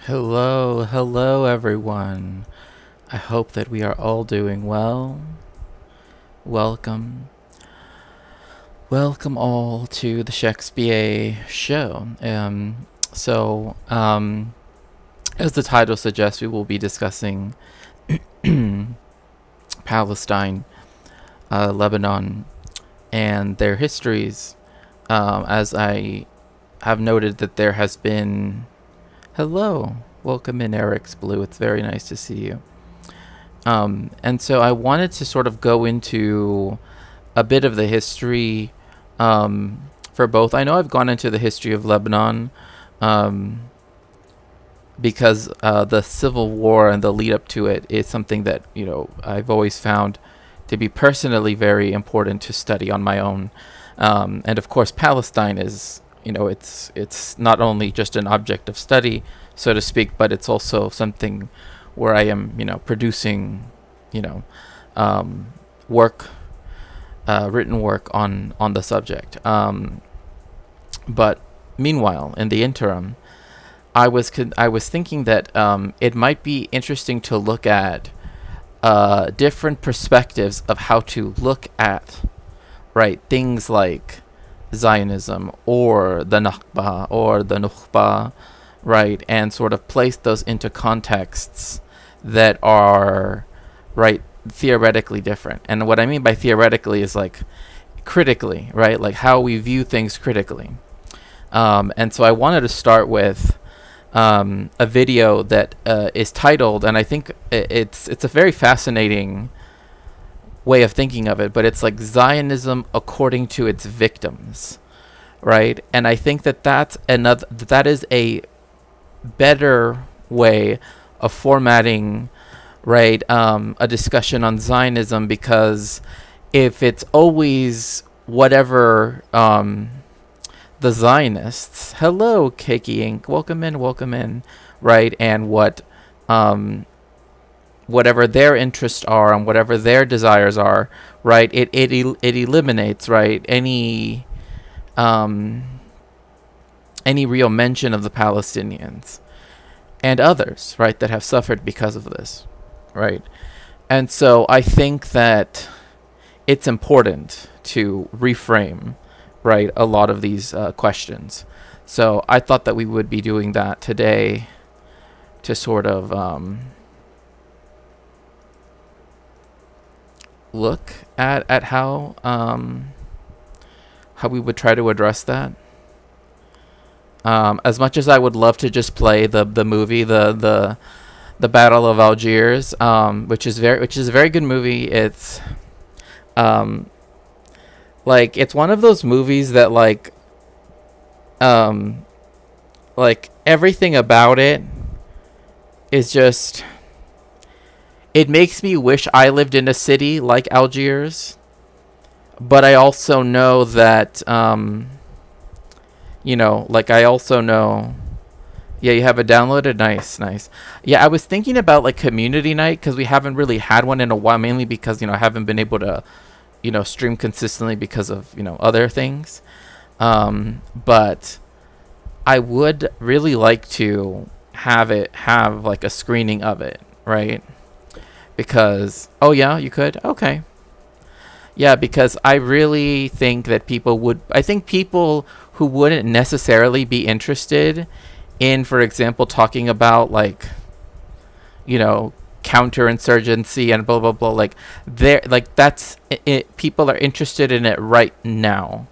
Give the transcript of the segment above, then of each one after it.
Hello everyone. I hope that we are all doing well. Welcome. Welcome all to the Shakespeare show. As the title suggests, we will be discussing Palestine, Lebanon, and their histories. As I have noted that there has been. Hello. Welcome in, Eric's Blue. It's very nice to see you. And so I wanted to sort of go into a bit of the history for both. I know I've gone into the history of Lebanon because the civil war and the lead up to it is something that, I've always found to be personally very important to study on my own. And of course, Palestine is, it's not only just an object of study, so to speak, but it's also something where I am, producing, work, written work on the subject. But meanwhile, in the interim, I was thinking that it might be interesting to look at different perspectives of how to look at things like Zionism or the Nakba or the Nukhba, and sort of place those into contexts that are theoretically different. And what I mean by theoretically is like critically, like how we view things critically. And so I wanted to start with a video that is titled, and I think it's a very fascinating way of thinking of it, but it's like Zionism according to its victims, right? And I think that is a better way of formatting a discussion on Zionism, because if it's always whatever the Zionists, hello Keiki Inc., welcome in, and what whatever their interests are and whatever their desires are, it eliminates any real mention of the Palestinians and others that have suffered because of this, and so I think that it's important to reframe a lot of these questions. So I thought that we would be doing that today to sort of look at how we would try to address that. As much as I would love to just play the movie, the Battle of Algiers, which is a very good movie. It's it's one of those movies that everything about it is just, it makes me wish I lived in a city like Algiers, but I also know that, I also know, yeah, you have it downloaded? Nice. Yeah, I was thinking about, community night, because we haven't really had one in a while, mainly because, I haven't been able to, stream consistently because of, other things. But I would really like to have a screening of it, because you could, okay, yeah, because I really think that people who wouldn't necessarily be interested in, for example, talking about counterinsurgency and blah blah blah, that's it, people are interested in it right now,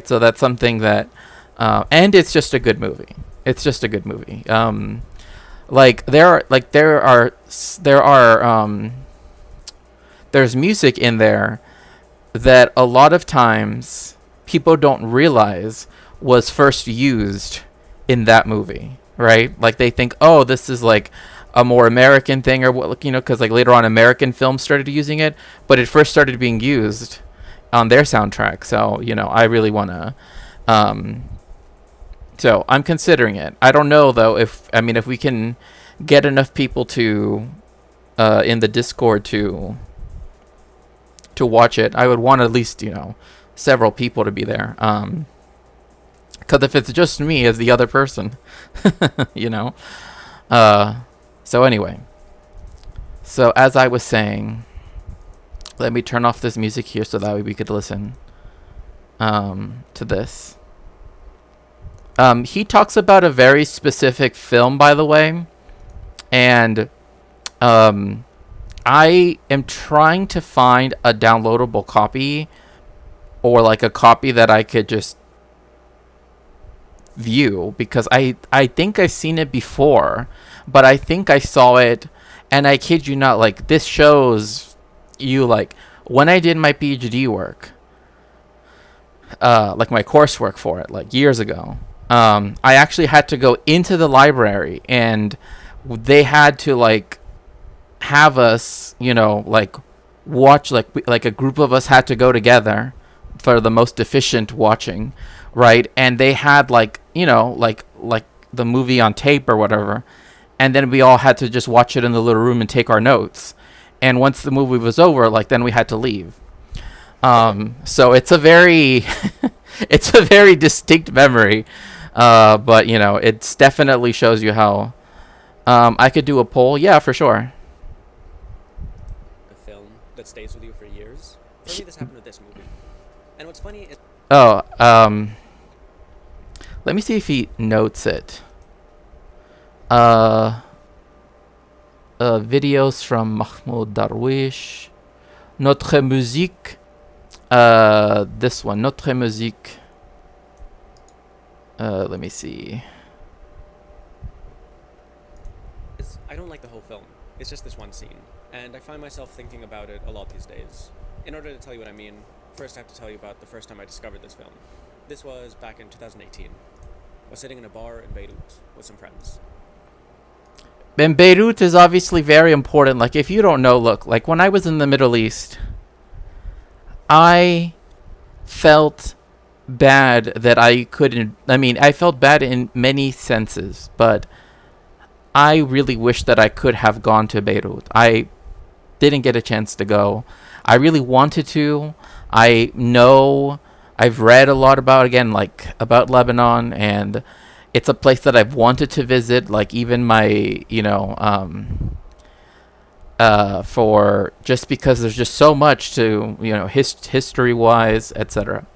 so that's something that and it's just a good movie. There's music in there that a lot of times people don't realize was first used in that movie, they think, oh, this is a more American thing, or what, because later on American films started using it, but it first started being used on their soundtrack. So I really want to so I'm considering it. I don't know though if we can get enough people to in the Discord to watch it. I would want at least several people to be there, because if it's just me as the other person, So anyway, so as I was saying, let me turn off this music here so that way we could listen to this. He talks about a very specific film, by the way, and I am trying to find a downloadable copy or like a copy that I could just view, because I think I've seen it before, but I think I saw it, and I kid you not, like, this shows you, like, when I did my PhD work, like my coursework for it, like years ago, I actually had to go into the library, and they had to, like, have us, you know, like, watch, like a group of us had to go together for the most efficient watching, right? And they had, like, you know, like the movie on tape or whatever, and then we all had to just watch it in the little room and take our notes. And once the movie was over, like, then we had to leave. So it's a very it's a very distinct memory, but you know, it definitely shows you how. I could do a poll, yeah, for sure. A film that stays with you for years. For me, this happened with this movie. And what's funny is... Oh, let me see if he notes it. Videos from Mahmoud Darwish. Notre musique. This one, Notre musique. Let me see. I don't like the whole film. It's just this one scene. And I find myself thinking about it a lot these days. In order to tell you what I mean, first I have to tell you about the first time I discovered this film. This was back in 2018. I was sitting in a bar in Beirut with some friends. And Beirut is obviously very important. Like, if you don't know, look, like, when I was in the Middle East, I felt bad that I couldn't. I mean, I felt bad in many senses, but I really wish that I could have gone to Beirut. I didn't get a chance to go. I really wanted to. I know I've read a lot about, again, like, about Lebanon, and it's a place that I've wanted to visit, like, even my, you know, for just because there's just so much to, you know, history-wise, etc.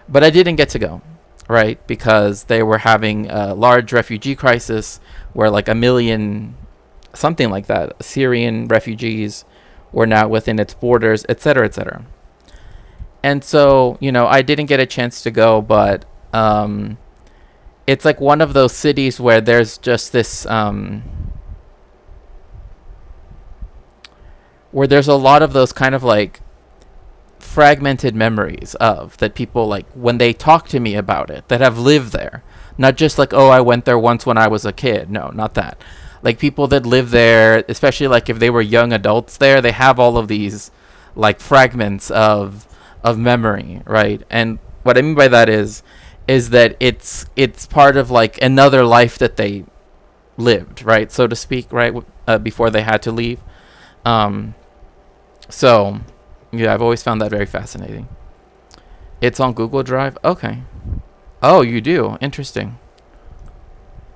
But I didn't get to go, right? Because they were having a large refugee crisis where, like, 1 million, something like that, Syrian refugees were now within its borders, etc., etc. And so, you know, I didn't get a chance to go, but it's like one of those cities where there's just this, where there's a lot of those kind of, like, fragmented memories of that people, like, when they talk to me about it, that have lived there. Not just like, oh, I went there once when I was a kid. No, not that. Like, people that live there, especially, like, if they were young adults there, they have all of these, like, fragments of memory, right? And what I mean by that is that it's part of, like, another life that they lived, right, so to speak, right, before they had to leave. So yeah, I've always found that very fascinating. It's on Google Drive. Okay. Oh, you do. Interesting.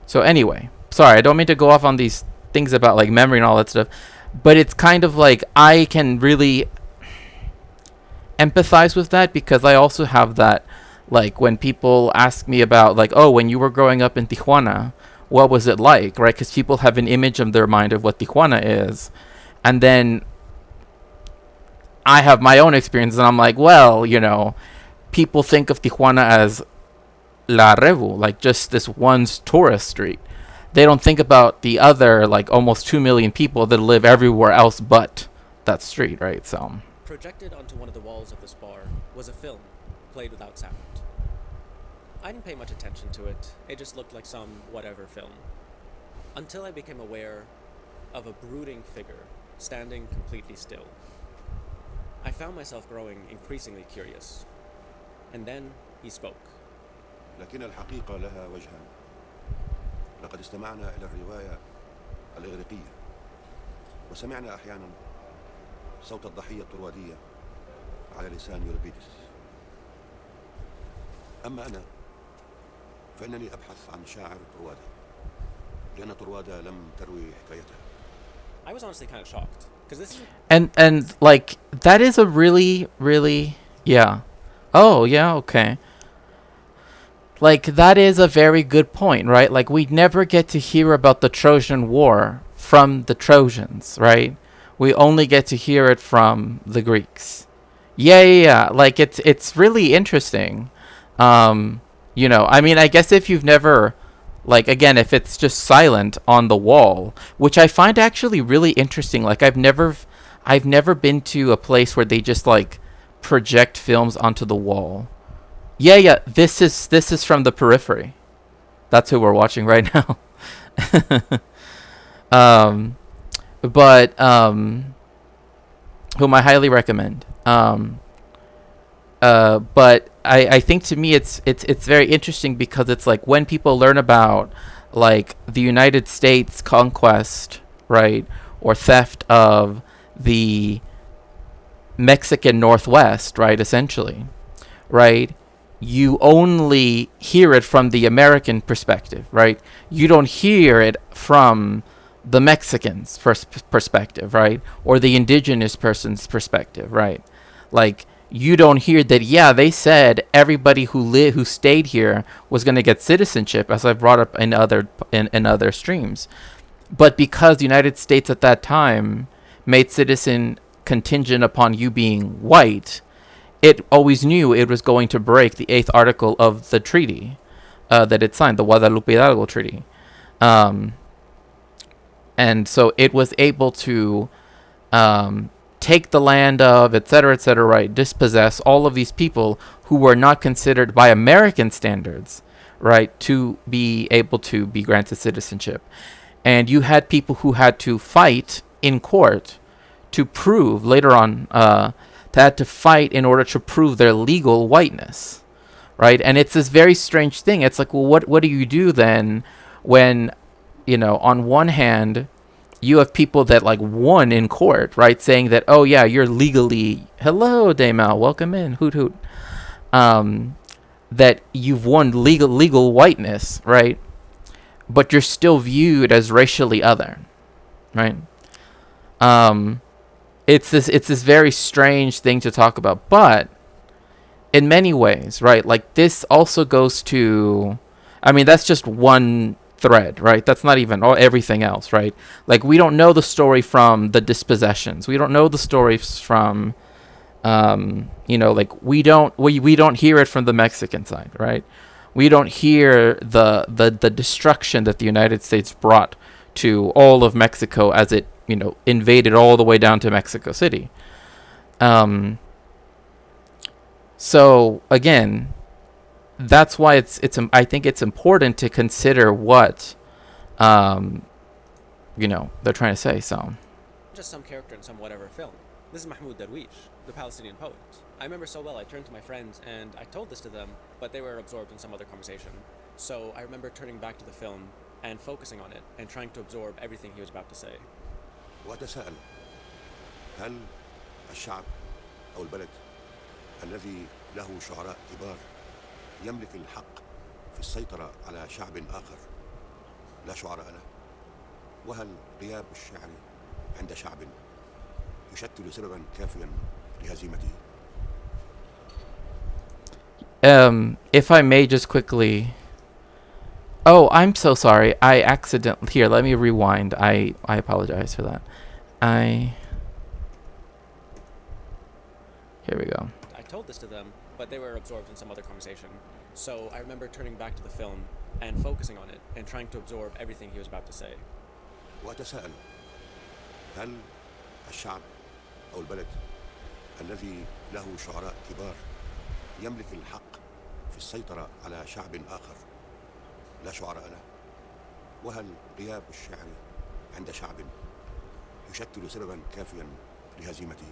So anyway, sorry, I don't mean to go off on these things about, like, memory and all that stuff, but it's kind of like I can really empathize with that, because I also have that, like, when people ask me about, like, oh, when you were growing up in Tijuana, what was it like, right? Because people have an image in their mind of what Tijuana is, and then I have my own experience, and I'm like, well, you know, people think of Tijuana as La Revu, like, just this one tourist street. They don't think about the other, like, almost 2 million people that live everywhere else but that street, right? So Projected onto one of the walls of this bar was a film, played without sound. I didn't pay much attention to it. It just looked like some whatever film. Until I became aware of a brooding figure standing completely still. I found myself growing increasingly curious. And then he spoke. لكن الحقيقة لها وجها. لقد استمعنا إلى الرواية الإغريقية وسمعنا أحيانا صوت الضحية الطروادية على لسان يوربيدس. أما أنا فإنني أبحث عن شاعر طروادة لأن طروادة لم تروي حكايتها. I was honestly kind of shocked because this is And like that is a really yeah. Oh yeah, okay. Like that is a very good point, right? Like we never get to hear about the Trojan War from the Trojans, right? We only get to hear it from the Greeks. Yeah. Like it's really interesting. I mean, I guess if you've never, like, again, if it's just silent on the wall, which I find actually really interesting. Like I've never been to a place where they just like project films onto the wall. Yeah. This is from The Periphery. That's who we're watching right now. um, but whom I highly recommend. But I think to me it's very interesting because it's like when people learn about like the United States conquest, right, or theft of the Mexican Northwest, right, essentially, right, you only hear it from the American perspective, right? You don't hear it from the Mexicans' perspective, right, or the indigenous person's perspective, right? Like you don't hear that. Yeah, they said everybody who stayed here was going to get citizenship, as I've brought up in other streams. But because the United States at that time made citizen contingent upon you being white, it always knew it was going to break the 8th article of the treaty that it signed, the Guadalupe Hidalgo Treaty. And so it was able to take the land of, et cetera, right, dispossess all of these people who were not considered by American standards, right, to be able to be granted citizenship. And you had people who had to fight in court to prove later on, had to fight in order to prove their legal whiteness, right? And it's this very strange thing. It's like, well, what do you do then when, on one hand, you have people that like won in court, right, saying that, oh yeah, you're legally, hello Daymao, welcome in, hoot hoot, that you've won legal whiteness, right, but you're still viewed as racially other, right? It's this very strange thing to talk about, but in many ways, right, like this also goes to, I mean, that's just one thread, right? That's not even everything else, right? Like we don't know the story from the dispossessions. We don't know the stories from, like we don't hear it from the Mexican side, right? We don't hear the destruction that the United States brought to all of Mexico as it, invaded all the way down to Mexico City. So again, that's why I think it's important to consider what they're trying to say. So just some character in some whatever film. This is Mahmoud Darwish, the Palestinian poet. I remember so well I turned to my friends and I told this to them, but they were absorbed in some other conversation. So I remember turning back to the film and focusing on it and trying to absorb everything he was about to say. وأتساءل هل الشعب أو البلد الذي له شعراء كبار يملك الحق في السيطرة على شعب آخر لا شعراء له؟ وهل غياب الشعر عند شعب يشكل سببا كافيا لهزيمته؟ If I may just quickly... Oh, I'm so sorry. I accidentally... Here, let me rewind. I apologize for that. Here we go. I told this to them, but they were absorbed in some other conversation. So I remember turning back to the film and focusing on it and trying to absorb everything he was about to say. وأتساءل هل الشعب أو البلد الذي له شعراء كبار يملك الحق في السيطرة على شعب آخر لا شعراء له؟ وهل غياب الشعر عند شعب يشكل سببا كافيا لهزيمته؟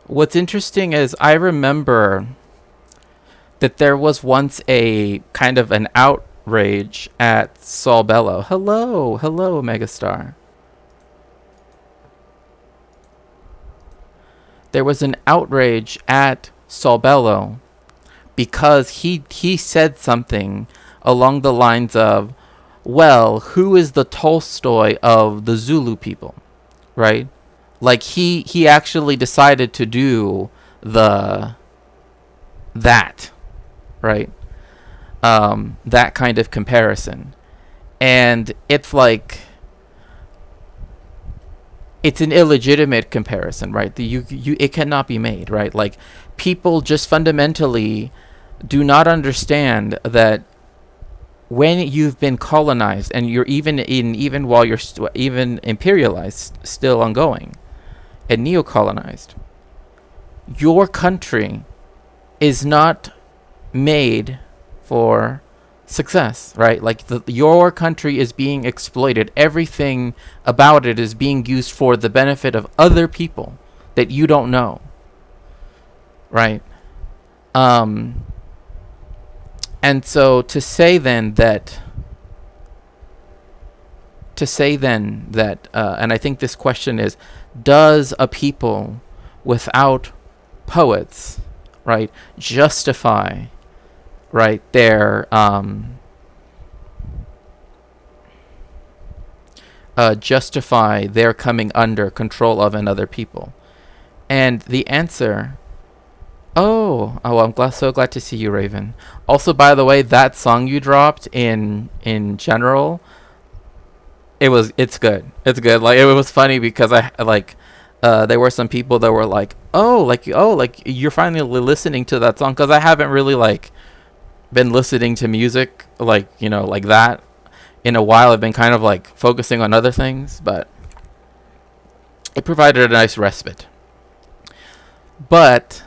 What's interesting is I remember that there was once a kind of an outrage at Saul Bellow. Hello, Megastar. There was an outrage at Saul Bellow because he said something along the lines of, well, who is the Tolstoy of the Zulu people, right? Like he actually decided to do that, right? That kind of comparison. And it's like, it's an illegitimate comparison, right? It cannot be made, right? Like, people just fundamentally do not understand that when you've been colonized, and you're even while you're even imperialized, still ongoing, and neo-colonized, your country is not made for success, right? Like, your country is being exploited. Everything about it is being used for the benefit of other people that you don't know, right? And so to say then that, and I think this question is, does a people without poets, right, justify, right, their justify their coming under control of another people? And the answer, I'm so glad to see you, Raven. Also, by the way, that song you dropped in general, it's good. It's good. Like, it was funny because there were some people that were like, like you're finally listening to that song, because I haven't really like been listening to music like that in a while. I've been kind of like focusing on other things, but it provided a nice respite. But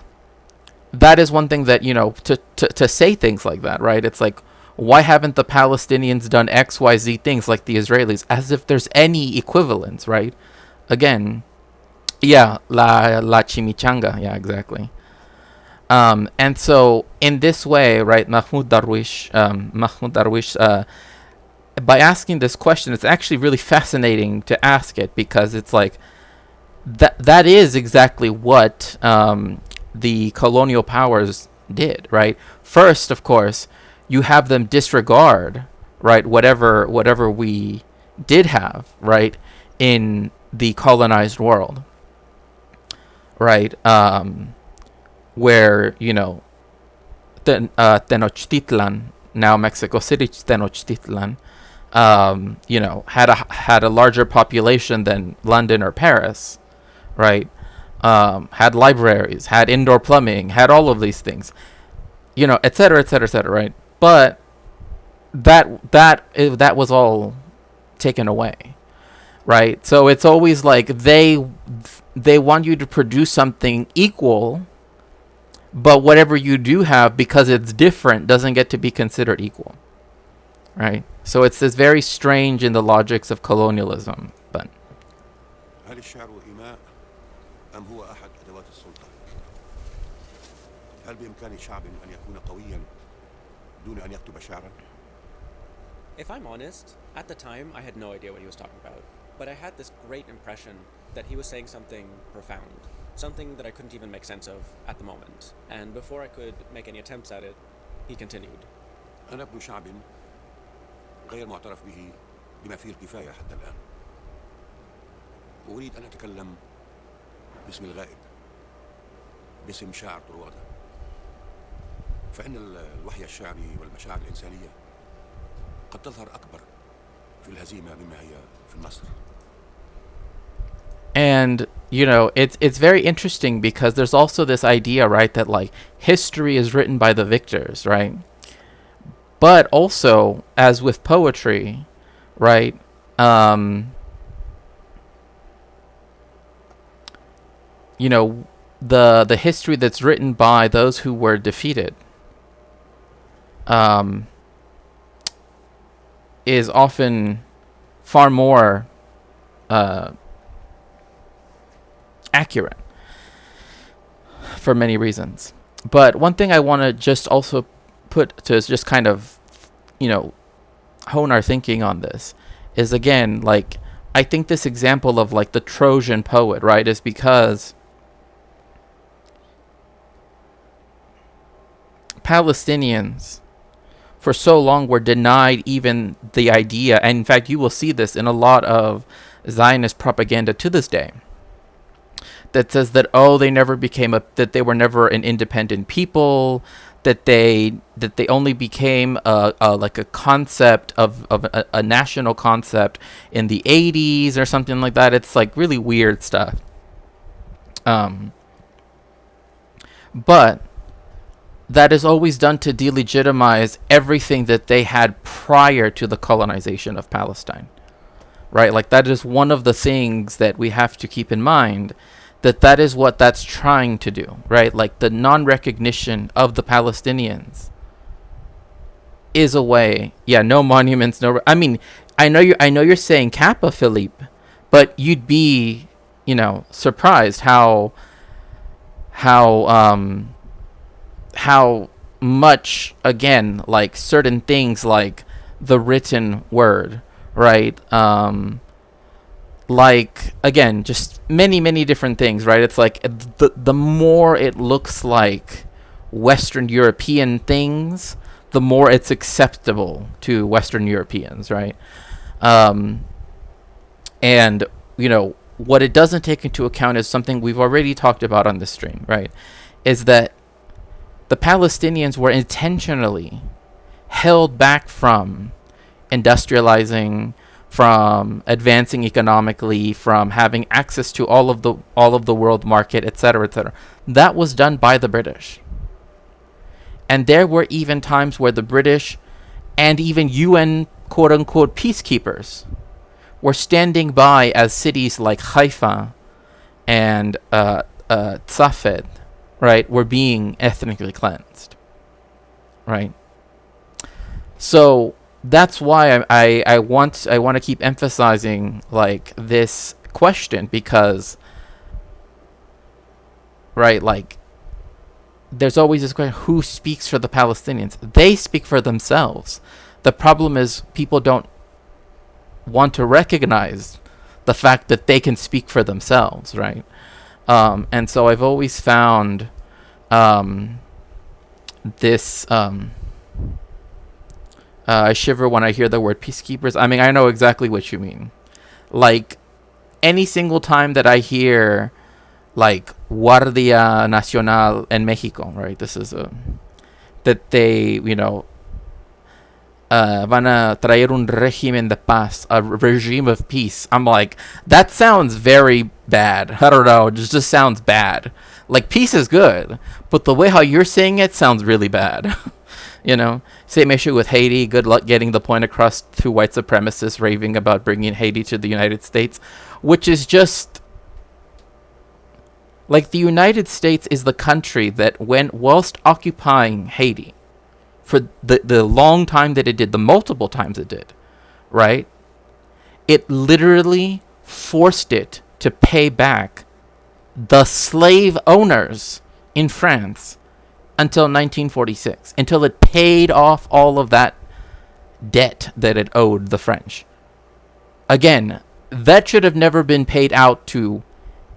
that is one thing that, to say things like that, right? It's like, why haven't the Palestinians done XYZ things like the Israelis, as if there's any equivalence, right? Again, yeah, la chimichanga, yeah, exactly. And so in this way, right, Mahmoud Darwish, by asking this question, it's actually really fascinating to ask it, because it's like, that is exactly what the colonial powers did, right? First, of course, you have them disregard, right, whatever we did have, right, in the colonized world, right? Where, Tenochtitlan, now Mexico City, Tenochtitlan, had a larger population than London or Paris, right? Had libraries, had indoor plumbing, had all of these things, et cetera, et cetera, et cetera, right? But that was all taken away, right? So it's always like they want you to produce something equal, but whatever you do have, because it's different, doesn't get to be considered equal, right? So it's this very strange in the logics of colonialism. But هل الشعر إيماء أم هو أحد أدوات السلطة؟ هل بإمكان شعب أن يكون قويا دون أن يكتب شعرا؟ If I'm honest, at the time I had no idea what he was talking about, but I had this great impression that he was saying something profound, something that I couldn't even make sense of at the moment. And before I could make any attempts at it, he continued. أنا ابن شعب غير معترف به بما فيه الكفاية حتى الآن. أريد أن أتكلم باسم الغائب، باسم شاعر طروادة. فإن الوحي الشعري والمشاعر الإنسانية قد تظهر أكبر في الهزيمة مما هي في النصر. And it's very interesting, because there's also this idea, right, that like history is written by the victors, right? But also, as with poetry, right, the history that's written by those who were defeated is often far more accurate for many reasons. But one thing I want to just also put to just kind of, hone our thinking on this is, again, like, I think this example of like the Trojan poet, right, is because Palestinians, for so long were denied even the idea. And in fact, you will see this in a lot of Zionist propaganda to this day, that says that, oh, they never became that they were never an independent people, that they only became like a concept of a national concept in the 80s or something like that. It's like really weird stuff. But that is always done to delegitimize everything that they had prior to the colonization of Palestine, right? Like, that is one of the things that we have to keep in mind, that is what that's trying to do, right? Like, the non-recognition of the Palestinians is a way. Yeah, no monuments, no. I mean, I know you're saying Kappa, Philippe, but you'd be, surprised how much, again, like certain things like the written word, right? Like, again, just many different things, right? It's like the more it looks like Western European things, the more it's acceptable to Western Europeans, right? And what it doesn't take into account is something we've already talked about on this stream, right? Is that the Palestinians were intentionally held back from industrializing, from advancing economically, from having access to all of the world market, etc., etc. That was done by the British. And there were even times where the British and even UN quote-unquote peacekeepers were standing by as cities like Haifa and Tzafed, right, were being ethnically cleansed, right? So that's why I want to keep emphasizing like this question, because, right, like, there's always this question: who speaks for the Palestinians? They speak for themselves. The problem is people don't want to recognize the fact that they can speak for themselves, right? And so I've always found this. I shiver when I hear the word peacekeepers. I mean, I know exactly what you mean. Like, any single time that I hear, like, Guardia Nacional en Mexico, right? This is that they, van a traer un régimen de paz, a regime of peace. I'm like, that sounds very bad. I don't know, it just sounds bad. Like, peace is good, but the way how you're saying it sounds really bad. Same issue with Haiti. Good luck getting the point across to white supremacists raving about bringing Haiti to the United States, which is just like, the United States is the country that whilst occupying Haiti for the long time that it did, the multiple times it did, right? It literally forced it to pay back the slave owners in France until 1946, until it paid off all of that debt that it owed the French. Again, that should have never been paid out to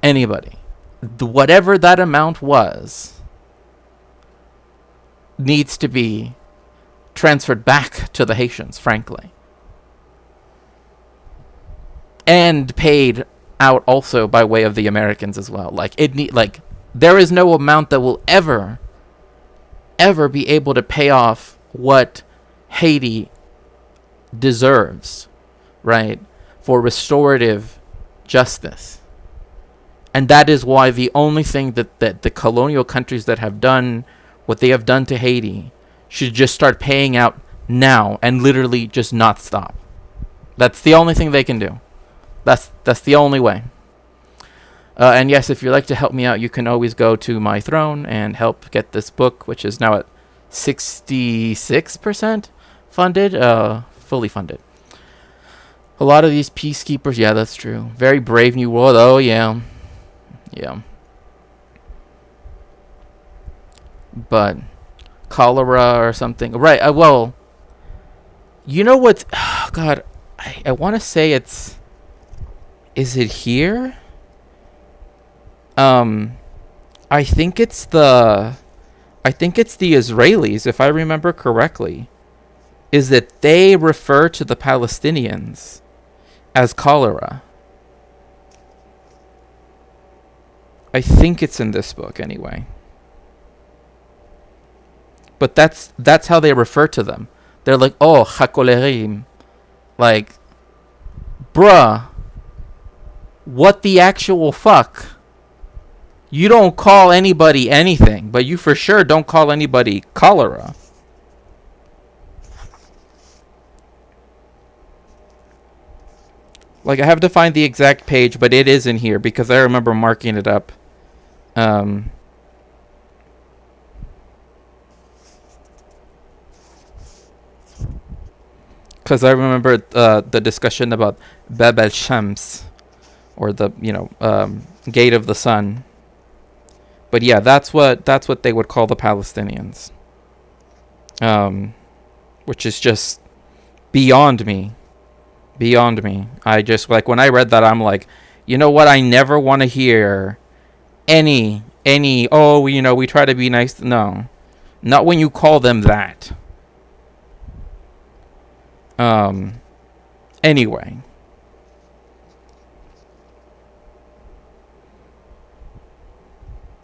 anybody. Whatever that amount was needs to be transferred back to the Haitians, frankly. And paid out also by way of the Americans as well. Like, there is no amount that will ever be able to pay off what Haiti deserves, right, for restorative justice. And that is why the only thing that the colonial countries that have done what they have done to Haiti should just start paying out now and literally just not stop. That's the only thing they can do. That's the only way. And yes, if you'd like to help me out, you can always go to my throne and help get this book, which is now at 66% funded, fully funded. A lot of these peacekeepers, yeah, that's true. Very brave new world. Oh, yeah. Yeah. But cholera or something. Right, well, you know what? Oh, God, I want to say it's... Is it here? I think it's the Israelis, if I remember correctly. is that they refer to the Palestinians as cholera. I think it's in this book anyway. But that's how they refer to them. They're like, oh, chakolerim. Like, bruh, what the actual fuck? You don't call anybody anything, but you for sure don't call anybody cholera. Like, I have to find the exact page, but it is in here because I remember marking it up. Because I remember the discussion about Bab al-Shams, or the gate of the sun. But yeah, that's what they would call the Palestinians, which is just beyond me. I just, like, when I read that, I'm like, you know what? I never want to hear any. Oh, we try to be nice. No, not when you call them that. Anyway.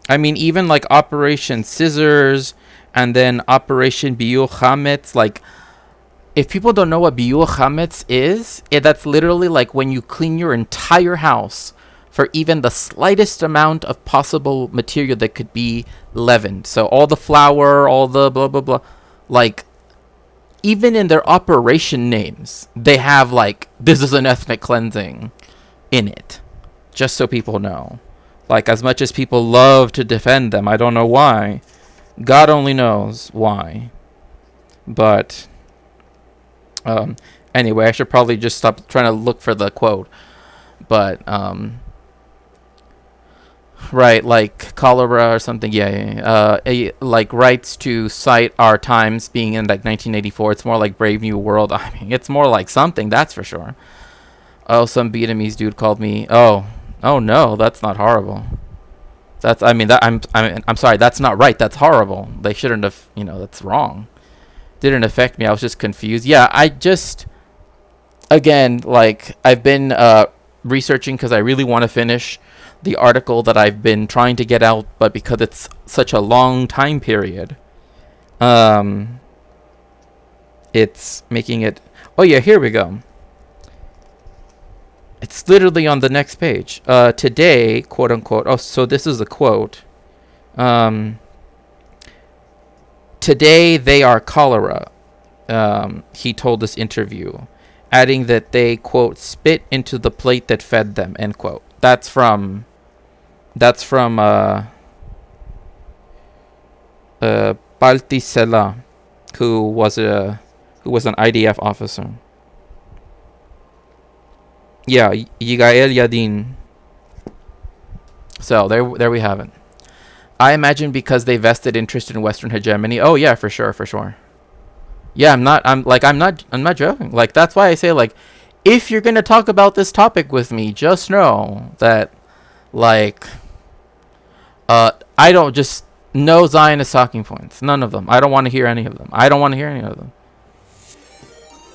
I mean, even like Operation Scissors and then Operation Biur Hametz, like, if people don't know what Biur Hametz is, that's literally like when you clean your entire house for even the slightest amount of possible material that could be leavened. So all the flour, all the blah, blah, blah. Like, even in their operation names, they have like, this is an ethnic cleansing in it. Just so people know. Like, as much as people love to defend them, I don't know why. God only knows why. But, anyway, I should probably just stop trying to look for the quote. But, right, like cholera or something, like rights to cite our times being in like 1984. It's more like Brave New World. I mean, it's more like something, that's for sure. Oh, some Vietnamese dude called me. Oh no, that's not horrible. I'm sorry, that's not right. That's horrible. They shouldn't have, that's wrong. Didn't affect me. I was just confused. Yeah, I just, again, like, I've been researching because I really want to finish the article that I've been trying to get out, but because it's such a long time period, it's making it. Oh yeah, here we go. It's literally on the next page. Today, quote unquote. Oh, so this is a quote. Today they are cholera. He told this interview, adding that they, quote, spit into the plate that fed them, end quote. That's from Palti Sela, who was an IDF officer. Yeah, Yigael Yadin. So there we have it. I imagine because they vested interest in Western hegemony. Oh yeah, for sure. Yeah, I'm not joking. Like, that's why I say, like, if you're gonna talk about this topic with me, just know that, like, I don't just no Zionist talking points. None of them. I don't want to hear any of them.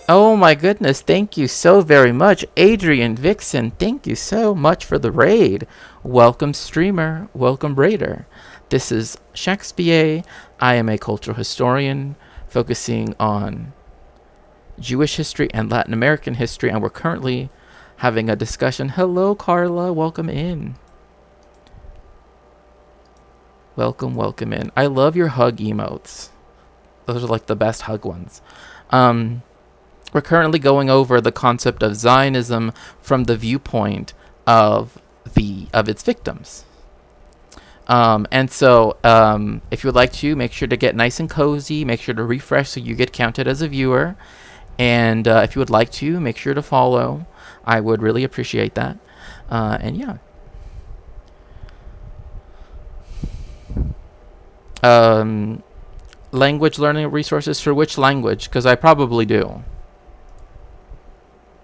Oh my goodness, thank you so very much. Adrian Vixen, thank you so much for the raid. Welcome streamer, welcome raider. This is Shakespeare. I am a cultural historian focusing on Jewish history and Latin American history, and we're currently having a discussion. Hello Carla, welcome in. Welcome in. I love your hug emotes. Those are like the best hug ones. We're currently going over the concept of Zionism from the viewpoint of its victims. And so if you would like to, make sure to get nice and cozy, make sure to refresh so you get counted as a viewer. And if you would like to, make sure to follow. I would really appreciate that. And yeah. Language learning resources for which language? Because I probably do.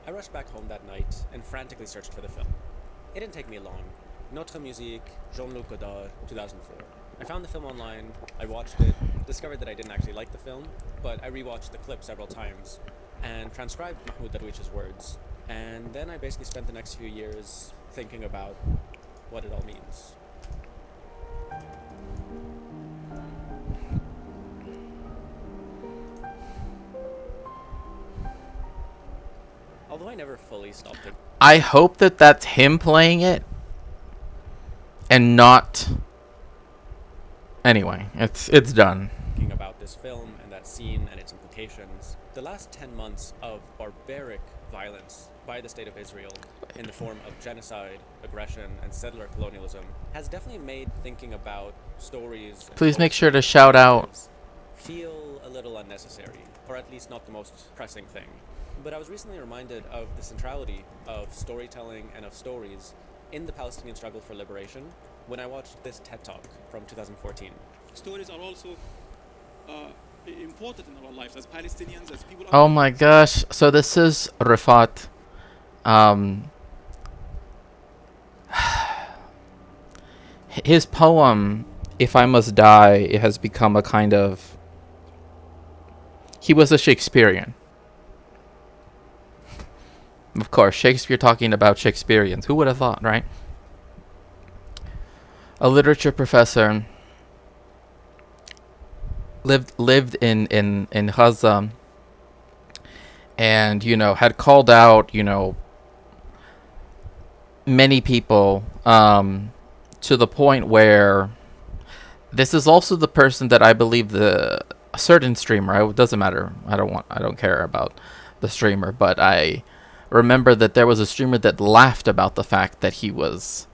I rushed back home that night and frantically searched for the film. It didn't take me long. Notre Musique, Jean-Luc Godard, 2004. I found the film online, I watched it, discovered that I didn't actually like the film, but I rewatched the clip several times and transcribed Mahmoud Darwish's words. And then I basically spent the next few years thinking about what it all means. Although I never fully stopped I hope that that's him playing it and not. Anyway, it's done. thinking about this film and that scene and its implications. The last 10 months of barbaric violence by the state of Israel in the form of genocide, aggression, and settler colonialism has definitely made thinking about stories. Please make sure to shout out. Feel a little unnecessary, or at least not the most pressing thing. But I was recently reminded of the centrality of storytelling and of stories in the Palestinian struggle for liberation when I watched this TED Talk from 2014. Stories are also important in our lives as Palestinians, as people. Oh my gosh. So this is Rifat. His poem, If I Must Die, it has become a kind of... He was a Shakespearean. Of course, Shakespeare talking about Shakespeareans. Who would have thought, right? A literature professor lived in Gaza, and had called out many people to the point where this is also the person that I believe a certain streamer, it doesn't matter, I don't care about the streamer, but I remember that there was a streamer that laughed about the fact that he was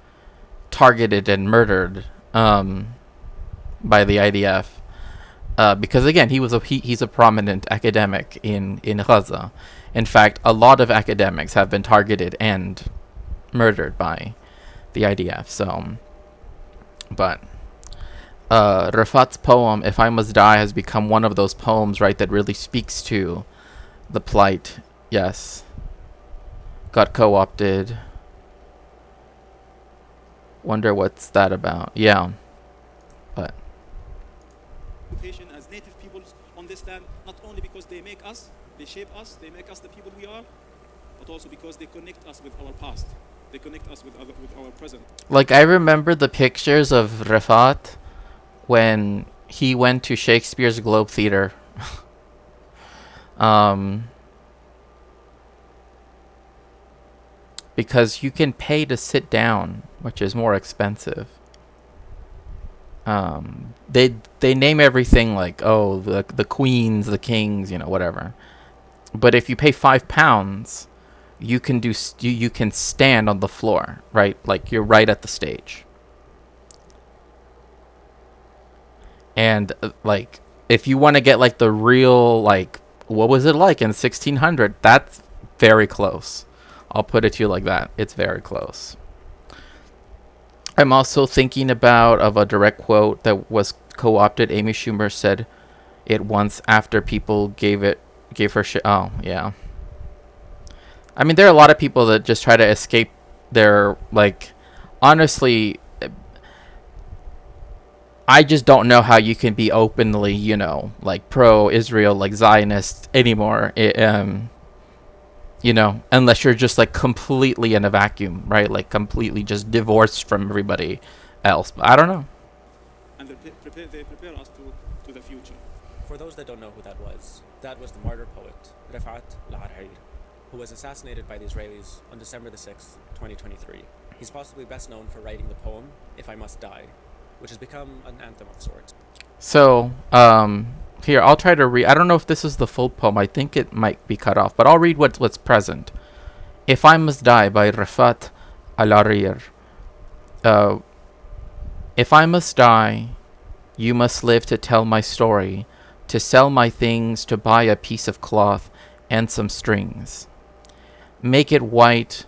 targeted and murdered by the IDF because again he's a prominent academic in Gaza. In fact, a lot of academics have been targeted and murdered by the IDF. So, but Rafat's poem "If I Must Die" has become one of those poems, right, that really speaks to the plight. Yes, got co-opted. Wonder what's that about? Yeah, but As native peoples on this land, not only because they make us, they shape us, they make us the people we are, but also because they connect us with our past. They connect us with our present. Like, I remember the pictures of Rafat when he went to Shakespeare's Globe Theatre. Because you can pay to sit down, which is more expensive. They name everything like, oh, the queens, the kings, whatever. But if you pay £5, you can you can stand on the floor, right? Like, you're right at the stage. And like, if you want to get like the real, like, what was it like in 1600? That's very close. I'll put it to you like that. It's very close. I'm also thinking of a direct quote that was co-opted. Amy Schumer said it once after people gave her shit. Oh, yeah. I mean, there are a lot of people that just try to escape their, like, honestly, I just don't know how you can be openly, like, pro-Israel, like, Zionist anymore. Unless you're just like completely in a vacuum, right? Like completely just divorced from everybody else. But I don't know. And they prepare us to the future. For those that don't know who that was the martyr poet, Rafat al-Hariri, who was assassinated by the Israelis on December the 6th, 2023. He's possibly best known for writing the poem, If I Must Die, which has become an anthem of sorts. So, here, I'll try to read. I don't know if this is the full poem. I think it might be cut off, but I'll read what's present. If I Must Die by Rafat al-Hariri. If I must die, you must live to tell my story, to sell my things, to buy a piece of cloth and some strings. Make it white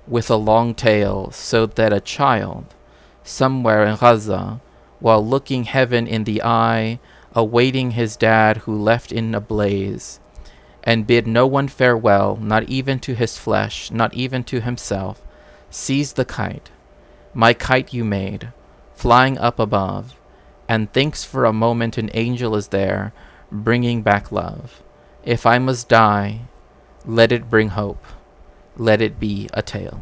with a long tail so that a child, somewhere in Gaza, while looking heaven in the eye, awaiting his dad who left in a blaze, and bid no one farewell, not even to his flesh, not even to himself, sees the kite, my kite you made, flying up above, and thinks for a moment an angel is there, bringing back love. If I must die, let it bring hope. Let it be a tale.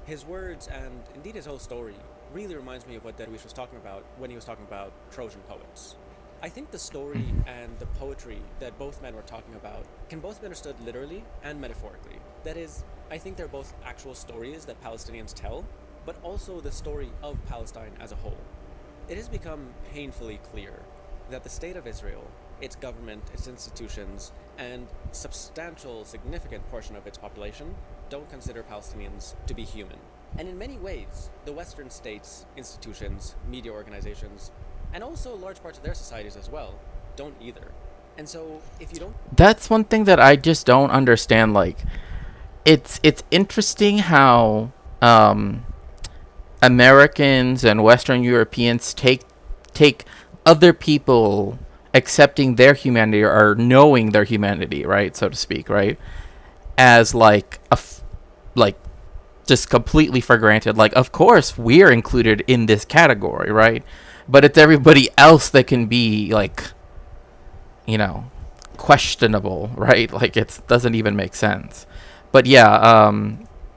His words, and indeed his whole story, really reminds me of what Derwish was talking about when he was talking about Trojan poets. I think the story and the poetry that both men were talking about can both be understood literally and metaphorically. That is, I think they're both actual stories that Palestinians tell, but also the story of Palestine as a whole. It has become painfully clear that the state of Israel, its government, its institutions, and substantial, significant portion of its population don't consider Palestinians to be human. And in many ways, the Western states, institutions, media organizations, and also large parts of their societies as well, don't either. And so, if you don't... That's one thing that I just don't understand. Like, it's interesting how Americans and Western Europeans take other people accepting their humanity or knowing their humanity, right, so to speak, right, as like just completely for granted. Like, of course we're included in this category, right? But it's everybody else that can be, like, you know, questionable, right? Like, it doesn't even make sense. But yeah,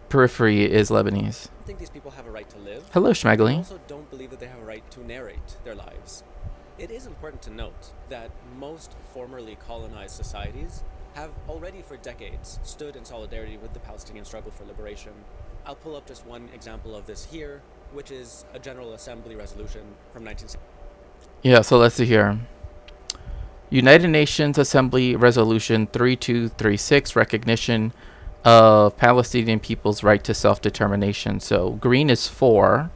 Periphery is Lebanese. think these people have a right to live. Hello, I Schmegling. also don't believe that they have a right to narrate their lives. It is important to note that most formerly colonized societies have already for decades stood in solidarity with the Palestinian struggle for liberation. I'll pull up just one example of this here, which is a General Assembly resolution from 1960. Yeah, so let's see here. United Nations Assembly Resolution 3236, recognition of Palestinian people's right to self-determination. So green is 4.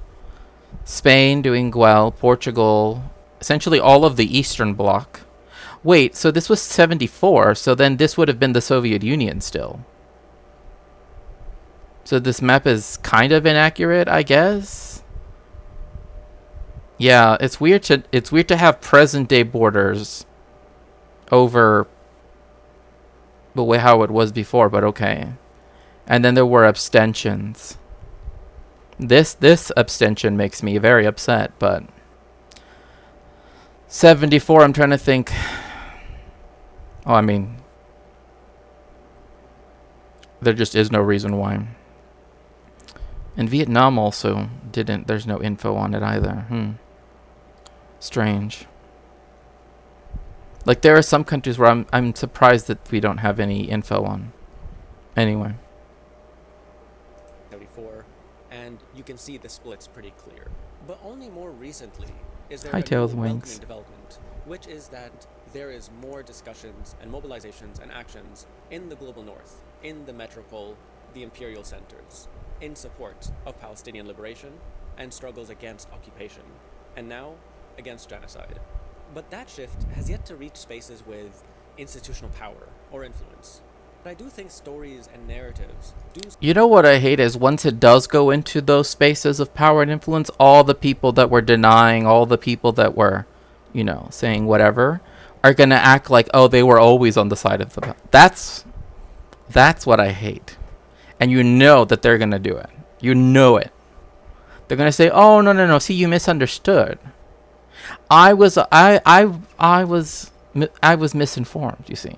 Spain doing well. Portugal, essentially all of the Eastern Bloc. Wait, so this was 74, so then this would have been the Soviet Union still. So this map is kind of inaccurate, I guess. Yeah, it's weird to have present day borders over the way how it was before, but okay. And then there were abstentions. This abstention makes me very upset, but 74, I'm trying to think. Oh, I mean, there just is no reason why. And Vietnam also didn't, there's no info on it either. Strange. Like, there are some countries where I'm surprised that we don't have any info on. Anyway. 74, and you can see the splits pretty clear. But only more recently is there Hi, a new Tails welcoming Wings. development, which is that there is more discussions and mobilizations and actions in the global north, in the metropole, the imperial centers, in support of Palestinian liberation and struggles against occupation, and now against genocide. But that shift has yet to reach spaces with institutional power or influence. But I do think stories and narratives do... You know what I hate is once it does go into those spaces of power and influence, all the people that were denying, all the people that were, you know, saying whatever, are going to act like, oh, they were always on the side of the... That's what I hate. And you know that they're going to do it. You know it. They're going to say, oh, no, see, you misunderstood. I was misinformed, you see.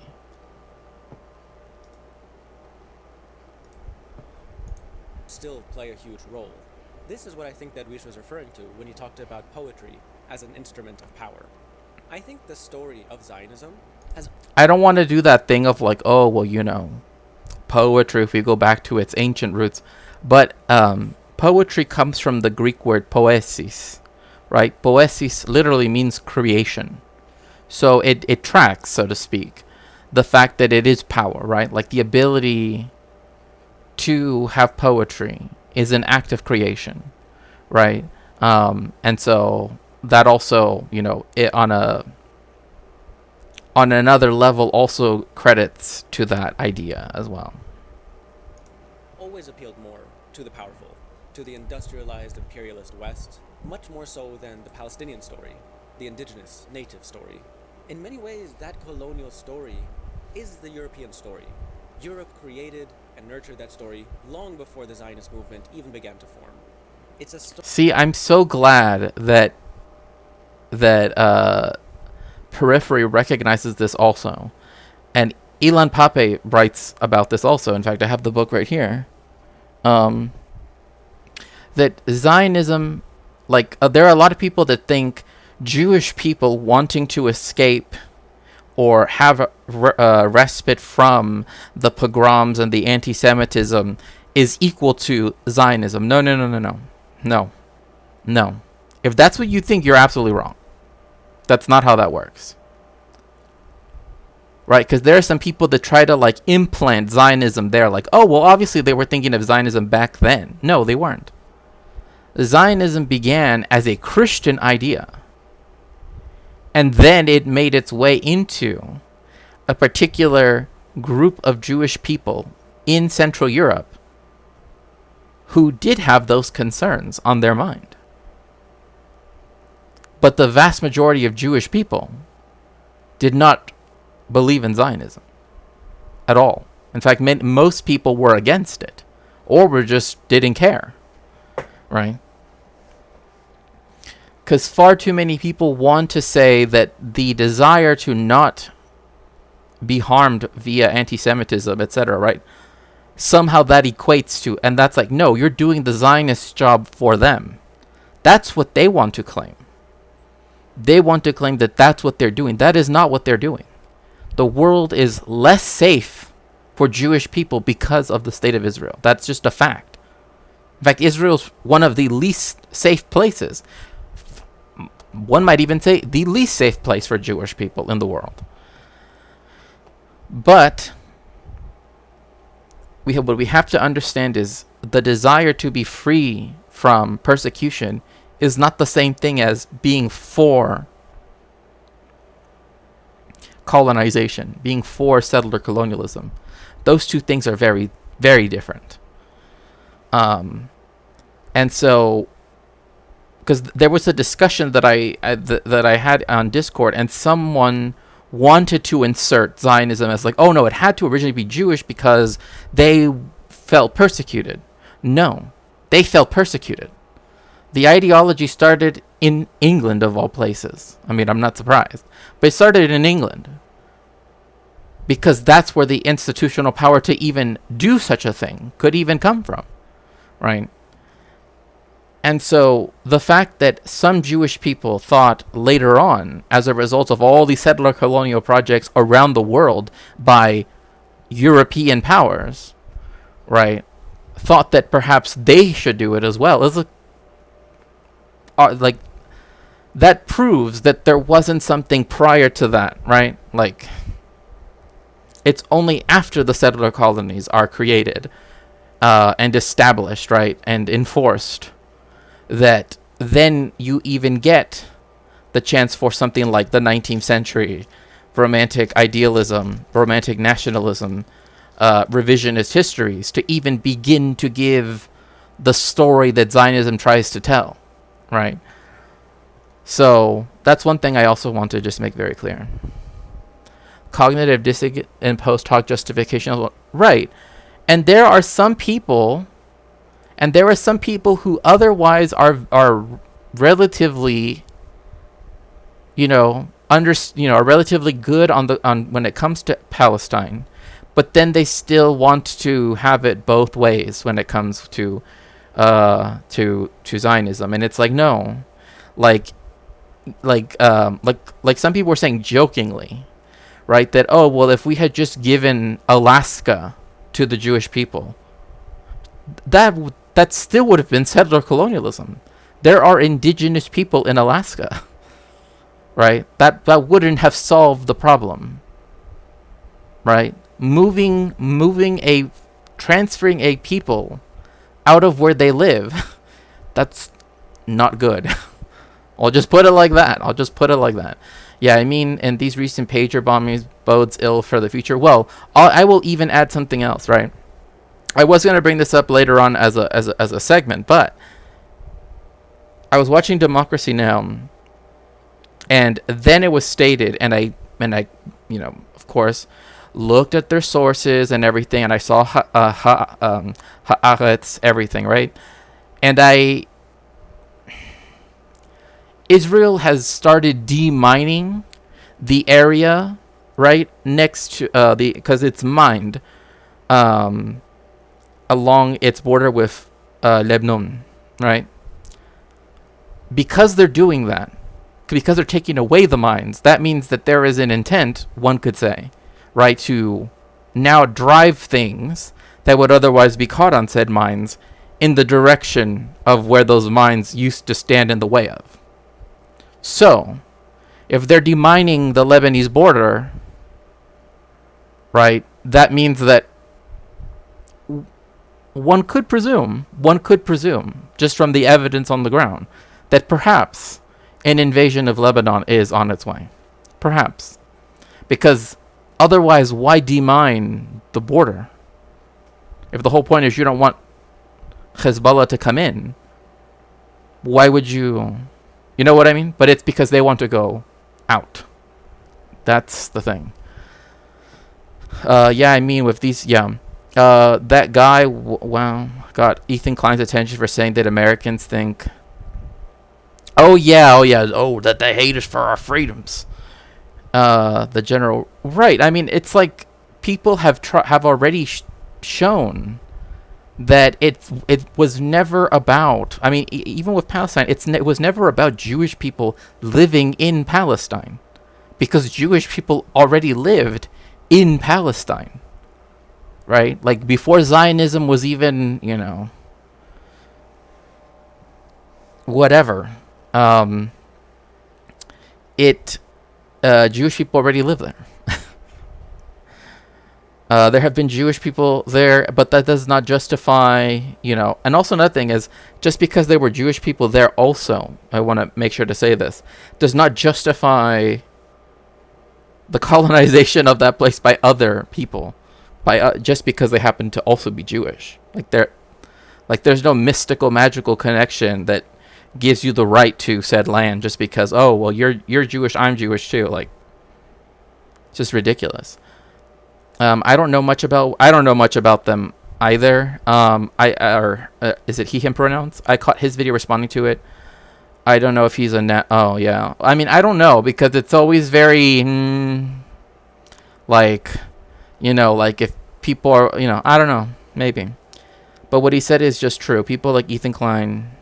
still play a huge role. This is what I think that Wish was referring to when he talked about poetry as an instrument of power. I think the story of Zionism has... I don't want to do that thing of like, oh, well, you know, poetry, if we go back to its ancient roots. But poetry comes from the Greek word poesis, right? Poesis literally means creation. So it tracks, so to speak, the fact that it is power, right? Like the ability to have poetry is an act of creation, right? And so that also, you know, it on another level also credits to that idea as well. Always appealed more to the powerful, to the industrialized imperialist West, much more so than the Palestinian story, the indigenous native story. In many ways, that colonial story is the European story. Europe created and nurtured that story long before the Zionist movement even began to form. It's a story. See, I'm so glad that Periphery recognizes this also. And Ilan Pape writes about this also. In fact, I have the book right here. That Zionism, there are a lot of people that think Jewish people wanting to escape or have a respite from the pogroms and the anti-Semitism is equal to Zionism. No, no, no, no, no. No. No. If that's what you think, you're absolutely wrong. That's not how that works. Right? Because there are some people that try to implant Zionism there. Oh, well, obviously they were thinking of Zionism back then. No, they weren't. Zionism began as a Christian idea. And then it made its way into a particular group of Jewish people in Central Europe who did have those concerns on their mind. But the vast majority of Jewish people did not believe in Zionism at all. In fact, most people were against it, or just didn't care, right? Because far too many people want to say that the desire to not be harmed via anti-Semitism, etc., right? Somehow that equates to, and that's no, you're doing the Zionist job for them. That's what they want to claim. They want to claim that that's what they're doing. That is not what they're doing. The world is less safe for Jewish people because of the state of Israel. That's just a fact. In fact, Israel's one of the least safe places. One might even say the least safe place for Jewish people in the world. But what we have to understand is the desire to be free from persecution is not the same thing as being for colonization, being for settler colonialism. Those two things are very, very different. And so, because there was a discussion that I had on Discord, and someone wanted to insert Zionism as oh no, it had to originally be Jewish because they felt persecuted. No, they felt persecuted. The ideology started in England, of all places. I mean, I'm not surprised. But it started in England. Because that's where the institutional power to even do such a thing could even come from. Right? And so the fact that some Jewish people thought later on, as a result of all these settler colonial projects around the world by European powers, right, thought that perhaps they should do it as well, is that proves that there wasn't something prior to that, right? It's only after the settler colonies are created and established, right, and enforced, that then you even get the chance for something like the 19th century romantic idealism, romantic nationalism, revisionist histories to even begin to give the story that Zionism tries to tell, right? So that's one thing I also want to just make very clear. Cognitive dissonance and post hoc justification, right? And there are some people who otherwise are relatively, are relatively good on when it comes to Palestine, but then they still want to have it both ways when it comes to Zionism, and it's no, like some people were saying jokingly, right, that if we had just given Alaska to the Jewish people, that still would have been settler colonialism. There are indigenous people in Alaska, right? That wouldn't have solved the problem, right? Transferring a people out of where they live, that's not good. I'll just put it like that. Yeah, I mean, and these recent pager bombings bodes ill for the future. Well, I will even add something else, right? I was going to bring this up later on as a segment, but I was watching Democracy Now!, and then it was stated, and I of course, looked at their sources and everything, and I saw Haaretz, everything, right? And I Israel has started demining the area right next to because it's mined along its border with Lebanon, right? Because they're doing that, because they're taking away the mines, that means that there is an intent, one could say, right, to now drive things that would otherwise be caught on said mines in the direction of where those mines used to stand in the way of. So, if they're demining the Lebanese border, right, that means that one could presume, just from the evidence on the ground, that perhaps an invasion of Lebanon is on its way. Perhaps. Because otherwise, why demine the border? If the whole point is you don't want Hezbollah to come in, why would you... You know what I mean? But it's because they want to go out. That's the thing. Yeah, I mean, with these... Yeah. That guy, wow, got Ethan Klein's attention for saying that Americans think... Oh, that they hate us for our freedoms. The general... Right, I mean, it's like people have already shown that it was never about... I mean, even with Palestine, it was never about Jewish people living in Palestine. Because Jewish people already lived in Palestine. Right? Like, before Zionism was even, whatever. Jewish people already live there. There have been Jewish people there, but that does not justify, and also another thing is, just because there were Jewish people there also, I want to make sure to say this, does not justify the colonization of that place by other people, just because they happen to also be Jewish. There's no mystical, magical connection that gives you the right to said land just because, oh, well, you're Jewish, I'm Jewish too. Like, it's just ridiculous. I don't know much about them either. Is it he, him pronouns? I caught his video responding to it. I don't know if he's oh, yeah. I mean, I don't know, because it's always very, like if people are, I don't know, maybe. But what he said is just true. People like Ethan Klein,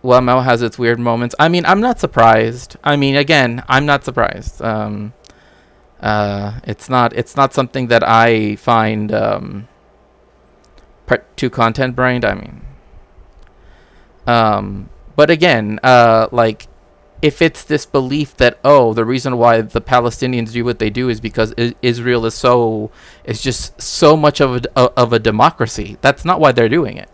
well, Mel has its weird moments. I mean, I'm not surprised. I mean, again, I'm not surprised. It's not something that I find too content-brained. I mean, but again, if it's this belief that, oh, the reason why the Palestinians do what they do is because Israel is just so much of a democracy. That's not why they're doing it.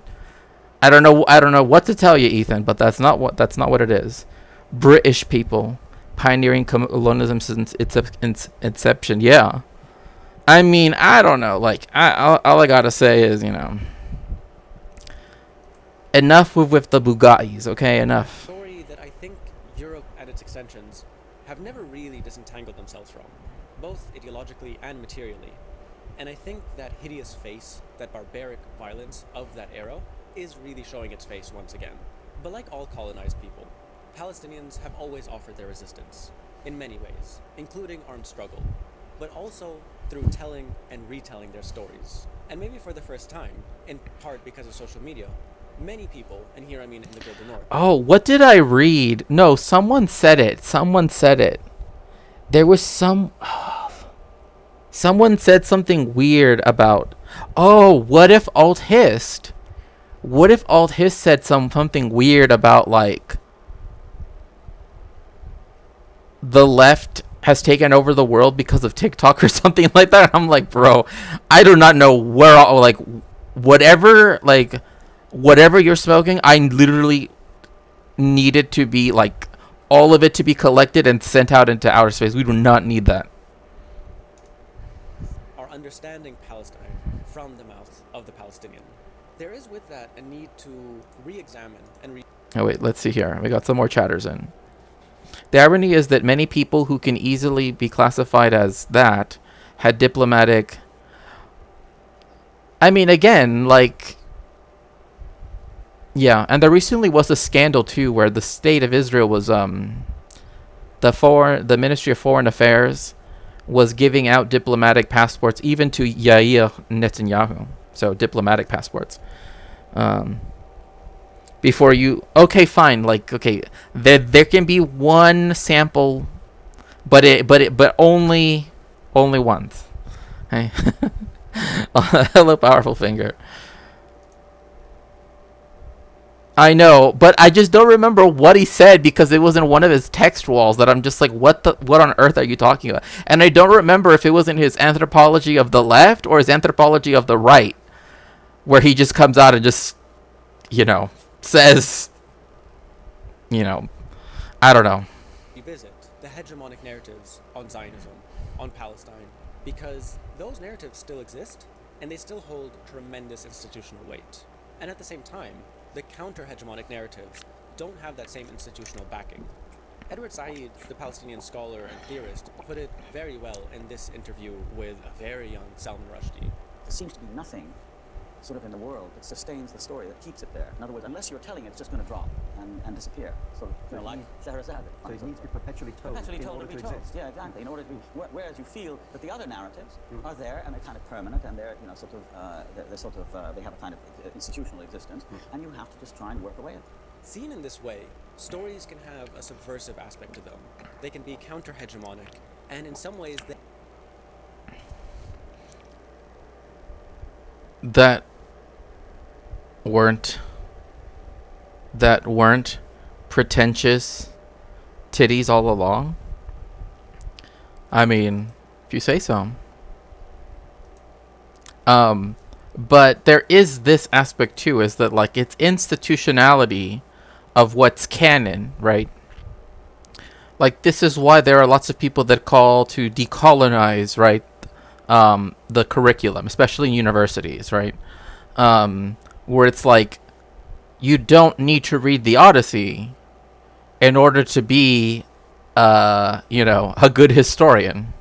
I don't know what to tell you, Ethan, but that's not what it is. British people pioneering colonialism since its inception. Yeah. I mean, I don't know. Like, all I gotta say is, enough with the Bugattis, okay? Enough. Story that I think Europe and its extensions have never really disentangled themselves from, both ideologically and materially. And I think that hideous face, that barbaric violence of that era, is really showing its face once again. But like all colonized people, Palestinians have always offered their resistance, in many ways, including armed struggle, but also through telling and retelling their stories. And maybe for the first time, in part because of social media, many people, and here I mean in the Global North... Oh, what did I read? No, someone said it. There was someone said something weird about... Oh, what if Alt-Hist said something weird about, like... the left has taken over the world because of TikTok or something like that. I'm like, bro, I do not know where all, like, whatever you're smoking, I literally need it to be, like, all of it to be collected and sent out into outer space. We do not need that. Are understanding Palestine from the mouth of the Palestinian. There is with that a need to re-examine and Oh, wait, let's see here. We got some more chatters in. The irony is that many people who can easily be classified as that had diplomatic... I mean, again, like... Yeah, and there recently was a scandal too, where the state of Israel was the Ministry of Foreign Affairs was giving out diplomatic passports even to Yair Netanyahu. So diplomatic passports. Before you, okay, fine, like, okay, there can be one sample, but only once. Hey, hello, powerful finger. I know, but I just don't remember what he said because it was in one of his text walls that I'm just like, what on earth are you talking about? And I don't remember if it was in his anthropology of the left or his anthropology of the right, where he just comes out and just, says, I don't know. Revisit the hegemonic narratives on Zionism, on Palestine, because those narratives still exist and they still hold tremendous institutional weight. And at the same time, the counter-hegemonic narratives don't have that same institutional backing. Edward Said, the Palestinian scholar and theorist, put it very well in this interview with a very young Salman Rushdie. There seems to be nothing sort of in the world that sustains the story, that keeps it there. In other words, unless you're telling it, it's just going to drop and disappear. Sort of, like Scheherazade. So it needs to be perpetually told. Perpetually told and be told. Yeah, exactly. In order to be, whereas you feel that the other narratives are there and they're kind of permanent and they're, they have a kind of institutional existence, and you have to just try and work away at them. Seen in this way, stories can have a subversive aspect to them. They can be counter-hegemonic, and in some ways they... that weren't pretentious titties all along? I mean, if you say so. But there is this aspect too, is that like it's institutionality of what's canon, right? Like this is why there are lots of people that call to decolonize, right? The curriculum, especially in universities, right? Where it's like, you don't need to read the Odyssey in order to be, a good historian,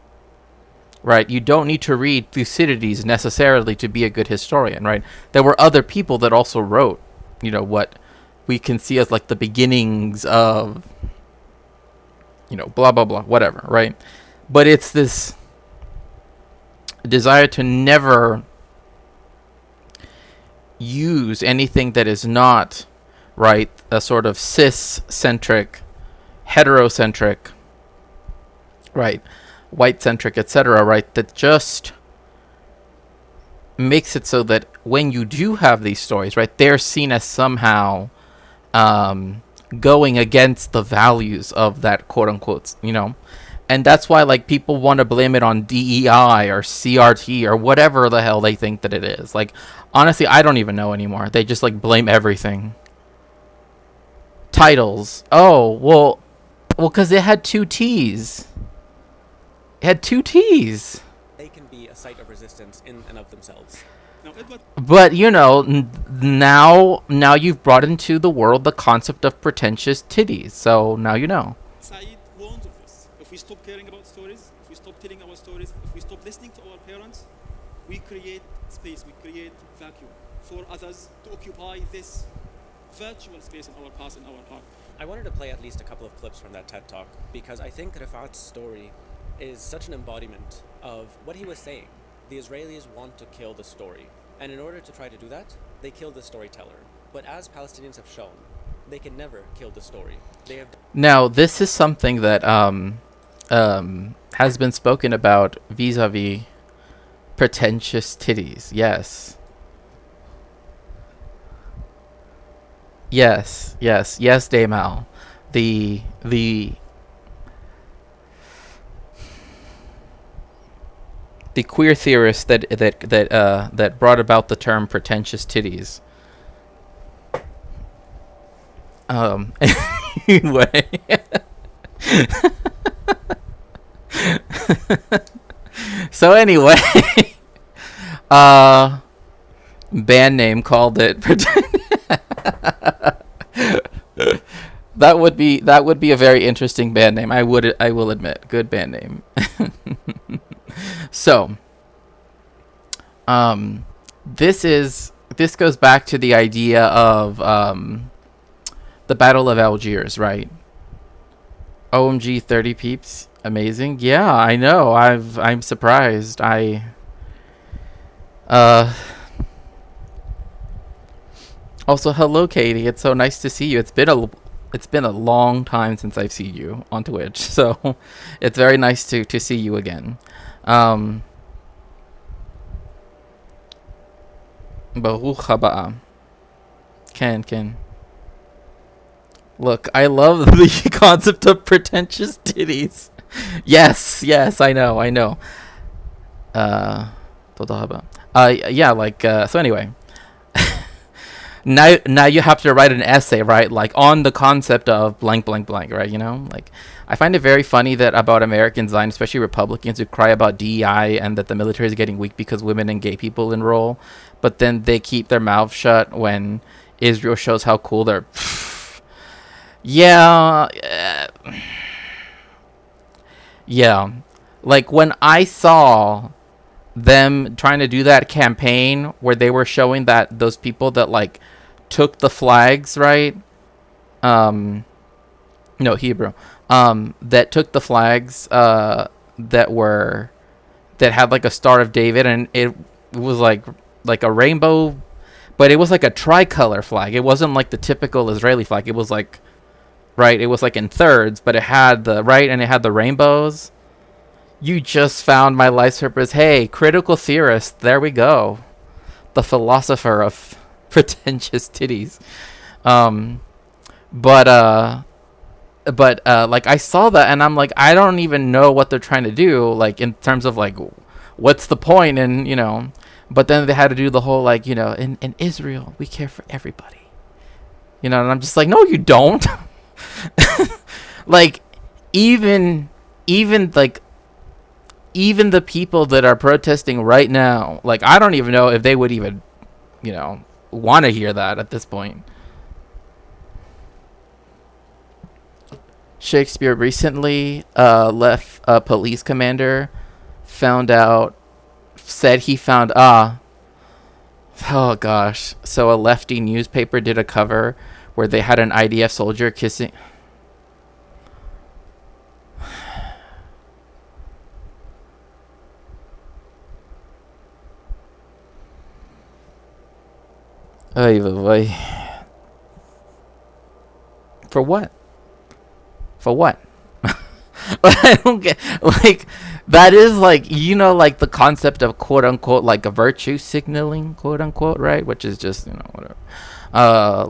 right? You don't need to read Thucydides necessarily to be a good historian, right? There were other people that also wrote, what we can see as like the beginnings of, blah, blah, blah, whatever, right? But it's this desire to never use anything that is not, right, a sort of cis-centric, heterocentric, right, white-centric, etc., right, that just makes it so that when you do have these stories, right, they're seen as somehow going against the values of that quote-unquote, And that's why, like, people want to blame it on DEI or CRT or whatever the hell they think that it is. Like, honestly, I don't even know anymore. They just, like, blame everything. Titles. Oh, well, because it had two T's. It had two T's. They can be a site of resistance in and of themselves. Now, Edward, But, now you've brought into the world the concept of pretentious titties. So, now you know. Said warns of this. If we stop caring about stories, if we stop telling our stories, if we stop listening to our parents, we create space, we create vacuum for others to occupy this virtual space in our past, in our heart. I wanted to play at least a couple of clips from that TED Talk because I think Rifat's story is such an embodiment of what he was saying. The Israelis want to kill the story, and in order to try to do that, they kill the storyteller. But as Palestinians have shown, they can never kill the story. They have... Now, this is something that has been spoken about vis-a-vis pretentious titties. Yes. Yes, Dame Al. The queer theorist that brought about the term pretentious titties. Anyway. So anyway, band name called it That would be a very interesting band name. I will admit, good band name. So, this is this goes back to the idea of the Battle of Algiers, right? OMG, 30 peeps, amazing. Yeah, I know. I'm surprised. Also, hello, Katie. It's so nice to see you. It's been a long time since I've seen you on Twitch, so it's very nice to see you again. Baruch haba. Ken. Look, I love the concept of pretentious titties. Yes, I know. Toda haba. Yeah, like, so anyway. Now you have to write an essay, right? Like, on the concept of blank, right? You know? Like, I find it very funny that about Americans, and especially Republicans, who cry about DEI and that the military is getting weak because women and gay people enroll, but then they keep their mouths shut when Israel shows how cool they're... Yeah. Like, when I saw them trying to do that campaign where they were showing that those people that, like, took the flags, right? No, Hebrew. That took the flags that had, like, a Star of David, and it was like a rainbow, but it was like a tricolor flag. It wasn't like the typical Israeli flag. It was like, right, it was like in thirds, but it had the right, and it had the rainbows. You just found my life's purpose. Hey, critical theorist, there we go. The philosopher of pretentious titties. But like, I saw that and I'm like, I don't even know what they're trying to do, like, in terms of, like, what's the point? And, you know, but then they had to do the whole, like, you know, in Israel, we care for everybody. You know, and I'm just like, no, you don't. Like, even the people that are protesting right now, like, I don't even know if they would even, you know, want to hear that at this point. Shakespeare recently left a police commander, said he found, oh gosh. So a lefty newspaper did a cover where they had an IDF soldier kissing... Oy. For what? I don't get, like, that is, like, you know, like, the concept of quote unquote, like, a virtue signaling, quote unquote, right? Which is just, you know, whatever.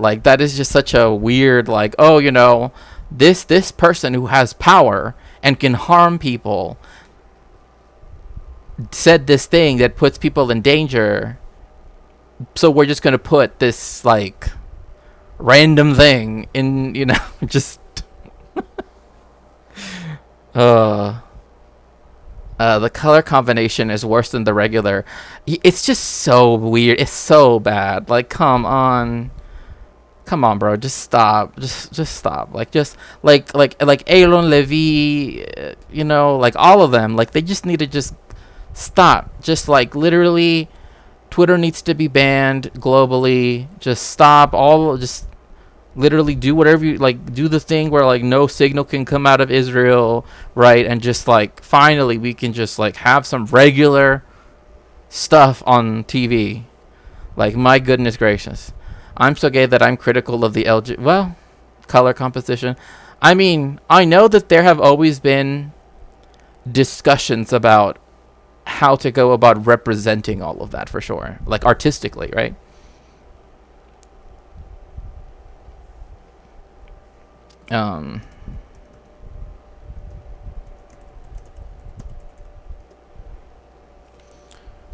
Like, that is just such a weird, like, oh, you know, this person who has power and can harm people said this thing that puts people in danger. So we're just going to put this, like, random thing in, you know, just... the color combination is worse than the regular. It's just so weird. It's so bad. Like, come on, bro. Just stop. Just stop. Like, just, like Aaron Levy, you know, like, all of them. Like, they just need to just stop. Just, like, literally... Twitter needs to be banned globally. Just stop just literally do whatever you like. Do the thing where, like, no signal can come out of Israel, right? And just, like, finally we can just, like, have some regular stuff on TV. Like, my goodness gracious. I'm so gay that I'm critical of the color composition. I mean, I know that there have always been discussions about how to go about representing all of that, for sure, like, artistically, right?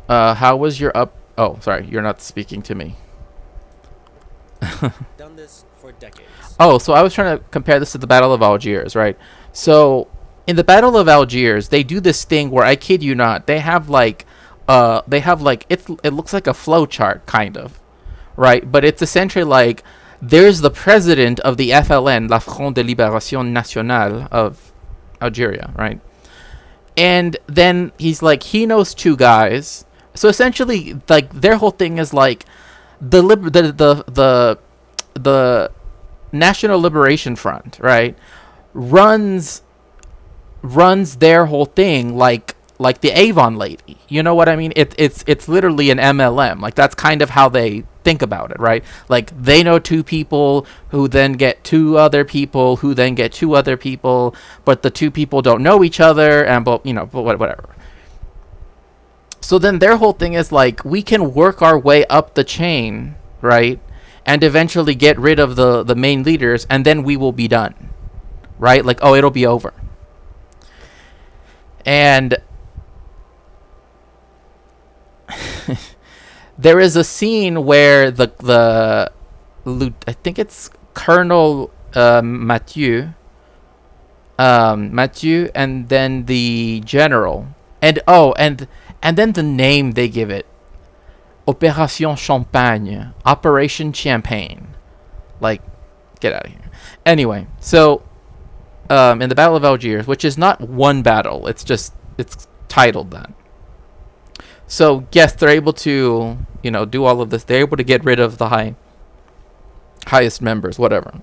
How was your oh, sorry, you're not speaking to me. Done this for decades. Oh, so I was trying to compare this to the Battle of Algiers, right? So in the Battle of Algiers, they do this thing where, I kid you not, they have like it looks like a flow chart, kind of, right? But it's essentially like, there's the president of the FLN, La Front de Libération Nationale of Algeria, right? And then he's like, he knows two guys. So essentially, like, their whole thing is like, the National Liberation Front, right, runs their whole thing like the Avon lady. You know what I mean? It's literally an MLM. Like, that's kind of how they think about it, right? Like, they know two people who then get two other people who then get two other people, but the two people don't know each other, and but whatever. So then their whole thing is like, we can work our way up the chain, right? And eventually get rid of the main leaders, and then we will be done, right? Like, oh, it'll be over. And there is a scene where I think it's Colonel Mathieu, and then the general, and then the name they give it, Opération Champagne, Operation Champagne. Like, get out of here. Anyway, so in the Battle of Algiers, which is not one battle, it's titled that. So yes, they're able to, do all of this. They're able to get rid of the highest members, whatever.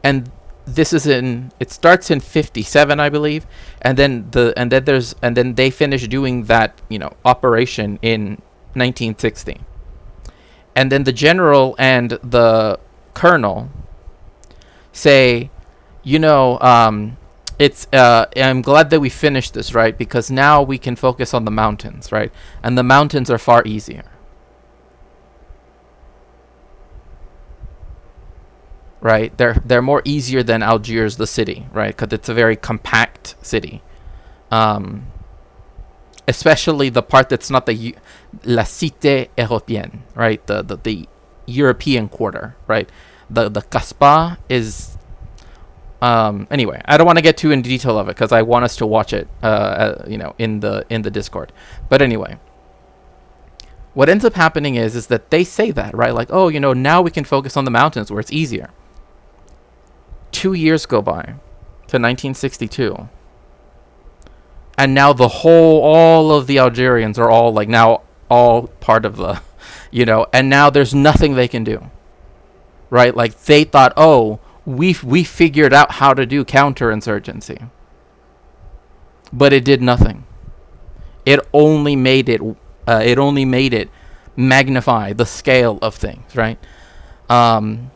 And this is it starts in 57, I believe, and then they finish doing that, operation in 1960. And then the general and the colonel say, I'm glad that we finished this, right? Because now we can focus on the mountains, right? And the mountains are far easier. Right? They're more easier than Algiers, the city, right? Because it's a very compact city. Especially the part that's not la cité européenne, right? The European quarter, right? The Casbah is... anyway, I don't want to get too in detail of it because I want us to watch it, in the Discord. But anyway, what ends up happening is that they say that, right? Like, oh, now we can focus on the mountains where it's easier. 2 years go by to 1962, and now all of the Algerians are all now all part of the, and now there's nothing they can do, right? Like, they thought, oh, we figured out how to do counterinsurgency, but it did nothing. It only made it magnify the scale of things, right? And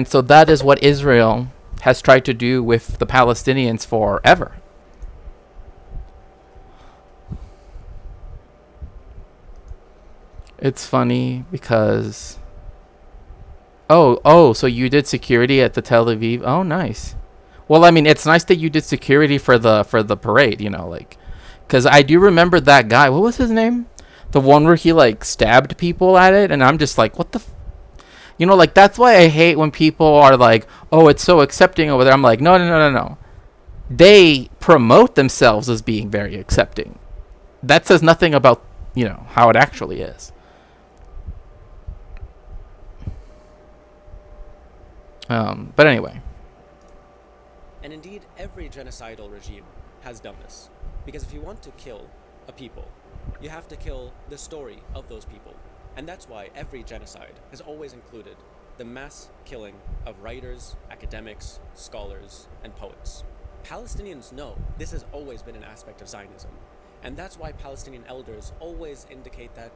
so that is what Israel has tried to do with the Palestinians forever. It's funny because... Oh, so you did security at the Tel Aviv? Oh, nice. Well, I mean, it's nice that you did security for the parade, because I do remember that guy. What was his name? The one where he, stabbed people at it, and I'm just like, what the... that's why I hate when people are like, oh, it's so accepting over there. I'm like, no. They promote themselves as being very accepting. That says nothing about, how it actually is. But anyway. And indeed, every genocidal regime has done this. Because if you want to kill a people, you have to kill the story of those people. And that's why every genocide has always included the mass killing of writers, academics, scholars, and poets. Palestinians know this has always been an aspect of Zionism. And that's why Palestinian elders always indicate that...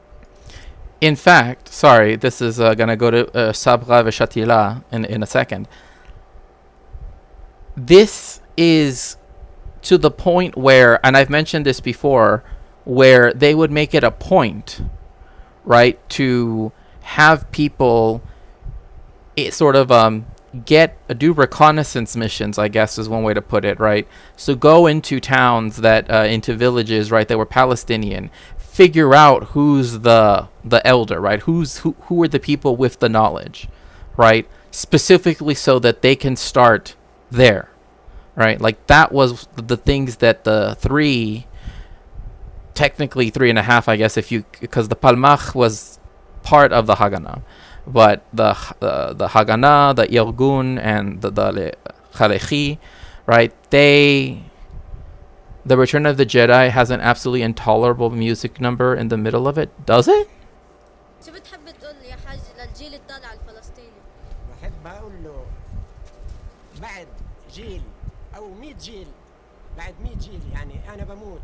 In fact, sorry, this is going to go to Sabra Veshatila in a second. This is to the point where, and I've mentioned this before, where they would make it a point, right, to have people do reconnaissance missions, I guess is one way to put it, right? So go into towns into villages, right, that were Palestinian, figure out who's the elder, right? Who are the people with the knowledge, right? Specifically so that they can start there, right? Like, that was the things that the technically 3.5, I guess, because the Palmach was part of the Haganah, but the Haganah, the Irgun, and the Chalechi, right? The Return of the Jedi has an absolutely intolerable music number in the middle of it. Does it? Je بقول له بعد جيل أو 100 جيل بعد 100 جيل يعني أنا بموت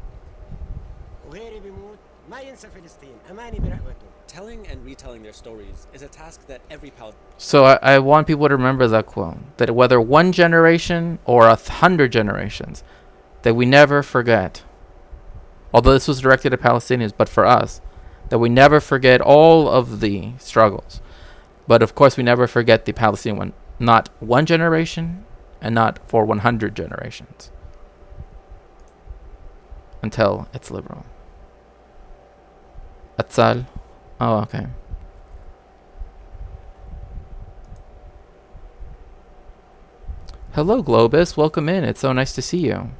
وغيري بيموت ما ينسى فلسطين أماني برقبته. Telling and retelling their stories is a task that every Palestinian. So I want people to remember that quote, that whether one generation or 100 generations, that we never forget, although this was directed at Palestinians, but for us, that we never forget all of the struggles. But of course, we never forget the Palestinian one, not one generation and not for 100 generations until it's liberal. Atzal. Oh, okay. Hello, Globus. Welcome in. It's so nice to see you.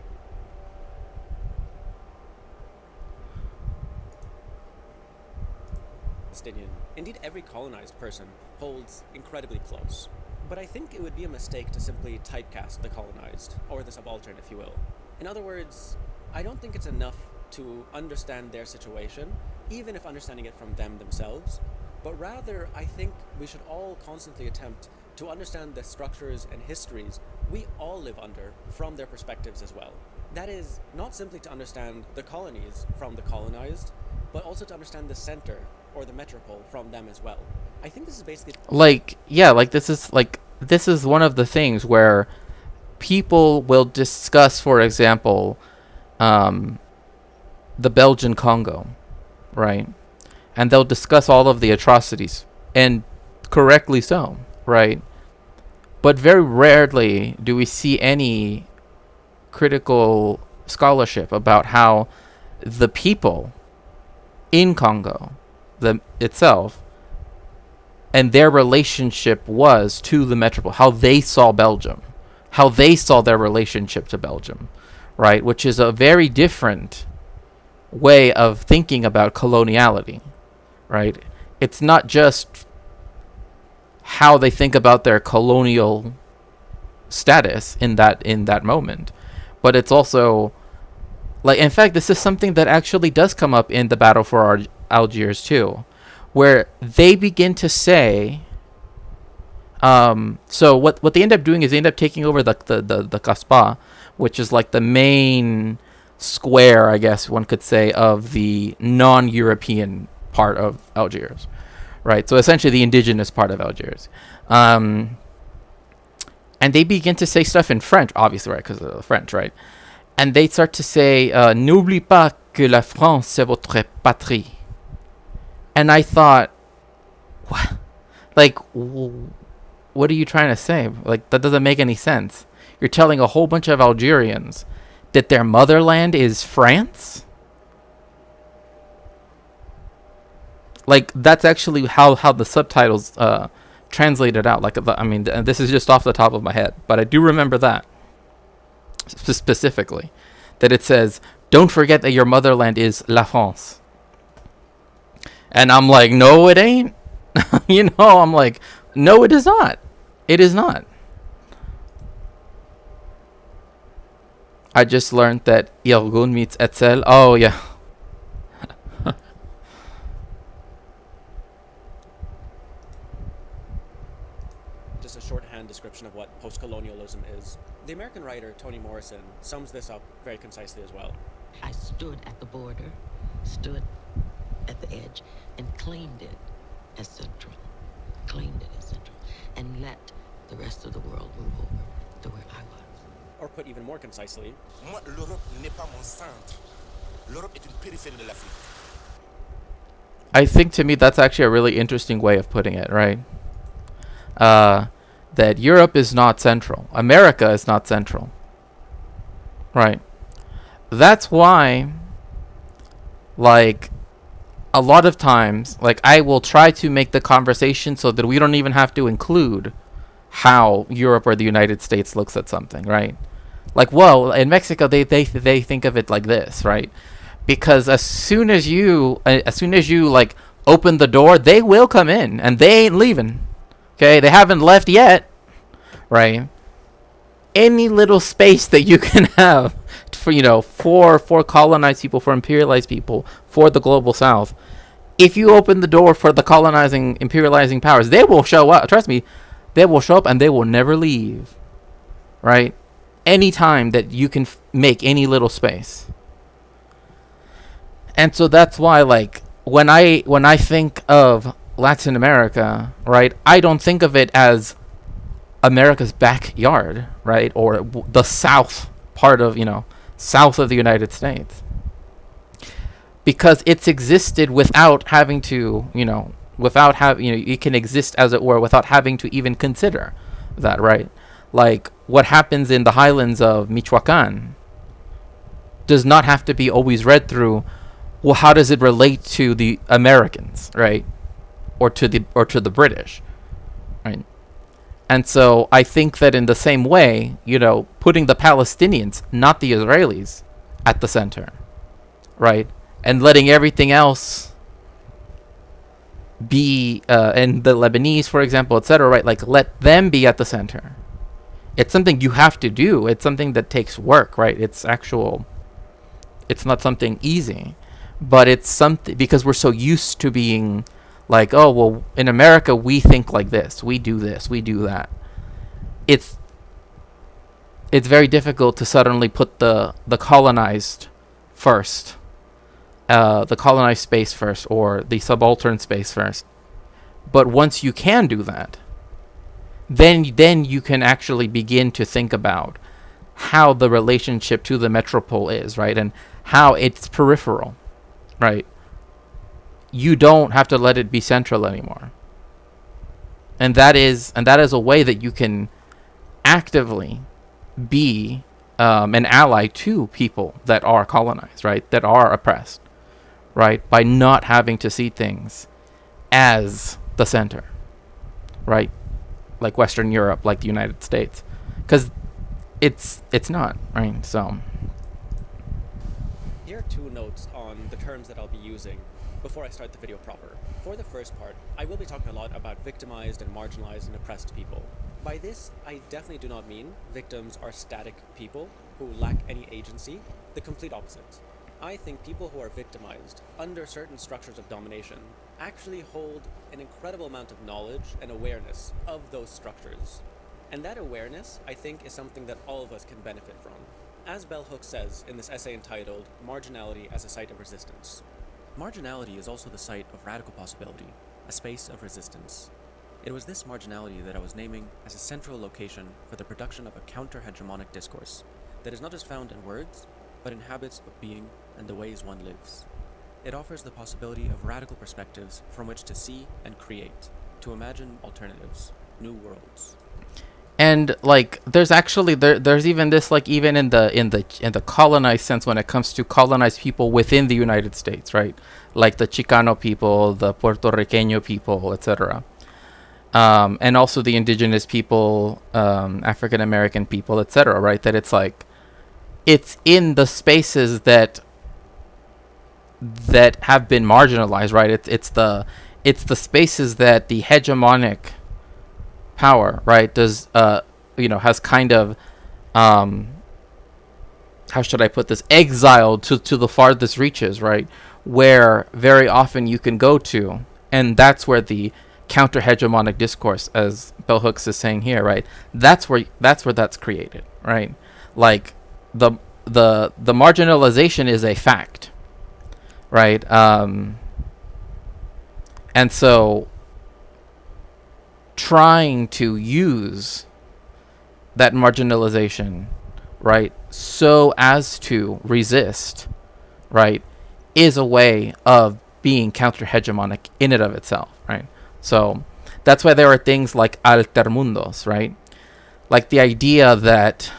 Indeed, every colonized person holds incredibly close. But I think it would be a mistake to simply typecast the colonized, or the subaltern, if you will. In other words, I don't think it's enough to understand their situation, even if understanding it from them themselves, but rather I think we should all constantly attempt to understand the structures and histories we all live under from their perspectives as well. That is, not simply to understand the colonies from the colonized, but also to understand the center or the metropole from them as well. I think this is basically this is one of the things where people will discuss, for example, the Belgian Congo, right? And they'll discuss all of the atrocities, and correctly so, right? But very rarely do we see any critical scholarship about how the people in Congo itself and their relationship was to the metropole, how they saw Belgium, how they saw their relationship to Belgium, right? Which is a very different way of thinking about coloniality, right? It's not just how they think about their colonial status in that moment, but it's also like, in fact, this is something that actually does come up in the battle for Algiers too, where they begin to say, so what they end up doing is they end up taking over the Kasbah, which is like the main square, I guess one could say, of the non-European part of Algiers, right? So essentially the indigenous part of Algiers. And they begin to say stuff in French, obviously, right, because of the French, right? And they start to say, "N'oublie pas que la France c'est votre patrie." And I thought, what? Like, what are you trying to say? Like, that doesn't make any sense. You're telling a whole bunch of Algerians that their motherland is France? Like, that's actually how the subtitles translated out. Like, I mean, this is just off the top of my head, but I do remember that specifically, that it says, "Don't forget that your motherland is La France." And I'm like, no, it ain't. I'm like, no, it is not. It is not. I just learned that Irgun meets Etzel. Oh, yeah. Just a shorthand description of what post-colonialism is. The American writer Toni Morrison sums this up very concisely as well. I stood at the border, stood at the edge, and claimed it as central. And let the rest of the world move over to where I was. Or put even more concisely, Moi, l'Europe n'est pas mon centre. L'Europe est une périphérie de l'Afrique. I think, to me, that's actually a really interesting way of putting it, right? That Europe is not central. America is not central. Right. That's why, like, a lot of times, like, I will try to make the conversation so that we don't even have to include how Europe or the United States looks at something, right? Like, well, in Mexico, they think of it like this, right? Because as soon as you like open the door, they will come in and they ain't leaving. Okay, they haven't left yet, right? Any little space that you can have for colonized people, for imperialized people, for the global South, if you open the door for the colonizing, imperializing powers, they will show up. Trust me, They will show up and they will never leave, right? Anytime that you can make any little space. And so that's why, like, when I think of Latin America, right, I don't think of it as America's backyard, right, or the south part of, south of the United States, because it's existed without having to, without having, it can exist, as it were, without having to even consider that, right? Like, what happens in the highlands of Michoacan does not have to be always read through, well, how does it relate to the Americans, right? Or to the British, right? And so I think that in the same way, putting the Palestinians, not the Israelis, at the center, right? And letting everything else be, and the Lebanese, for example, etc., right? Like, let them be at the center. It's something you have to do. It's something that takes work, right? It's not something easy, but it's something, because we're so used to being like, oh, well, in America, we think like this, we do that. It's very difficult to suddenly put the colonized first, the colonized space first, or the subaltern space first. But once you can do that, then you can actually begin to think about how the relationship to the metropole is, right? And how it's peripheral, right? You don't have to let it be central anymore. And that is a way that you can actively be an ally to people that are colonized, right? That are oppressed, right? By not having to see things as the center, right? Like Western Europe, like the United States, because it's not, right? So here are 2 notes on the terms that I'll be using before I start the video proper. For the first part, I will be talking a lot about victimized and marginalized and oppressed people. By this, I definitely do not mean victims are static people who lack any agency. The complete opposite. I think people who are victimized under certain structures of domination actually hold an incredible amount of knowledge and awareness of those structures. And that awareness, I think, is something that all of us can benefit from. As Bell Hooks says in this essay entitled Marginality as a Site of Resistance, marginality is also the site of radical possibility, a space of resistance. It was this marginality that I was naming as a central location for the production of a counter-hegemonic discourse that is not just found in words, but in habits of being and the ways one lives. It offers the possibility of radical perspectives from which to see and create, to imagine alternatives, new worlds. And like, there's actually there's even this, like, even in the colonized sense, when it comes to colonized people within the United States, right? Like the Chicano people, the Puerto Riqueño people, etc. And also the indigenous people, African American people, etc. Right? That it's like, it's in the spaces that have been marginalized, right? It's the spaces that the hegemonic power, right, does has kind of how should I put this, exiled to the farthest reaches, right, where very often you can go to, and that's where the counter-hegemonic discourse, as Bell Hooks is saying here, right, that's where that's created, right? Like the marginalization is a fact, right? And so trying to use that marginalization, right, so as to resist, right, is a way of being counter-hegemonic in and of itself, right? So that's why there are things like altermundos, right? Like the idea that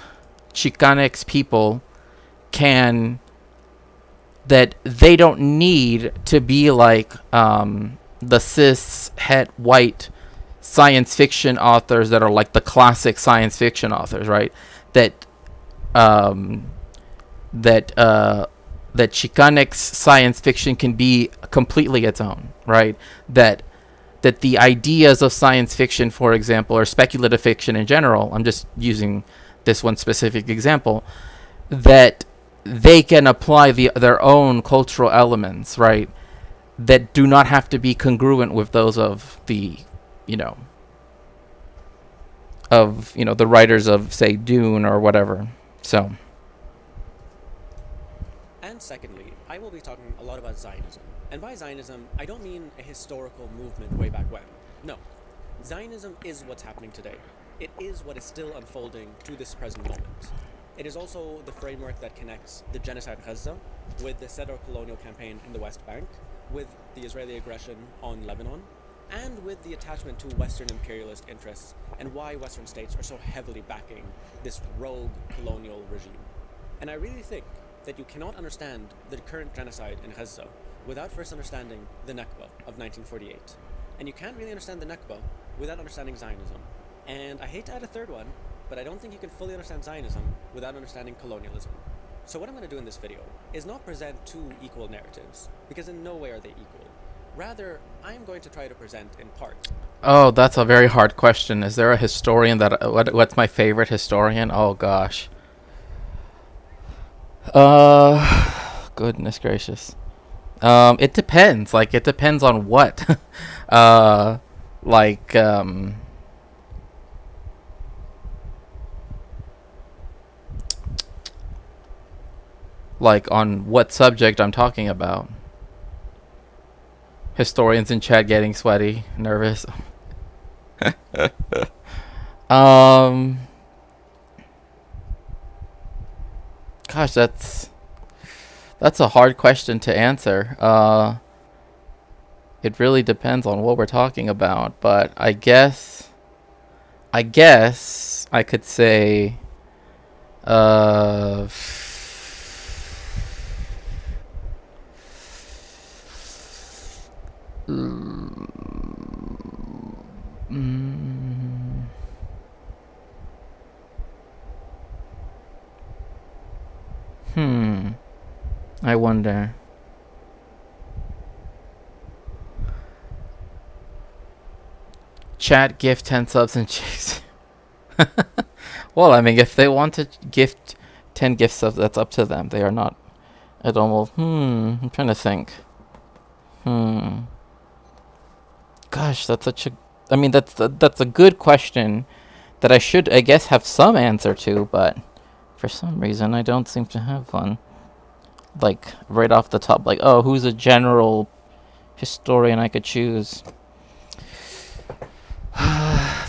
Chicanx people that they don't need to be like the cis-het white science fiction authors that are like the classic science fiction authors, right? That Chicanx science fiction can be completely its own, right? That the ideas of science fiction, for example, or speculative fiction in general, I'm just using this one specific example, that they can apply their own cultural elements, right, that do not have to be congruent with those of the of the writers of, say, Dune or whatever. So. And secondly, I will be talking a lot about Zionism. And by Zionism, I don't mean a historical movement way back when. No. Zionism is what's happening today. It is what is still unfolding to this present moment. It is also the framework that connects the genocide in Gaza with the settler colonial campaign in the West Bank, with the Israeli aggression on Lebanon, and with the attachment to Western imperialist interests and why Western states are so heavily backing this rogue colonial regime. And I really think that you cannot understand the current genocide in Gaza without first understanding the Nakba of 1948. And you can't really understand the Nakba without understanding Zionism. And I hate to add a third one, but I don't think you can fully understand Zionism without understanding colonialism. So what I'm going to do in this video is not present two equal narratives, because in no way are they equal. Rather, I'm going to try to present in part. Oh, that's a very hard question. Is there a historian that... what's my favorite historian? Oh, gosh. Goodness gracious. It depends. Like, it depends on what. Like, on what subject I'm talking about. Historians in chat getting sweaty, nervous. Gosh, that's a hard question to answer. It really depends on what we're talking about, but I guess I could say I wonder. Chat gift 10 subs and chicks. Well, I mean, if they want to gift 10 gift subs, that's up to them. They are not at all. I'm trying to think. Gosh, that's such a... I mean, that's a good question that I should, I guess, have some answer to, but for some reason I don't seem to have one. Like, right off the top, like, oh, who's a general historian I could choose?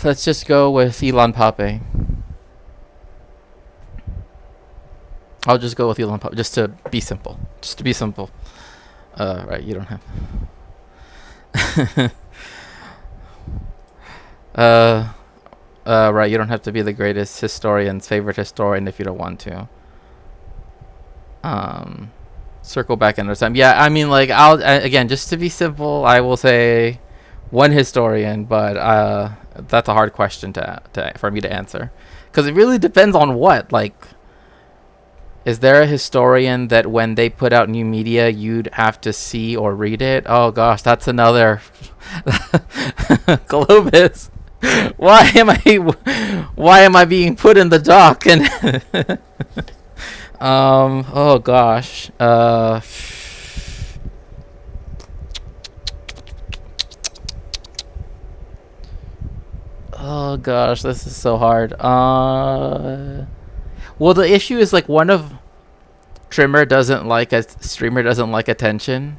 Let's just go with Ilan Pape. I'll just go with Ilan Pape, just to be simple. Right, you don't have... right, you don't have to be the greatest historian's favorite historian if you don't want to. Circle back another time. Yeah, I mean, like, again, just to be simple, I will say one historian, but that's a hard question for me to answer, because it really depends on what. Like, is there a historian that when they put out new media you'd have to see or read it? Oh gosh, that's another. Columbus. Why am I being put in the dock? And oh gosh. Oh gosh, this is so hard. Well, the issue is, like, one of streamer doesn't like attention.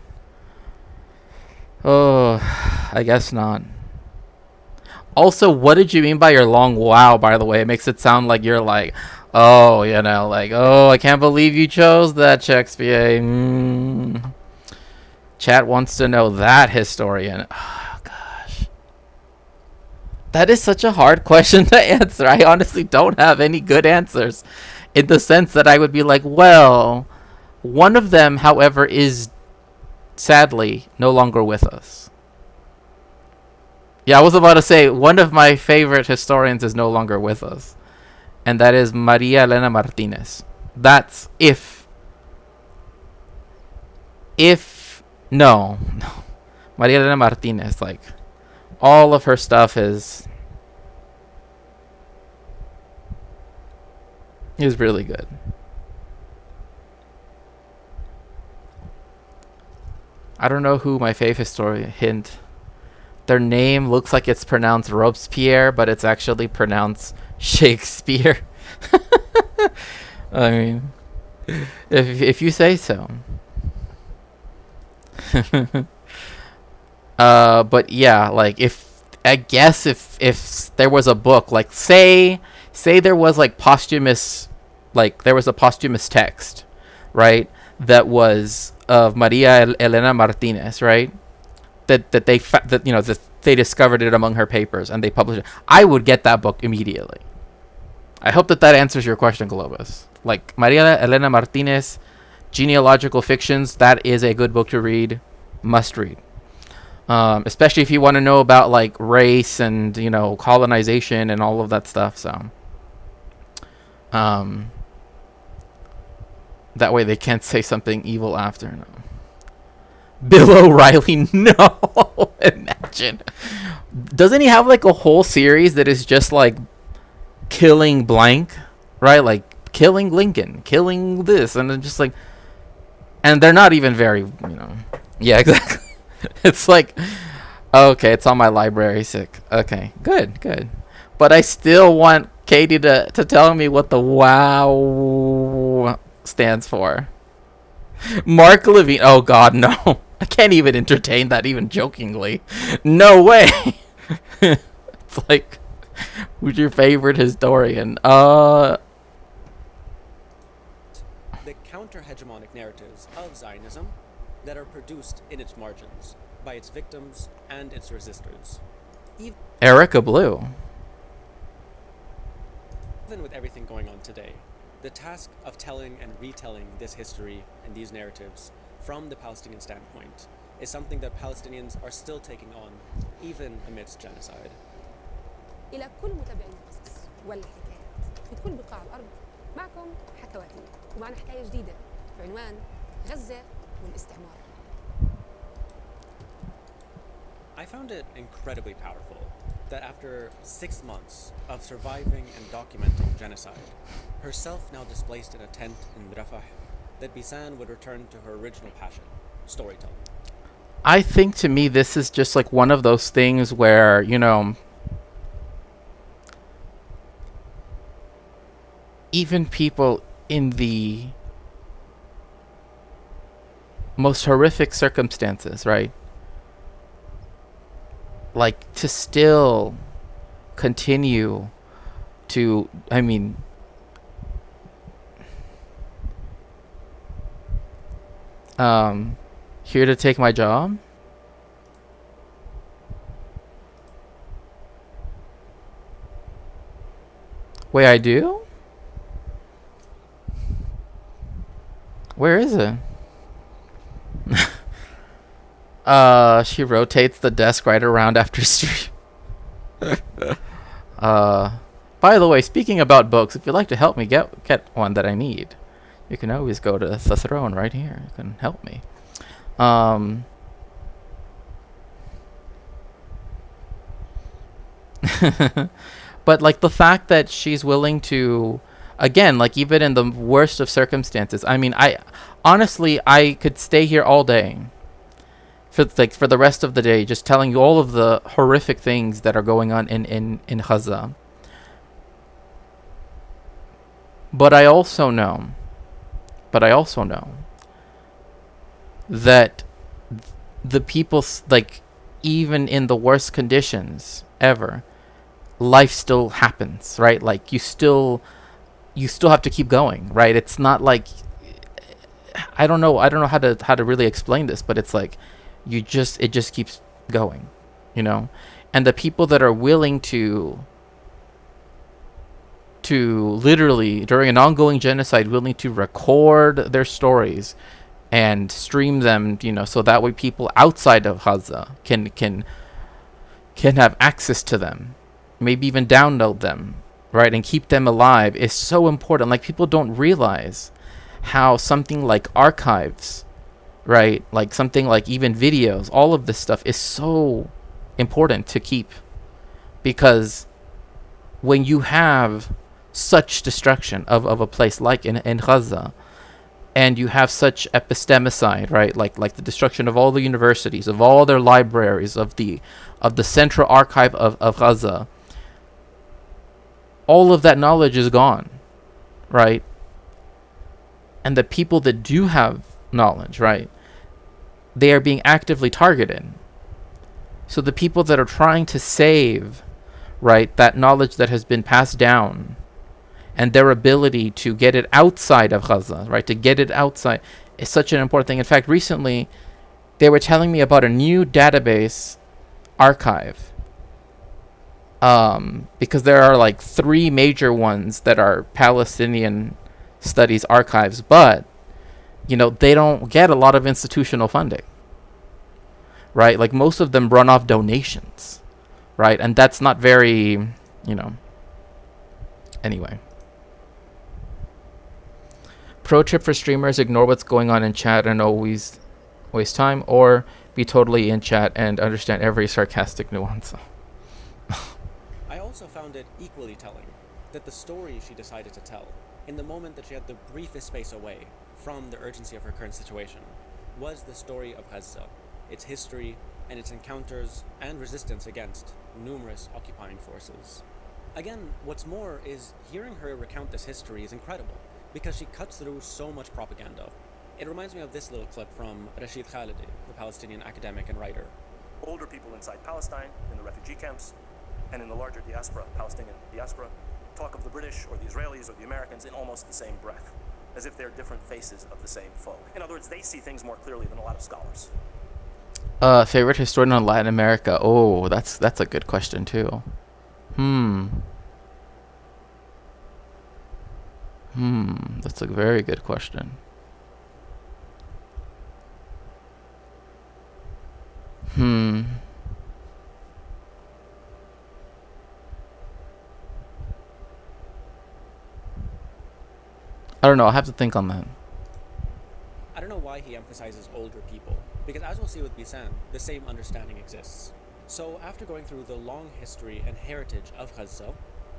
Oh, I guess not. Also, what did you mean by your long wow, by the way? It makes it sound like you're like, oh, like, oh, I can't believe you chose that, Shakespeare. Chat wants to know that, historian. Oh, gosh. That is such a hard question to answer. I honestly don't have any good answers, in the sense that I would be like, well, one of them, however, is sadly no longer with us. Yeah, I was about to say, one of my favorite historians is no longer with us, and that is Maria Elena Martinez. That's no, Maria Elena Martinez, like, all of her stuff is really good. I don't know who my fave historian, hint, their name looks like it's pronounced Robespierre, but it's actually pronounced Shakespeare. I mean, if you say so. But yeah, like if there was a book, like say there was like posthumous, like there was a posthumous text, right? That was of Maria Elena Martinez, right? That they discovered it among her papers and they published it. I would get that book immediately. I hope that answers your question, Globus. Like Maria Elena Martinez, Genealogical Fictions, that is a good book to read, must read. Especially if you want to know about like race and colonization and all of that stuff. So, that way they can't say something evil after. No. Bill O'Reilly, no. Imagine. Doesn't he have like a whole series that is just like killing blank, right? Like killing Lincoln, killing this, and then just like, and they're not even very, yeah, exactly. It's like, okay, it's on my library. Sick. Okay, good. But I still want Katie to tell me what the WOW stands for. Mark Levine. Oh God, no. I can't even entertain that, even jokingly. No way. It's like, who's your favorite historian? The counter-hegemonic narratives of Zionism that are produced in its margins by its victims and its resistors. Erica Blue. Even with everything going on today, the task of telling and retelling this history and these narratives from the Palestinian standpoint is something that Palestinians are still taking on, even amidst genocide. إلى كل متابعين القصص والحكايات في كل بقاع الأرض، معكم حكواتي، ومعنا حكاية جديدة بعنوان غزة والاستعمار. I found it incredibly powerful that after 6 months of surviving and documenting genocide, herself now displaced in a tent in Rafah, that Bisan would return to her original passion, storytelling. I think to me this is just like one of those things where, even people in the most horrific circumstances, right? Like to still continue to, here to take my job. Wait, I do? Where is it? She rotates the desk right around after stream. By the way, speaking about books, if you'd like to help me get one that I need, you can always go to the throne right here. You can help me. But like the fact that she's willing to, again, like even in the worst of circumstances, I honestly could stay here all day for the rest of the day, just telling you all of the horrific things that are going on in Gaza. But I also know that the people, like, even in the worst conditions ever, life still happens, right? Like you still have to keep going, right? It's not like, I don't know how to really explain this, but it's like it just keeps going, and the people that are willing to literally, during an ongoing genocide, willing to record their stories and stream them, so that way people outside of Gaza can have access to them, maybe even download them, right, and keep them alive, is so important. Like, people don't realize how something like archives, right, like something like even videos, all of this stuff is so important to keep, because when you have such destruction of a place like in Gaza, and you have such epistemicide, right? Like the destruction of all the universities, of all their libraries, of the central archive of Gaza. All of that knowledge is gone, right? And the people that do have knowledge, right, they are being actively targeted. So the people that are trying to save, right, that knowledge that has been passed down, and their ability to get it outside of Gaza, right, to get it outside, is such an important thing. In fact, recently, they were telling me about a new database archive, because there are like 3 major ones that are Palestinian studies archives, but they don't get a lot of institutional funding, right? Like most of them run off donations, right? And that's not very, anyway. Pro tip for streamers: ignore what's going on in chat and always waste time, or be totally in chat and understand every sarcastic nuance. I also found it equally telling that the story she decided to tell, in the moment that she had the briefest space away from the urgency of her current situation, was the story of Gaza, its history, and its encounters and resistance against numerous occupying forces. Again, what's more is hearing her recount this history is incredible, because she cuts through so much propaganda. It reminds me of this little clip from Rashid Khalidi, the Palestinian academic and writer. Older people inside Palestine, in the refugee camps, and in the larger diaspora, Palestinian diaspora, talk of the British or the Israelis or the Americans in almost the same breath, as if they're different faces of the same foe. In other words, they see things more clearly than a lot of scholars. Favorite historian on Latin America? Oh, that's a good question too. That's a very good question. I don't know. I'll have to think on that. I don't know why he emphasizes older people, because as we'll see with Bisan, the same understanding exists. So after going through the long history and heritage of Gaza,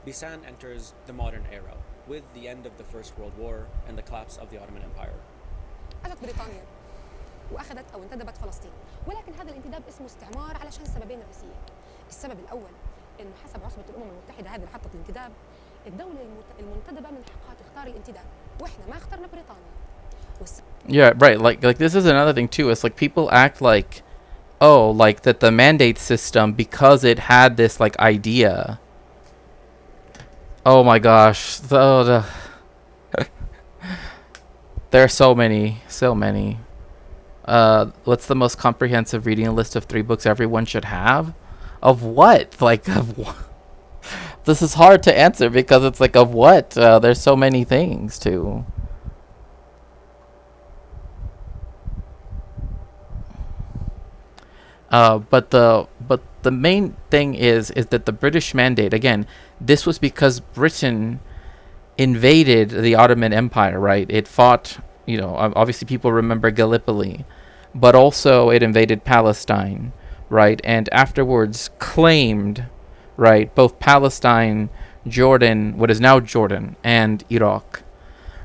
Bisan enters the modern era, with the end of the First World War and the collapse of the Ottoman Empire. اجت بريطانيا واخذت او انتدبت فلسطين، ولكن هذا الانتداب اسمه استعمار علشان سببين رئيسيين. السبب الاول انه حسب عصبة الامم المتحدة هذه اللي حطت الانتداب، الدولة المنتدبة من حقها تختار الانتداب، واحنا ما اخترنا بريطانيا. Yeah, right. Like this is another thing too. It's like people act like, oh, like that the mandate system, because it had this like idea. Oh my gosh, there are so many. What's the most comprehensive reading list of 3 books everyone should have? Of what? Like, of what? This is hard to answer because it's like, of what? There's so many things to. But the main thing is that the British mandate, again, this was because Britain invaded the Ottoman Empire, right? It fought, obviously people remember Gallipoli, but also it invaded Palestine, right? And afterwards claimed, right, both Palestine, Jordan, what is now Jordan, and Iraq,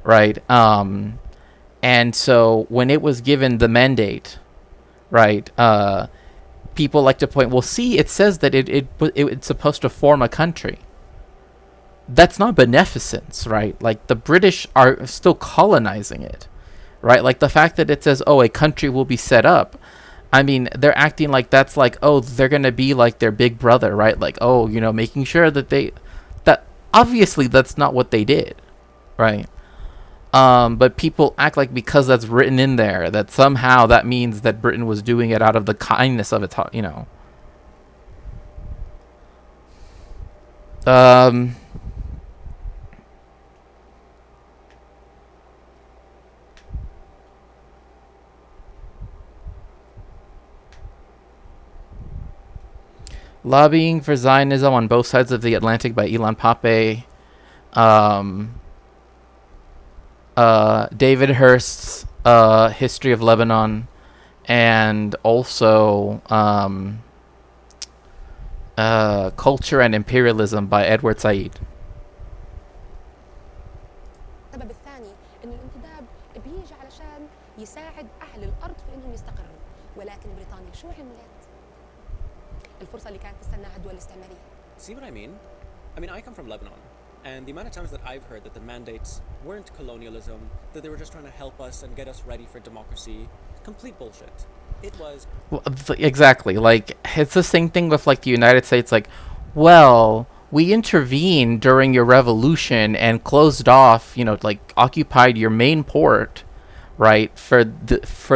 right? And so when it was given the mandate, right, people like to point, well, see, it says that it's supposed to form a country. That's not beneficence, right? Like, the British are still colonizing it, right? Like, the fact that it says, oh, a country will be set up, I mean, they're acting like that's like, oh, they're going to be like their big brother, right? Like, oh, making sure that that obviously that's not what they did, right? But people act like because that's written in there, that somehow that means that Britain was doing it out of the kindness of its, Lobbying for Zionism on Both Sides of the Atlantic by Ilan Pape. David Hurst's History of Lebanon, and also Culture and Imperialism by Edward Said. السبب الثاني انه الانتداب بيجي علشان يساعد اهل الارض في انهم يستقروا، ولكن بريطانيا شو عملت؟ الفرصه اللي كانت تستناها الدول الاستعماريه. See what I mean? I come from Lebanon, and the amount of times that I've heard that the mandates weren't colonialism, that they were just trying to help us and get us ready for democracy, complete bullshit. It was. Well, exactly. Like, it's the same thing with like the United States. Like, well, we intervened during your revolution and closed off, like occupied your main port, right, for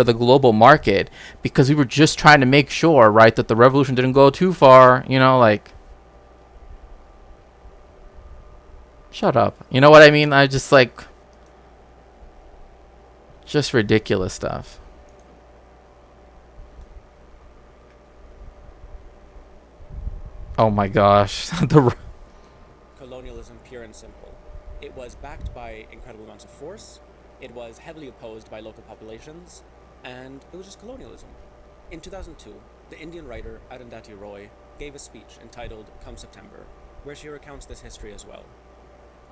the global market because we were just trying to make sure, right, that the revolution didn't go too far. Like. Shut up. You know what I mean? I just like. Just ridiculous stuff. Oh my gosh. Colonialism, pure and simple. It was backed by incredible amounts of force, it was heavily opposed by local populations, and it was just colonialism. In 2002, the Indian writer Arundhati Roy gave a speech entitled Come September, where she recounts this history as well.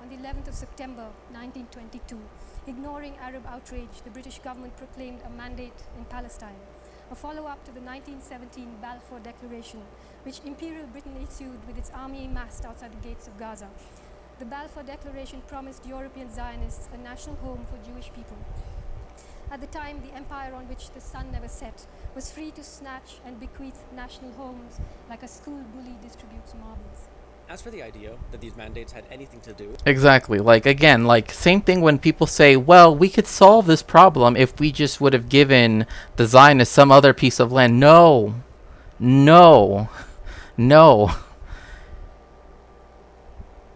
On the 11th of September 1922, ignoring Arab outrage, the British government proclaimed a mandate in Palestine, a follow-up to the 1917 Balfour Declaration, which Imperial Britain issued with its army massed outside the gates of Gaza. The Balfour Declaration promised European Zionists a national home for Jewish people. At the time, the empire on which the sun never set was free to snatch and bequeath national homes like a school bully distributes marbles. As for the idea that these mandates had anything to do. Exactly. Like, again, like, same thing when people say, well, we could solve this problem if we just would have given the Zionists some other piece of land. No.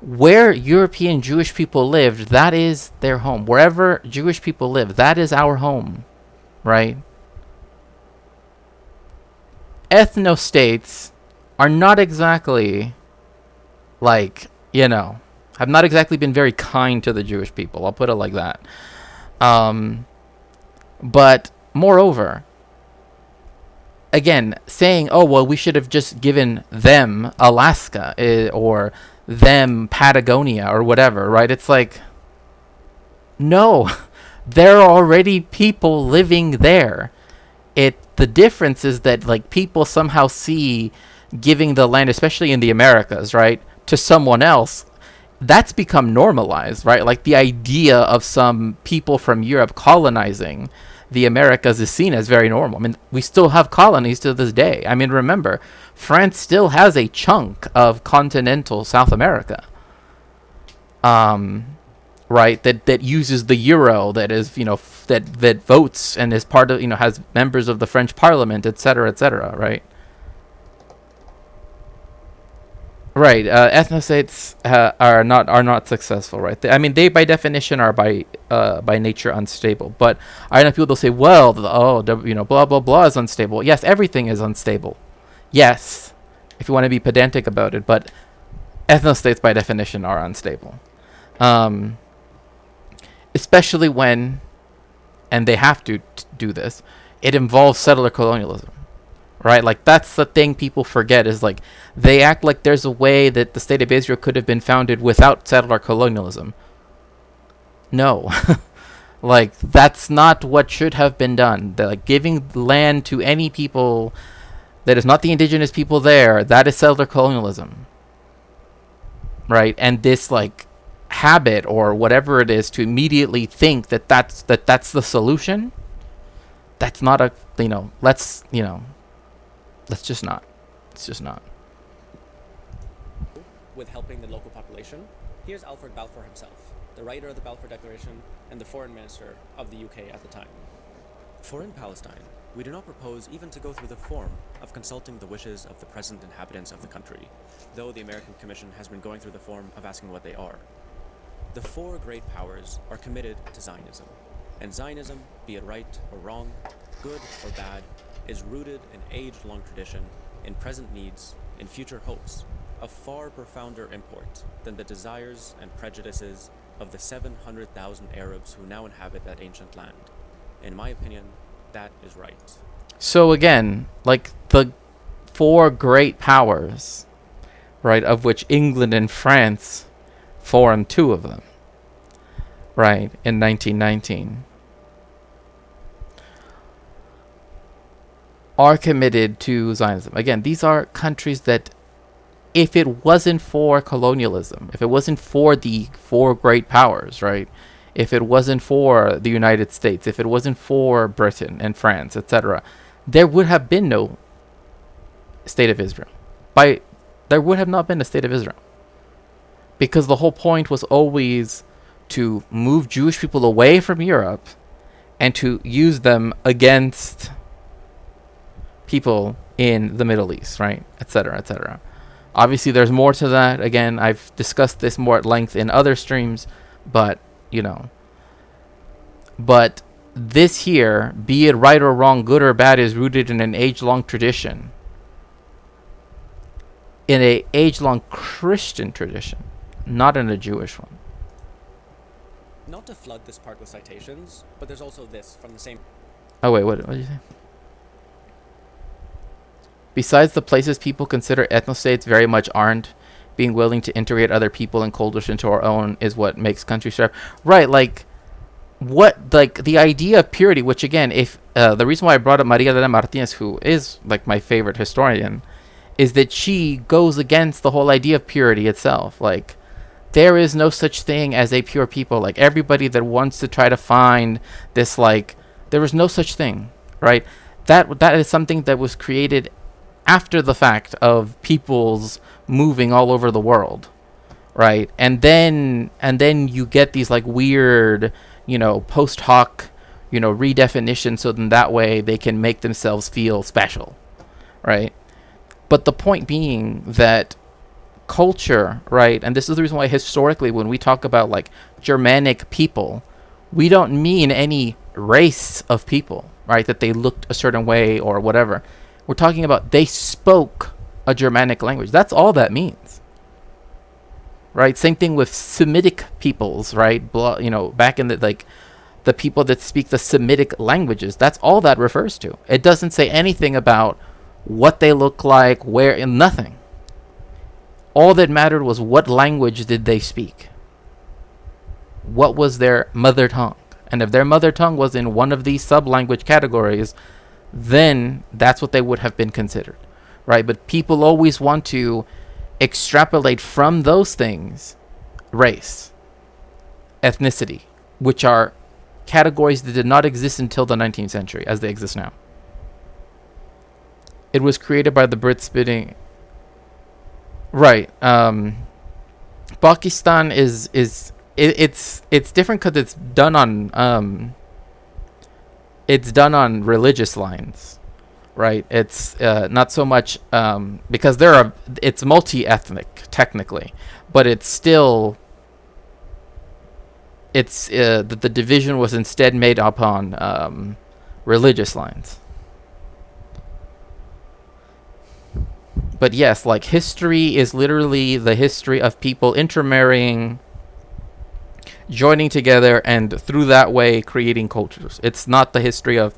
Where European Jewish people lived, that is their home. Wherever Jewish people live, that is our home. Right? Ethno-states are not exactly... have not exactly been very kind to the Jewish people. I'll put it like that. But moreover, again, saying, oh, well, we should have just given them Alaska or them Patagonia or whatever, right? It's like, no, there are already people living there. The difference is that, like, people somehow see giving the land, especially in the Americas, right, to someone else, that's become normalized, right? Like, the idea of some people from Europe colonizing the Americas is seen as very normal. I mean, we still have colonies to this day. I mean, remember, France still has a chunk of continental South America, right? That uses the euro, that is, that votes and is part of, has members of the French Parliament, etc., right? Right, ethnostates are not successful, right? They by definition are by nature unstable. But I know people will say, well, blah blah blah is unstable. Yes, everything is unstable. Yes, if you want to be pedantic about it, but ethnostates by definition are unstable, especially when, and they have to do this, it involves settler colonialism. Right, like that's the thing people forget is like they act like there's a way that the state of Israel could have been founded without settler colonialism. No, like that's not what should have been done. They're like giving land to any people that is not the indigenous people there. That is settler colonialism, right? And this like habit or whatever it is to immediately think that's the solution. That's not a Let's just not. It's just not. With helping the local population, here's Alfred Balfour himself, the writer of the Balfour Declaration and the foreign minister of the UK at the time. For in Palestine, we do not propose even to go through the form of consulting the wishes of the present inhabitants of the country, though the American Commission has been going through the form of asking what they are. The four great powers are committed to Zionism, and Zionism, be it right or wrong, good or bad, is rooted in age-long tradition, in present needs, in future hopes, of far profounder import than the desires and prejudices of the 700,000 Arabs who now inhabit that ancient land. In my opinion, that is right. So again, like the four great powers, right, of which England and France form two of them, right, in 1919, are committed to Zionism. Again, these are countries that, if it wasn't for colonialism, if it wasn't for the four great powers, right, if it wasn't for the United States, if it wasn't for Britain and France, etc., there would have been no state of Israel. There would have not been a state of Israel. Because the whole point was always to move Jewish people away from Europe and to use them against people in the Middle East, right, etc., etc. Obviously, there's more to that. Again, I've discussed this more at length in other streams, but, But this here, be it right or wrong, good or bad, is rooted in an age-long tradition. In an age-long Christian tradition, not in a Jewish one. Not to flood this part with citations, but there's also this from the same... Oh, wait, what did you say? Besides the places people consider ethnostates very much aren't, being willing to integrate other people and cultures into our own is what makes countries thrive. Right, the idea of purity, which again, if the reason why I brought up Maria de la Martinez, who is like my favorite historian, is that she goes against the whole idea of purity itself. Like, there is no such thing as a pure people. Like, everybody that wants to try to find this, there is no such thing, right? That is something that was created after the fact of peoples moving all over the world, right? And then you get these weird, post hoc, redefinitions, so then that way they can make themselves feel special, right? But the point being that culture, right, and this is the reason why historically when we talk about Germanic people, we don't mean any race of people, right, that they looked a certain way or whatever. We're talking about they spoke a Germanic language. That's all that means, right? Same thing with Semitic peoples, right? Back in the people that speak the Semitic languages. That's all that refers to. It doesn't say anything about what they look like, where, nothing. All that mattered was what language did they speak. What was their mother tongue? And if their mother tongue was in one of these sub-language categories, then that's what they would have been considered, right? But people always want to extrapolate from those things race, ethnicity, which are categories that did not exist until the 19th century as they exist now. It was created by the Brits spitting. Right. Pakistan it's different because it's done on religious lines, right? It's not so much because it's multi-ethnic technically, but it's still that the division was instead made upon religious lines. But yes, history is literally the history of people intermarrying, joining together, and through that way creating cultures. It's not the history of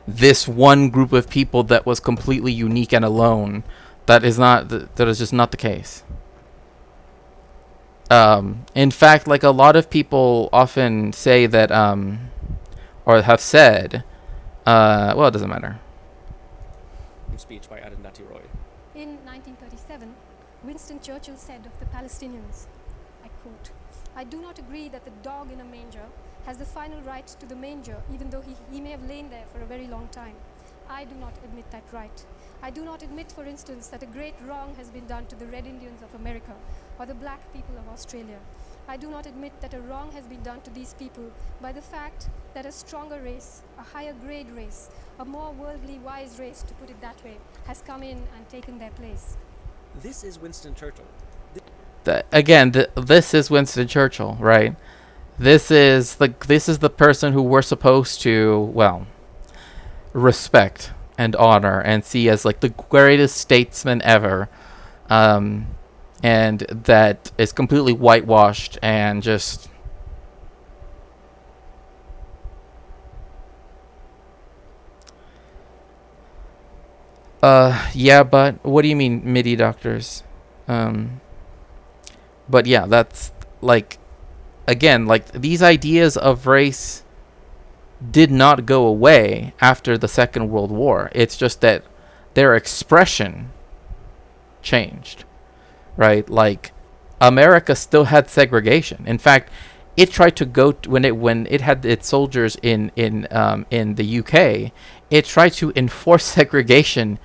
this one group of people that was completely unique and alone. That is just not the case. In fact, a lot of people often say that, or have said, well, it doesn't matter. Speech by Arundhati Roy. In 1937, Winston Churchill said of the Palestinians, I quote, "I do not agree that the dog in a manger has the final right to the manger, even though he may have lain there for a very long time. I do not admit that right. I do not admit, for instance, that a great wrong has been done to the Red Indians of America or the black people of Australia. I do not admit that a wrong has been done to these people by the fact that a stronger race, a higher grade race, a more worldly wise race, to put it that way, has come in and taken their place." This is Winston Churchill. This is Winston Churchill, right? This is the person who we're supposed to, respect and honor and see as the greatest statesman ever, and that is completely whitewashed and just yeah, but what do you mean MIDI doctors? But yeah, that's again, like these ideas of race did not go away after the Second World War. It's just that their expression changed, right? Like America still had segregation. In fact, it tried to go when it had its soldiers in the UK. It tried to enforce segregation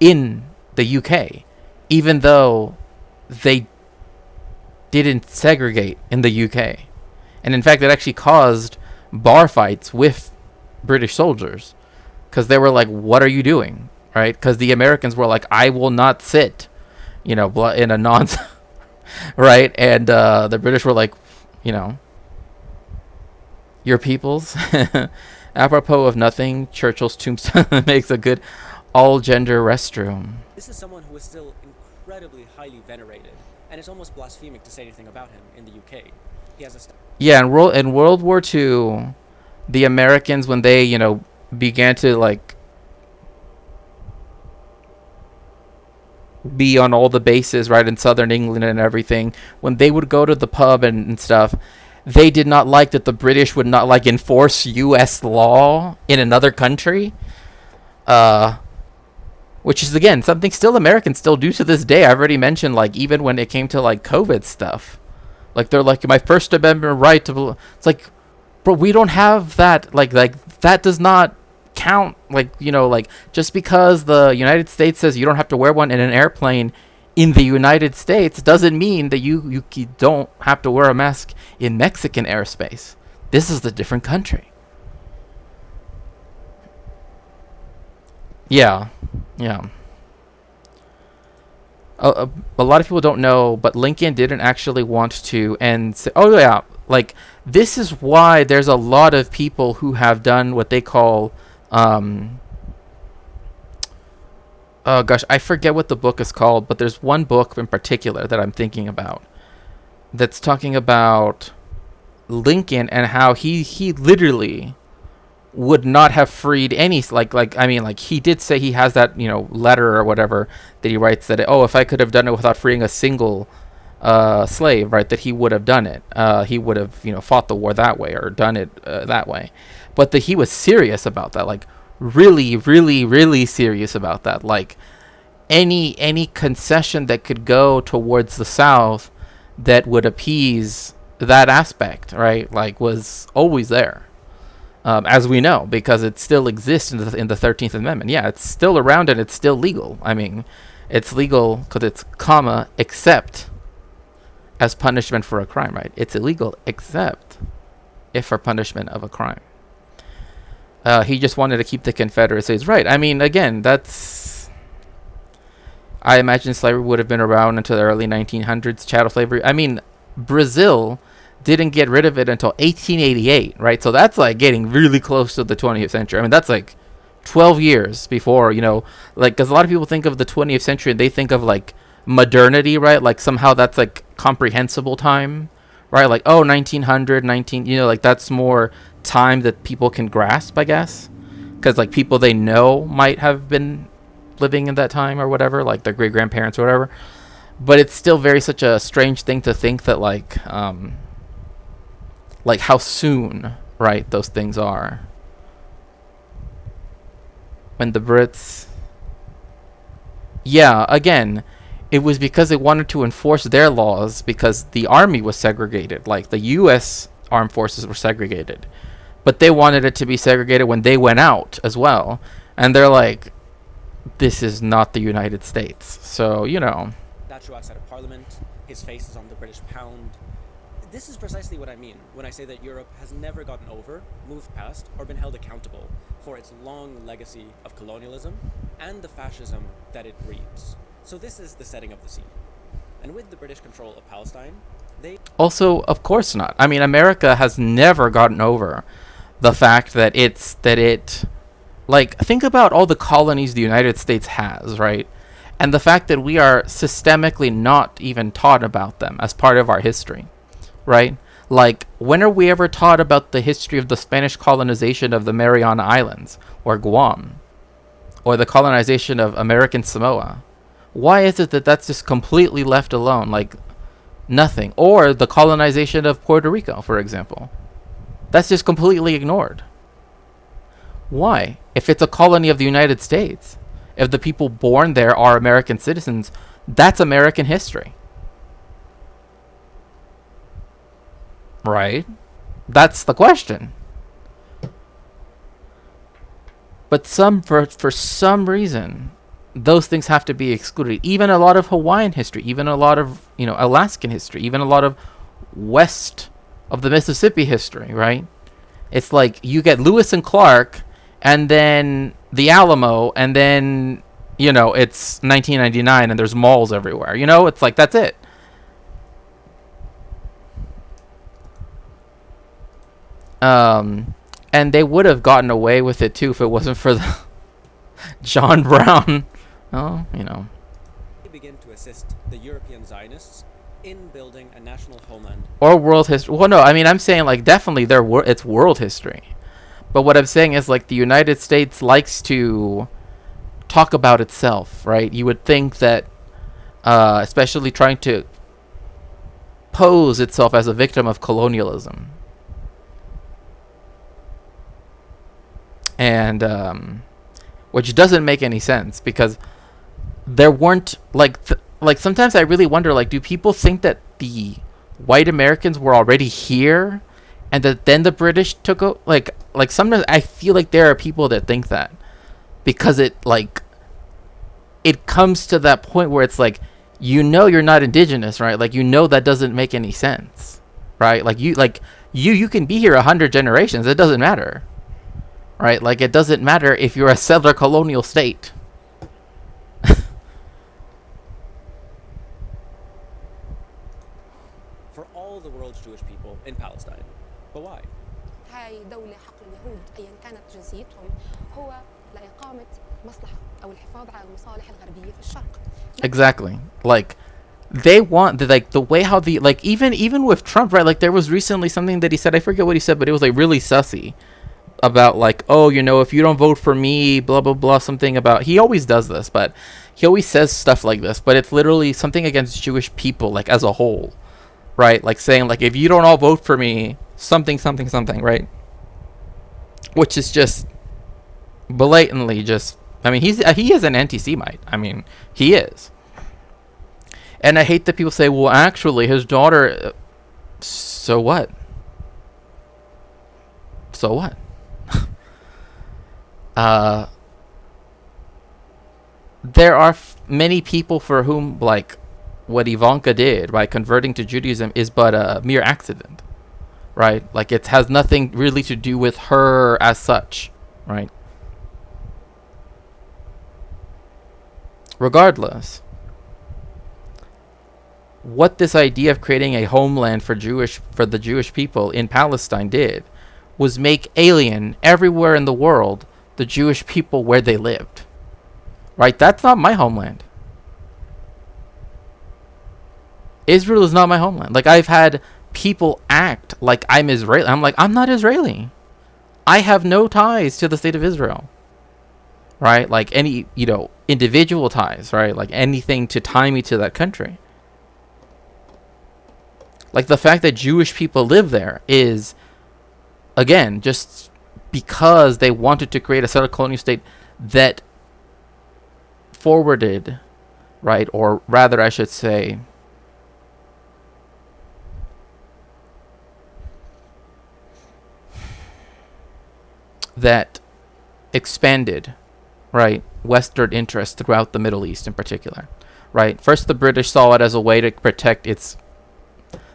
in the UK, even though they didn't segregate in the UK. And in fact, it actually caused bar fights with British soldiers because they were like, what are you doing, right? Because the Americans were like, I will not sit, in a non right? And the British were like, your peoples. Apropos of nothing, Churchill's tombstone makes a good all-gender restroom. This is someone who is still incredibly highly venerated, and it's almost blasphemic to say anything about him in the UK. He has a yeah, in World War II, the Americans, when they, began to, like, be on all the bases, right, in southern England and everything, when they would go to the pub and stuff, they did not like that the British would not, like, enforce U.S. law in another country. Which is, again, something still Americans still do to this day. I've already mentioned, like, even when it came to, like, COVID stuff. Like, they're like, my First Amendment right to... It's like, bro, we don't have that. Like that does not count. Like, just because the United States says you don't have to wear one in an airplane in the United States doesn't mean that you don't have to wear a mask in Mexican airspace. This is a different country. Yeah. A lot of people don't know, but Lincoln didn't actually want to end... Oh, yeah. Like, this is why there's a lot of people who have done what they call... oh, gosh, I forget what the book is called, but there's one book in particular that I'm thinking about that's talking about Lincoln and how he literally would not have freed any, he did say he has that, letter or whatever that he writes that, if I could have done it without freeing a single slave, right, that he would have done it. He would have, fought the war that way or done it that way. But he was serious about that, like really, really, really serious about that. Like any concession that could go towards the South that would appease that aspect, right, like was always there. As we know, because it still exists in the 13th Amendment. Yeah, it's still around and it's still legal. I mean, it's legal because it's except as punishment for a crime, right? It's illegal except if for punishment of a crime. He just wanted to keep the Confederacies, right? I mean, again, I imagine slavery would have been around until the early 1900s, chattel slavery. I mean, Brazil didn't get rid of it until 1888, right? So that's like getting really close to the 20th century. I mean, that's like 12 years before, because a lot of people think of the 20th century and they think of like modernity, right? Like somehow that's like comprehensible time, right? Like, 1900, like that's more time that people can grasp, I guess. Because like people they know might have been living in that time or whatever, like their great grandparents or whatever. But it's still such a strange thing to think that like how soon, right, those things are. When the Brits... Yeah, again, it was because they wanted to enforce their laws because the army was segregated. Like, the U.S. armed forces were segregated. But they wanted it to be segregated when they went out as well. And they're like, this is not the United States. So, Statue outside of Parliament, his face is on the British pound. This is precisely what I mean when I say that Europe has never gotten over, moved past, or been held accountable for its long legacy of colonialism and the fascism that it breeds. So this is the setting of the scene. And with the British control of Palestine, they... Also, of course not. I mean, America has never gotten over the fact that think about all the colonies the United States has, right? And the fact that we are systemically not even taught about them as part of our history. Right? Like, when are we ever taught about the history of the Spanish colonization of the Mariana Islands or Guam or the colonization of American Samoa? Why is it that that's just completely left alone? Like, Nothing. Or the colonization of Puerto Rico, for example. That's just completely ignored. Why? If it's a colony of the United States, if the people born there are American citizens, that's American history. Right? That's the question. But for some reason, those things have to be excluded. Even a lot of Hawaiian history, even a lot of, Alaskan history, even a lot of west of the Mississippi history, right? It's like you get Lewis and Clark and then the Alamo and then, it's 1999 and there's malls everywhere. It's like that's it. And they would have gotten away with it too if it wasn't for the John Brown. We begin to assist the European Zionists in building a national homeland. Or world history. Well, no, I mean, I'm saying like definitely it's world history. But what I'm saying is like the United States likes to talk about itself, right? You would think that, especially trying to pose itself as a victim of colonialism. And which doesn't make any sense because there weren't like sometimes I really wonder, like, do people think that the white Americans were already here and that then the British took over? Like sometimes I feel like there are people that think that because it comes to that point where it's like, you're not indigenous, right? Like, that doesn't make any sense, right? You can be here 100 generations. It doesn't matter. Right? Like, it doesn't matter if you're a settler colonial state. For all the world's Jewish people in Palestine. But why? هاي دولة حق اليهود أيا كانت جنسيتهم هو لإقامة مصلحة أو الحفاظ على المصالح الغربية في الشرق. Exactly. Like, they want the way how even with Trump, right? Like, there was recently something that he said, I forget what he said, but it was like really sussy. About like, oh, if you don't vote for me, blah blah blah, something about, he always does this, but he always says stuff like this, but it's literally something against Jewish people, like as a whole, right? Like saying like, if you don't all vote for me, something, right? Which is just blatantly just, I mean, he is an anti-Semite. I mean, he is. And I hate that people say, well, actually his daughter, so what? So what? There are many people for whom, like, what Ivanka did by converting to Judaism is but a mere accident, right? Like, it has nothing really to do with her as such, right? Regardless, what this idea of creating a homeland for the Jewish people in Palestine did was make alien everywhere in the world the Jewish people where they lived. Right? That's not my homeland. Israel is not my homeland. Like, I've had people act like I'm Israeli. I'm like, I'm not Israeli. I have no ties to the state of Israel. Right? Like any, individual ties, right? Like anything to tie me to that country. Like the fact that Jewish people live there is, again, just because they wanted to create a settler colonial state that forwarded, right, or rather I should say, that expanded, right, Western interest throughout the Middle East in particular, right? First, the British saw it as a way to protect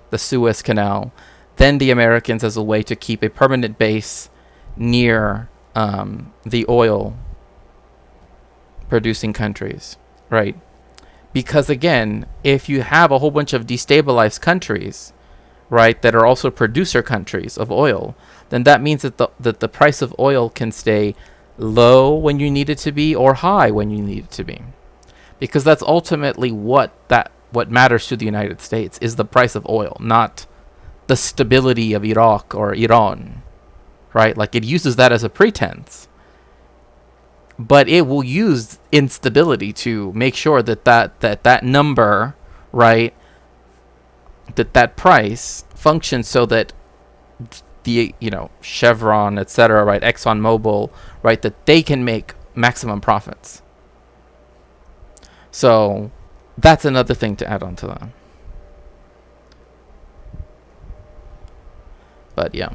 the Suez Canal. Then the Americans as a way to keep a permanent base near the oil producing countries, right? Because again, if you have a whole bunch of destabilized countries, right, that are also producer countries of oil, then that means that the price of oil can stay low when you need it to be or high when you need it to be. Because that's ultimately what matters to the United States is the price of oil, not the stability of Iraq or Iran, right? Like, it uses that as a pretense, but it will use instability to make sure that number, right, that price functions so that the, Chevron, etc., right, ExxonMobil, right, that they can make maximum profits. So that's another thing to add on to that. But yeah.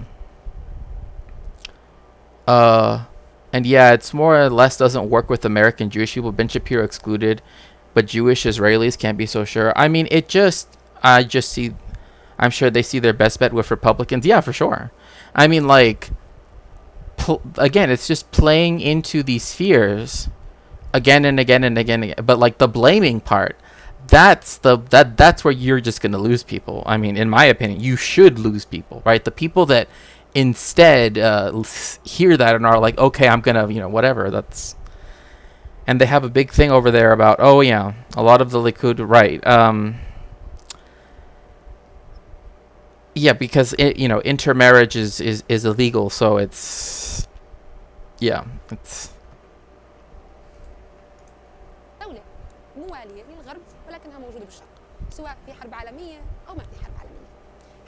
And yeah, it's more or less doesn't work with American Jewish people. Ben Shapiro excluded, but Jewish Israelis can't be so sure. I mean, I just see, I'm sure they see their best bet with Republicans. Yeah, for sure. I mean, like, again, it's just playing into these fears again and again and again. But like the blaming part, that's where you're just gonna lose people. I mean, in my opinion, you should lose people, right? The people that instead hear that and are like, okay, I'm gonna, whatever. And they have a big thing over there about, oh yeah, a lot of the Likud, right? Yeah, because intermarriage is illegal, so it's, yeah, it's. دولة موالية للغرب ولكنها موجودة بالشرق، سواء في حرب عالمية أو ما في حرب عالمية.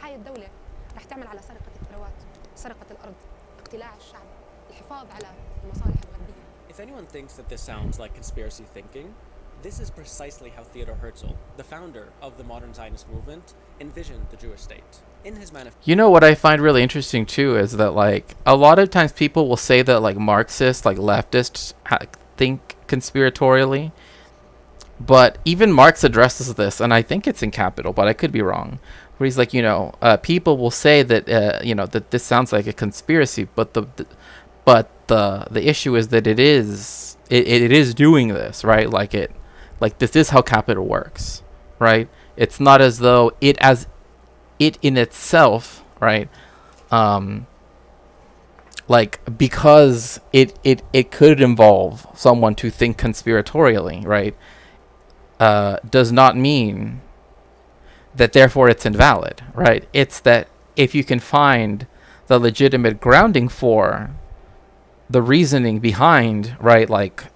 هاي الدولة رح تعمل على سرقة الثروات، سرقة الأرض، اقتلاع الشعب، الحفاظ على المصالح الغربية. If anyone thinks that this sounds like conspiracy thinking, this is precisely how Theodor Herzl, the founder of the modern Zionist movement, envisioned the Jewish state. In his manifesto. You know what I find really interesting too is that, like, a lot of times people will say that, like, Marxists, like leftists, think conspiratorially, but even Marx addresses this, and I think it's in Capital, but I could be wrong, where he's like, people will say that that this sounds like a conspiracy, but the issue is that it is doing this, right? Like this is how capital works, right? It's not as though it in itself, right? Like, because it could involve someone to think conspiratorially, right? Does not mean that therefore it's invalid, right? It's that if you can find the legitimate grounding for the reasoning behind, right, like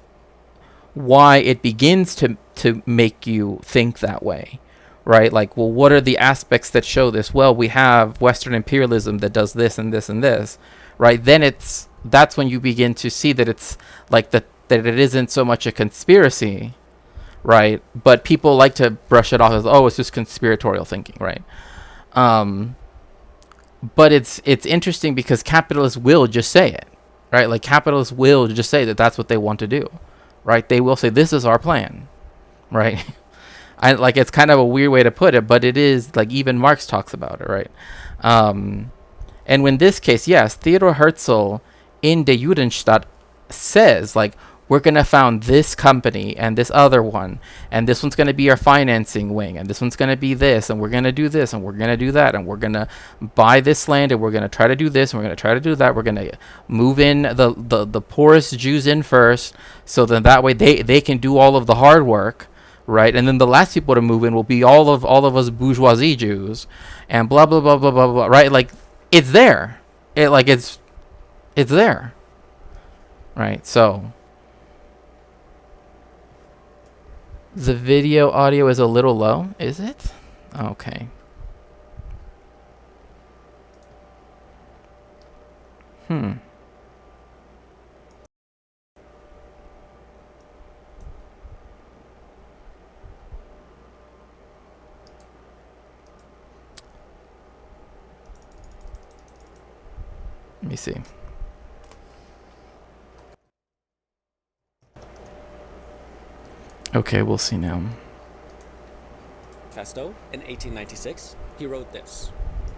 why it begins to make you think that way, right? Like, well, what are the aspects that show this? Well, we have Western imperialism that does this and this and this, right? Then that's when you begin to see that it's like that it isn't so much a conspiracy, right? But people like to brush it off as, oh, it's just conspiratorial thinking, right? But it's interesting because capitalists will just say it, right? Like, capitalists will just say that that's what they want to do, right? They will say, this is our plan, right? Like, it's kind of a weird way to put it, but it is, like, even Marx talks about it, right? And in this case, yes, Theodor Herzl in Der Judenstaat says, like, we're going to found this company and this other one, and this one's going to be our financing wing, and this one's going to be this, and we're going to do this, and we're going to do that, and we're going to buy this land, and we're going to try to do this, and we're going to try to do that. We're going to move in the poorest Jews in first, so then that way they can do all of the hard work, right? And then the last people to move in will be all of us bourgeoisie Jews, and blah blah blah blah blah blah, right? Like, it's there. It's there, right? So the video audio is a little low, is it? Okay. Let me see. Okay, we'll see now. Manifesto in 1896, he wrote this: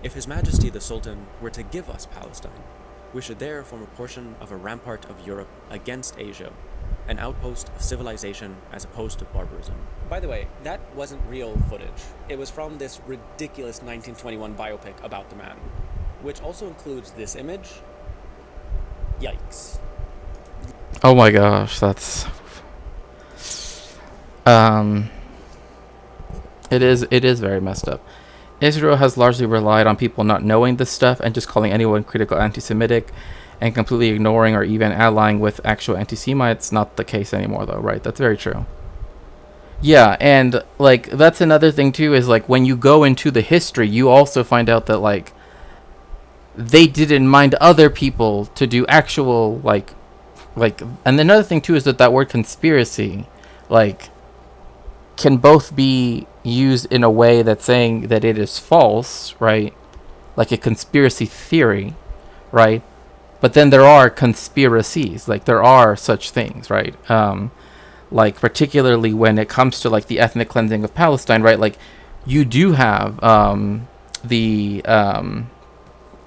"If His Majesty the Sultan were to give us Palestine, we should there form a portion of a rampart of Europe against Asia, an outpost of civilization as opposed to barbarism." By the way, that wasn't real footage. It was from this ridiculous 1921 biopic about the man, which also includes this image. Yikes. Oh my gosh, that's it is very messed up. Israel has largely relied on people not knowing this stuff and just calling anyone critical anti-Semitic and completely ignoring or even allying with actual anti-Semites. Not the case anymore, though, right? That's very true. Yeah, and like that's another thing too, is like when you go into the history, you also find out that like they didn't mind other people to do actual like and another thing too is that that word conspiracy like can both be used in a way that's saying that it is false, right? Like a conspiracy theory, right? But then there are conspiracies, like there are such things, right? Like particularly when it comes to like the ethnic cleansing of Palestine, right? Like you do have the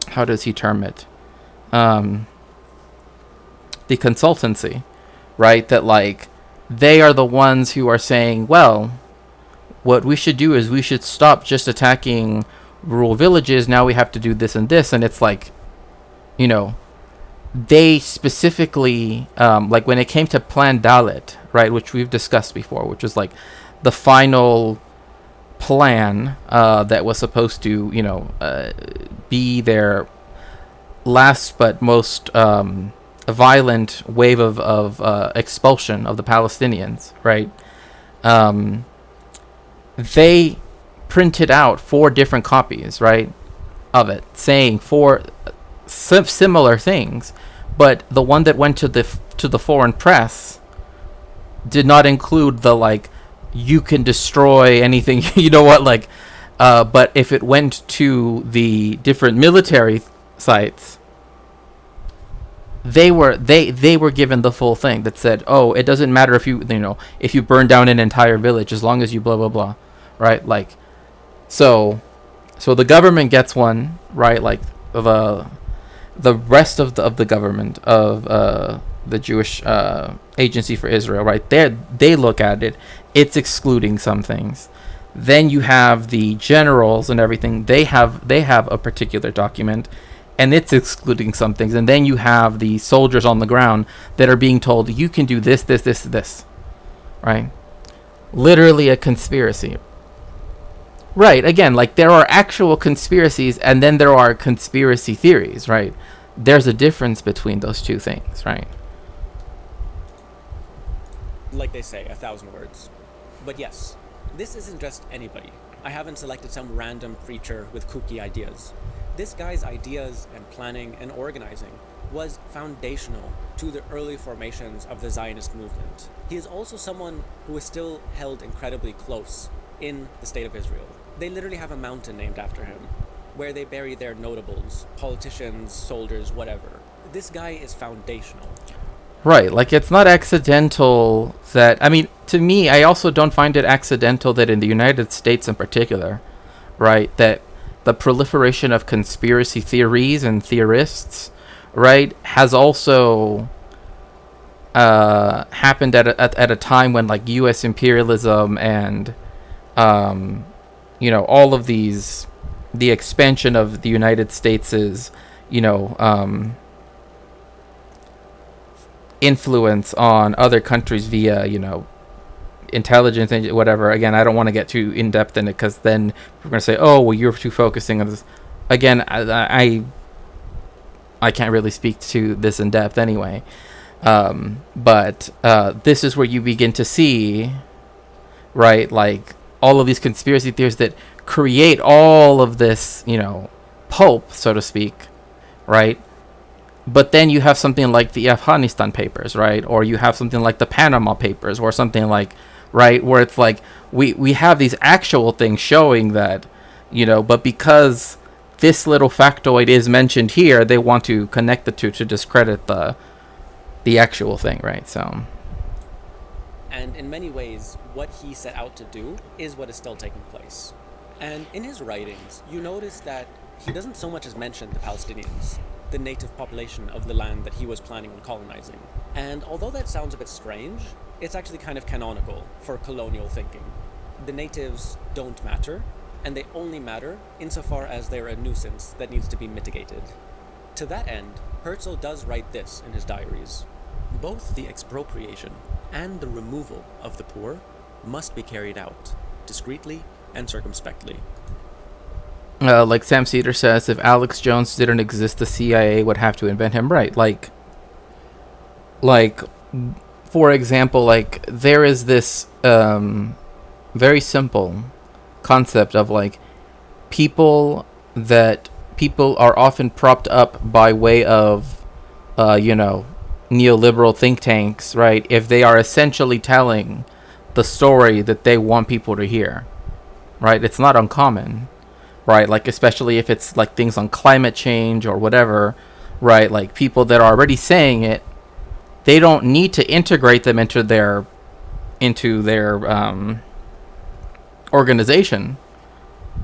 how does he term it? The consultancy, right? That like they are the ones who are saying, well, what we should do is we should stop just attacking rural villages. Now we have to do this and this, and it's like, you know, they specifically like when it came to Plan Dalit, right, which we've discussed before, which was like the final plan that was supposed to, you know, be their last but most violent wave of expulsion of the Palestinians, right? They printed out 4 different copies, right, of it, saying 4 similar things, but the one that went to the foreign press did not include the like you can destroy anything, you know what, like but if it went to the different military sites, they were given the full thing that said, oh, it doesn't matter if you know, if you burn down an entire village as long as you blah blah blah, right? Like so the government gets one, right? Like the rest of the government of the Jewish Agency for Israel, right? They look at it, it's excluding some things. Then you have the generals and everything, they have a particular document and it's excluding some things. And then you have the soldiers on the ground that are being told you can do this, right? Literally a conspiracy. Right, again, like there are actual conspiracies and then there are conspiracy theories, right? There's a difference between those two things, right? Like they say, 1,000 words. But yes, this isn't just anybody. I haven't selected some random preacher with kooky ideas. This guy's ideas and planning and organizing was foundational to the early formations of the Zionist movement. He is also someone who is still held incredibly close in the state of Israel. They literally have a mountain named after him, where they bury their notables, politicians, soldiers, whatever. This guy is foundational. Right, like it's not accidental that, I mean, to me, I also don't find it accidental that in the United States in particular, right, that the proliferation of conspiracy theories and theorists, right, has also happened at a time when like U.S. imperialism and you know, all of these, the expansion of the United States' you know influence on other countries via, you know, intelligence and whatever. Again, I don't want to get too in depth in it because then we're going to say, oh, well, you're too focusing on this. Again, I can't really speak to this in depth anyway. But this is where you begin to see, right, like all of these conspiracy theories that create all of this, you know, pulp, so to speak, right? But then you have something like the Afghanistan papers, right? Or you have something like the Panama papers or something like, right, where it's like we have these actual things showing that, you know, but because this little factoid is mentioned here, they want to connect the two to discredit the actual thing, right? So, and in many ways, what he set out to do is what is still taking place. And in his writings, you notice that he doesn't so much as mention the Palestinians, the native population of the land that he was planning on colonizing. And although that sounds a bit strange, it's actually kind of canonical for colonial thinking. The natives don't matter, and they only matter insofar as they're a nuisance that needs to be mitigated. To that end, Herzl does write this in his diaries: both the expropriation and the removal of the poor must be carried out discreetly and circumspectly. Like Sam Cedar says, if Alex Jones didn't exist, the CIA would have to invent him, right? Like, for example, like there is this very simple concept of like people are often propped up by way of neoliberal think tanks, right? If they are essentially telling the story that they want people to hear, right? It's not uncommon, right? Like especially if it's like things on climate change or whatever, right? Like people that are already saying it, they don't need to integrate them into their organization,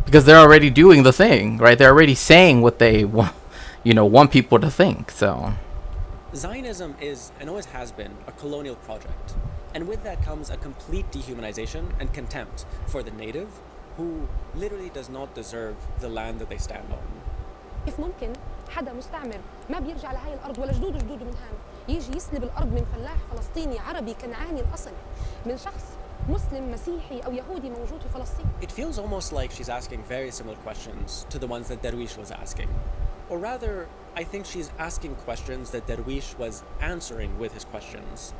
because they're already doing the thing, right? They're already saying what they want people to think. So Zionism is, and always has been, a colonial project. And with that comes a complete dehumanization and contempt for the native, who literally does not deserve the land that they stand on. كيف ممكن حدا مستعمر ما بيرجع لهاي الأرض ولا جدوده من هان يجي يسلب الأرض من فلاح فلسطيني عربي كنعاني الأصل من شخص مسلم مسيحي أو يهودي موجود في فلسطين. It feels almost like she's asking very similar questions to the ones that Darwish was asking. Or rather, I think she's asking questions that Darwish was answering with his questions.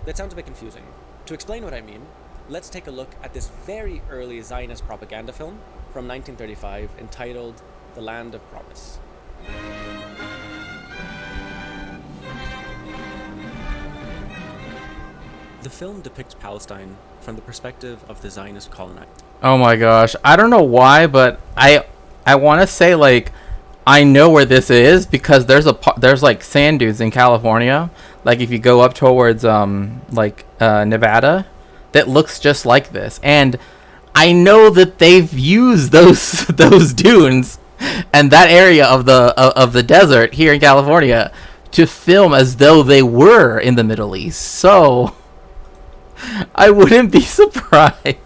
That sounds a bit confusing. To explain what I mean, let's take a look at this very early Zionist propaganda film from 1935 entitled The Land of Promise. The film depicts Palestine from the perspective of the Zionist colonizer. oh my gosh, I don't know why, but I want to say like I know where this is, because there's like sand dunes in California, like if you go up towards Nevada, that looks just like this, and I know that they've used those dunes and that area of the desert here in California to film as though they were in the Middle East. So I wouldn't be surprised.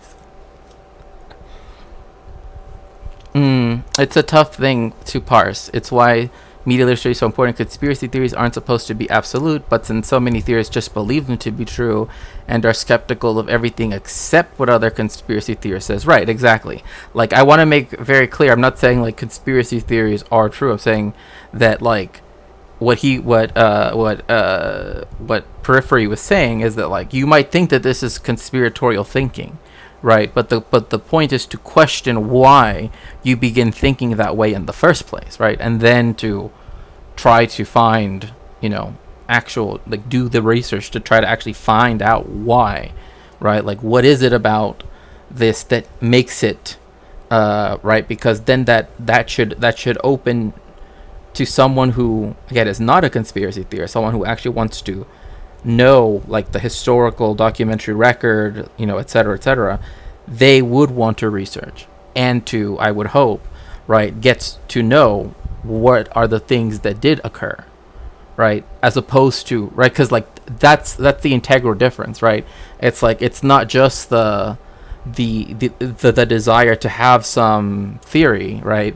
It's a tough thing to parse. It's why media literacy is so important. Conspiracy theories aren't supposed to be absolute, but since so many theorists just believe them to be true and are skeptical of everything except what other conspiracy theorists says. Right, exactly. Like, I want to make very clear, I'm not saying like conspiracy theories are true. I'm saying that like what Periphery was saying is that like you might think that this is conspiratorial thinking, right? But the point is to question why you begin thinking that way in the first place, right? And then to try to find, actual, like, do the research to try to actually find out why, right? Like, what is it about this that makes it right? Because then that should open to someone who, again, is not a conspiracy theorist, someone who actually wants to know like the historical documentary record, et cetera, they would want to research and to, I would hope, right, get to know what are the things that did occur, right, as opposed to, right, because like that's the integral difference, right? It's like it's not just the desire to have some theory, right?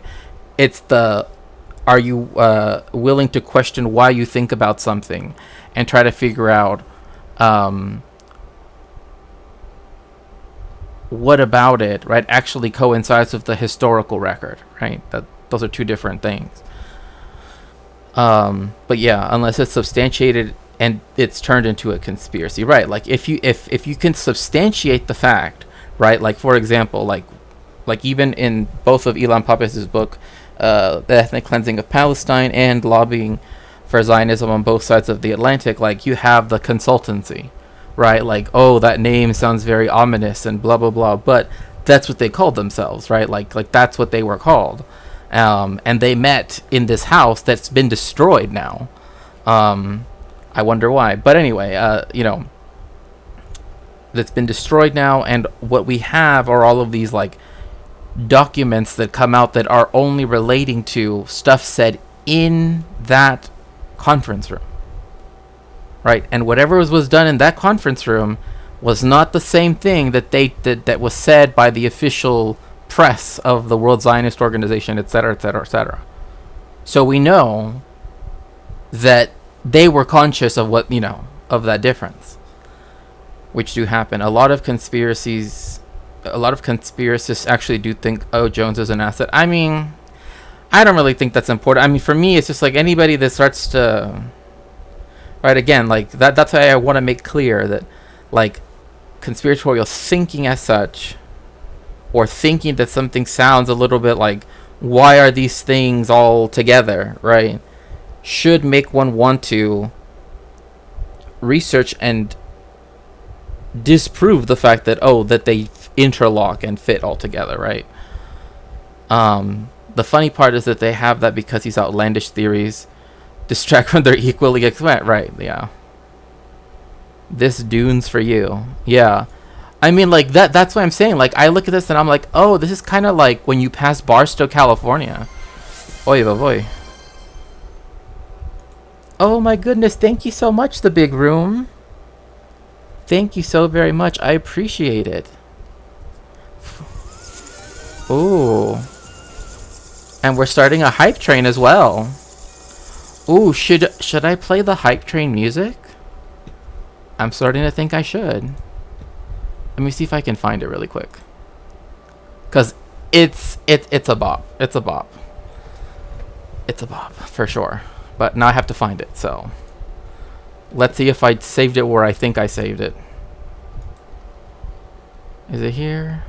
It's are you willing to question why you think about something and try to figure out what about it, right, actually coincides with the historical record, right? Those are two different things. But yeah, unless it's substantiated and it's turned into a conspiracy, right? Like if you can substantiate the fact, right? Like for example, like even in both of Ilan Pappes's book, The Ethnic Cleansing of Palestine, and Lobbying for Zionism on Both Sides of the Atlantic, like you have the consultancy, right? Like, oh, that name sounds very ominous and blah blah blah, but that's what they called themselves, right? Like that's what they were called, and they met in this house that's been destroyed now. I wonder why, but anyway, that's been destroyed now, and what we have are all of these like documents that come out that are only relating to stuff said in that conference room, right? And whatever was done in that conference room was not the same thing that was said by the official press of the World Zionist Organization, etc., etc., etc. So we know that they were conscious of what, of that difference, which do happen. A lot of conspiracists actually do think, oh, Jones is an asset. I mean, I don't really think that's important. I mean, for me, it's just like anybody that starts to, right, again, like that's why I want to make clear that, like, conspiratorial thinking as such, or thinking that something sounds a little bit like, why are these things all together, right, should make one want to research and disprove the fact that, oh, that they interlock and fit all together, right? The funny part is that they have that because these outlandish theories distract from their equally right, yeah. This Dune's for you. Yeah. I mean, like, that's what I'm saying. Like, I look at this and I'm like, oh, this is kind of like when you pass Barstow, California. Oy boy. Oh my goodness, thank you so much, the big room. Thank you so very much. I appreciate it. Ooh. And we're starting a hype train as well. Ooh, should I play the hype train music? I'm starting to think I should. Let me see if I can find it really quick. Cause it's a bop. It's a bop. It's a bop for sure. But now I have to find it, so let's see if I saved it where I think I saved it. Is it here?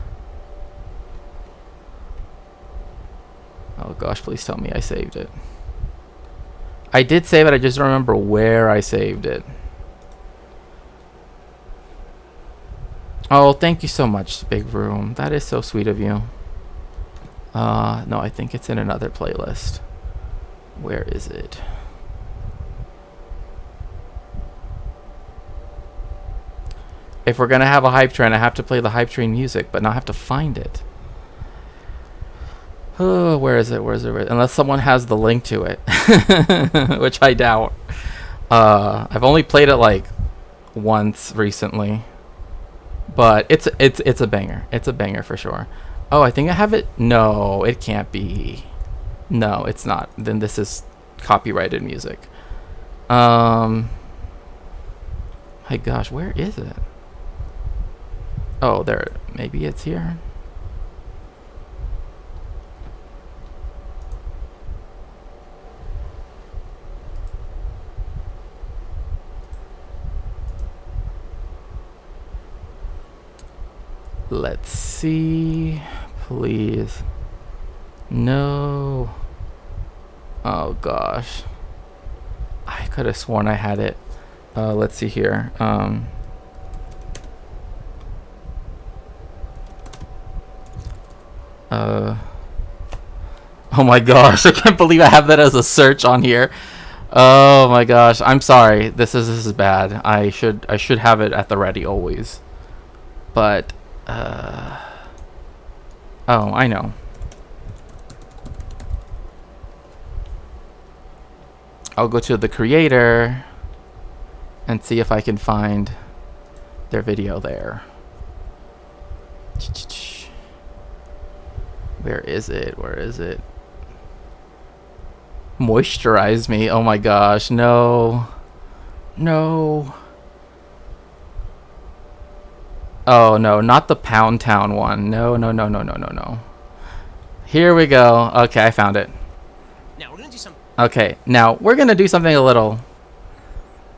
Oh gosh, please tell me I saved it. I did save it, I just don't remember where I saved it. Oh, thank you so much, Big Room. That is so sweet of you. No, I think it's in another playlist. Where is it? If we're gonna have a hype train, I have to play the hype train music, but now I have to find it. Oh, where is it? Where is it? Unless someone has the link to it, which I doubt. I've only played it like once recently, but it's a banger. It's a banger for sure. Oh, I think I have it. No, it can't be. No, it's not. Then this is copyrighted music. My gosh, where is it? Oh, there. Maybe it's here. Let's see. Please. No. Oh gosh. I could have sworn I had it. Let's see here. Oh my gosh, I can't believe I have that as a search on here. Oh my gosh, I'm sorry. This is bad. I should have it at the ready always. But oh, I know. I'll go to the creator and see if I can find their video there. Where is it? Where is it? Moisturize me. Oh my gosh. No. No. Oh no, not the Pound Town one. No, no, no, no, no, no, no. Here we go. Okay, I found it. Now we're gonna do some. Okay, now we're gonna do something a little.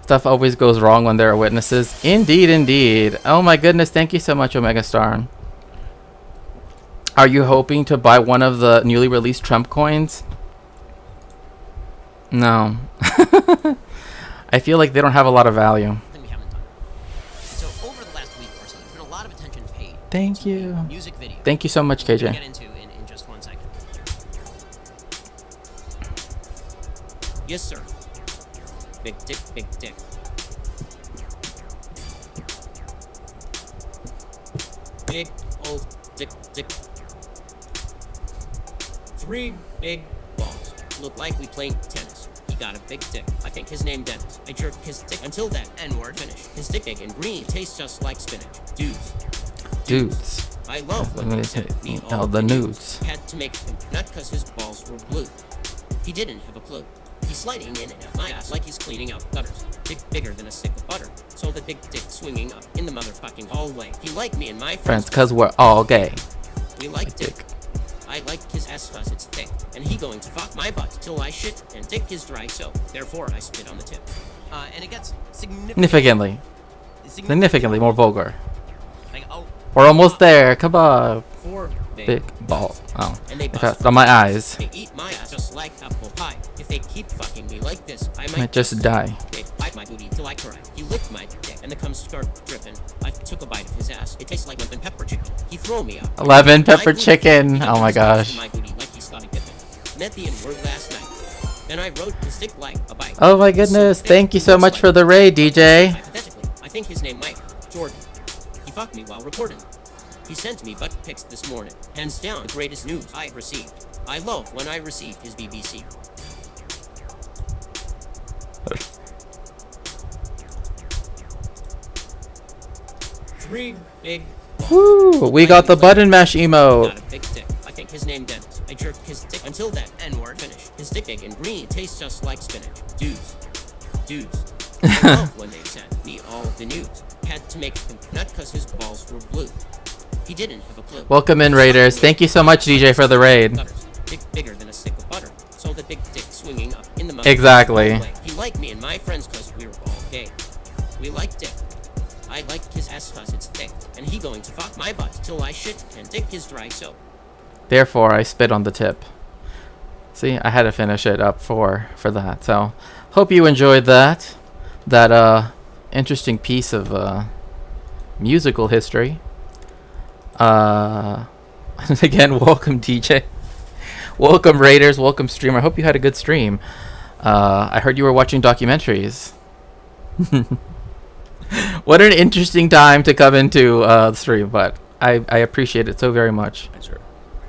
Stuff always goes wrong when there are witnesses. Indeed, indeed. Oh my goodness, thank you so much, Omega Star. Are you hoping to buy one of the newly released Trump coins? No. I feel like they don't have a lot of value. We haven't done. So over the last week or so, there's been a lot of attention paid. Thank you. Music video. Thank you so much, KJ. We'll get into in just 1 second. Yes, sir. Big dick, big dick. Big old dick, dick. 3 big balls. Look like we playing tennis. He got a big dick. I think his name Dennis. I jerked his dick until that N-word finish. His dick big and green tastes just like spinach. Dudes. I love what they said. Me all the nudes. Had to make him nut cause his balls were blue. He didn't have a clue. He's sliding in and out my ass like he's cleaning out gutters. Dick bigger than a stick of butter. So the big dick swinging up in the motherfucking hallway. He liked me and my friends cause we're all gay. We like dick. I like his ass cause it's thick. And he going to fuck my butt till I shit and dick is dry, so therefore I spit on the tip. And it gets significantly more vulgar. Like, oh, we're almost there. Come on. 4 Big ball. Oh, and they if bust that's on my eyes. They eat my ass just like apple pie. If they keep fucking me like this, I Might might just die. They bite my booty till I cry. He licked my dick and the cum start dripping. I took a bite of his ass. It tastes like lemon pepper chicken. He throw me up. 11 My pepper booty. chicken. He Oh my took a gosh. my booty like he started dipping. Met the N-word last night. Then I rode his dick like a bike. Oh my goodness. Thank you so much for the raid, DJ. Hypothetically, I think his name Mike Jordan. He fucked me while recording. He sent me butt pics this morning. Hands down, the greatest news I received. I love when I receive his BBC. Three big. Woo! We got the button mash emote. Got a big dick. I think his name Dennis. I jerked his dick until that N-word finished. His dick big and green tastes just like spinach. Dudes. I love when they sent me all the news. Had to make him nut cause his balls were blue. He didn't have a clue. Welcome in, Raiders. Thank you so much, DJ, for the raid. Dick bigger than a stick of butter. So the big dick swinging up in the mouth. Exactly. He liked me and my friends cause we were all gay. We liked dick. I liked his ass cause it's thick. And he going to fuck my butt till I shit and dick his dry soap. Therefore, I spit on the tip. See, I had to finish it up for that. So, hope you enjoyed that. That interesting piece of musical history. Again, welcome DJ. Welcome Raiders. Welcome streamer. I hope you had a good stream. I heard you were watching documentaries. What an interesting time to come into the stream, but I appreciate it so very much.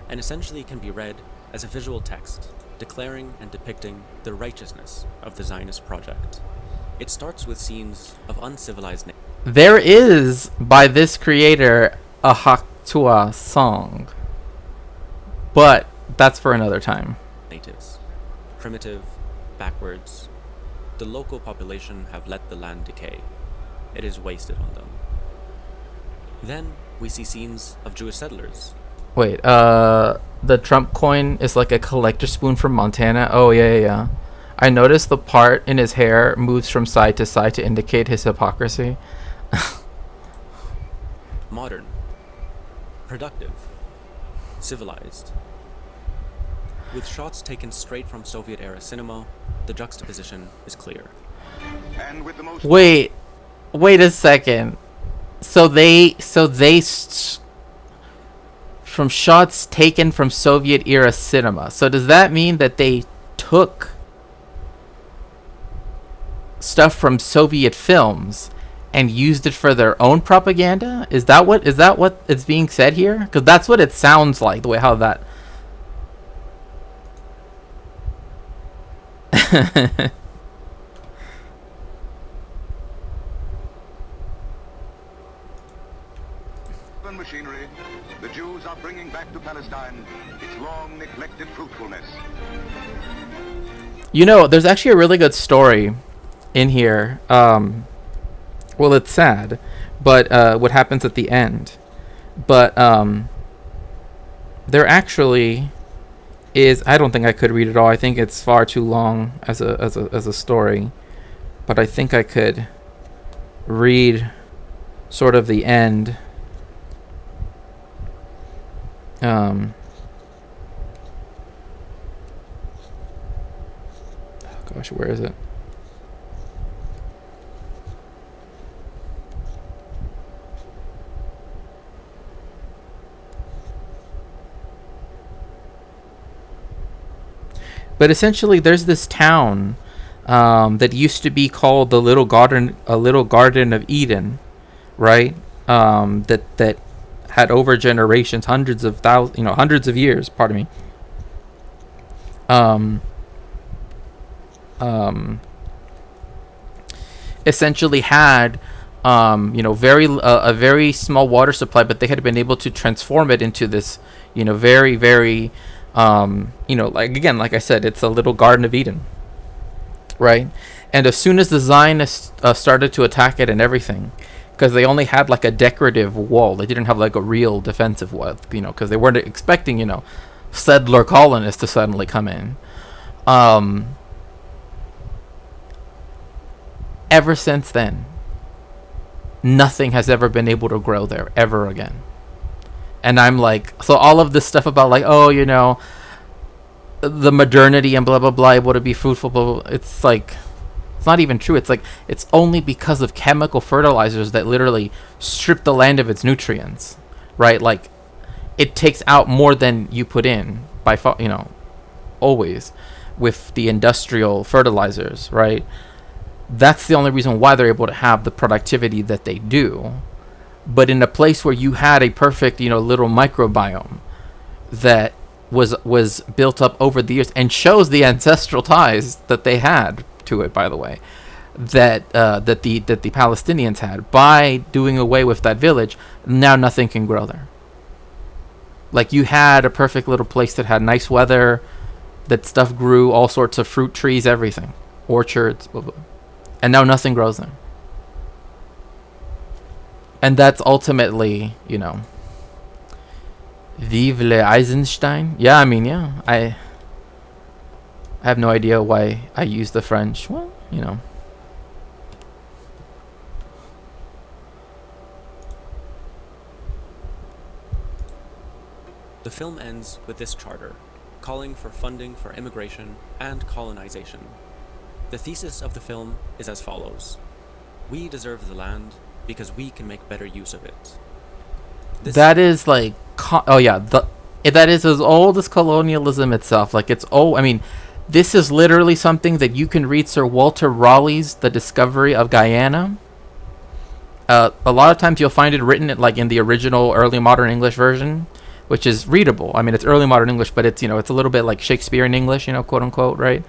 And essentially can be read as a visual text declaring and depicting the righteousness of the Zionist project. It starts with scenes of uncivilized There is, by this creator, a Haktua song, but that's for another time. natives. Primitive, backwards. The local population have let the land decay. It is wasted on them. Then we see scenes of Jewish settlers. Wait, the Trump coin is like a collector spoon from Montana. Oh, yeah. I noticed the part in his hair moves from side to side to indicate his hypocrisy. Modern. Productive. Civilized. With shots taken straight from Soviet-era cinema, the juxtaposition is clear. And with the most Wait a second. So they from shots taken from Soviet-era cinema. So does that mean that they took stuff from Soviet films and used it for their own propaganda? Is that what is being said here? Because that's what it sounds like, the way how that. machinery, the Jews are bringing back to Palestine its long neglected fruitfulness. You know, there's actually a really good story in here. Well, it's sad, but what happens at the end. But there actually is. I don't think I could read it all. I think it's far too long as a story. But I think I could read sort of the end. Oh gosh, where is it? But essentially, there's this town that used to be called the Little Garden of Eden, right? That had over generations, hundreds of years. Pardon me. Essentially had a very small water supply, but they had been able to transform it into this very, very like I said, it's a little Garden of Eden, right? And as soon as the Zionists started to attack it and everything, because they only had like a decorative wall, they didn't have like a real defensive wall, because they weren't expecting settler colonists to suddenly come in. Ever since then, nothing has ever been able to grow there ever again. And I'm like, so all of this stuff about like, oh, you know, the modernity and blah blah blah, able to be fruitful, blah, blah, blah. It's like, it's not even true. It's like, it's only because of chemical fertilizers that literally strip the land of its nutrients, right? Like, it takes out more than you put in by far, you know, always with the industrial fertilizers, right? That's the only reason why they're able to have the productivity that they do. But in a place where you had a perfect, you know, little microbiome that was built up over the years, and shows the ancestral ties that they had to it, by the way, that the Palestinians had, by doing away with that village, now nothing can grow there. Like, you had a perfect little place that had nice weather, that stuff grew, all sorts of fruit trees, everything, orchards, blah, blah. And now nothing grows there. And that's ultimately, you know, vive le Eisenstein. Yeah, I mean, yeah, I have no idea why I use the French. Well, you know. The film ends with this charter, calling for funding for immigration and colonization. The thesis of the film is as follows: we deserve the land because we can make better use of it. That is like, oh yeah, that is as old as colonialism itself. Like, it's old. I mean, this is literally something that you can read Sir Walter Raleigh's The Discovery of Guyana. A lot of times you'll find it written like in the original early modern English version, which is readable. I mean, it's early modern English, but it's, you know, it's a little bit like Shakespearean English, you know, quote unquote, right?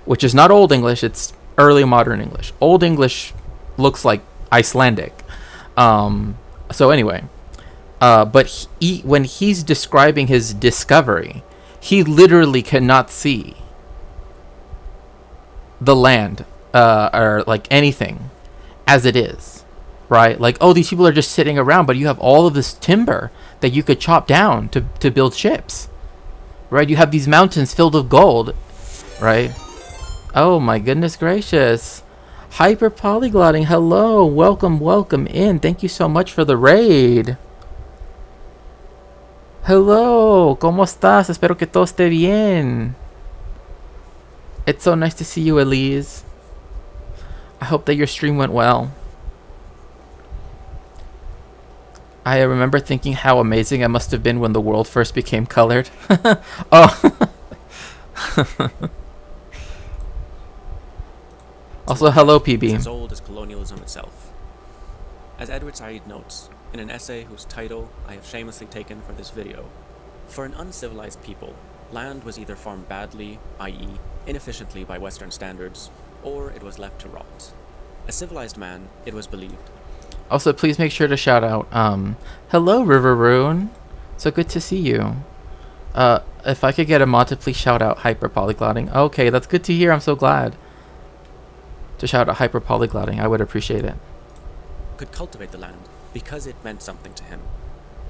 Which is not Old English, it's early modern English. Old English looks like Icelandic. So anyway, but when he's describing his discovery, he literally cannot see the land or like anything as it is, right? Like, oh, these people are just sitting around, but you have all of this timber that you could chop down to build ships, right? You have these mountains filled with gold, right? Oh my goodness gracious. Hyper polyglotting, hello, welcome in. Thank you so much for the raid. Hello, ¿cómo estás? Espero que todo esté bien. It's so nice to see you, Elise. I hope that your stream went well. I remember thinking how amazing it must have been when the world first became colored. Oh. Also, hello, PB. It's as old as colonialism itself. As Edward Said notes, in an essay whose title I have shamelessly taken for this video, for an uncivilized people, land was either farmed badly, i.e. inefficiently by Western standards, or it was left to rot. A civilized man, it was believed. Also, please make sure to shout out, hello, River Rune. So good to see you. If I could get a mod to please shout out Hyper Polyglotting. Okay, that's good to hear. I'm so glad. To shout out Hyper Polyglotting, I would appreciate it. Could cultivate the land because it meant something to him.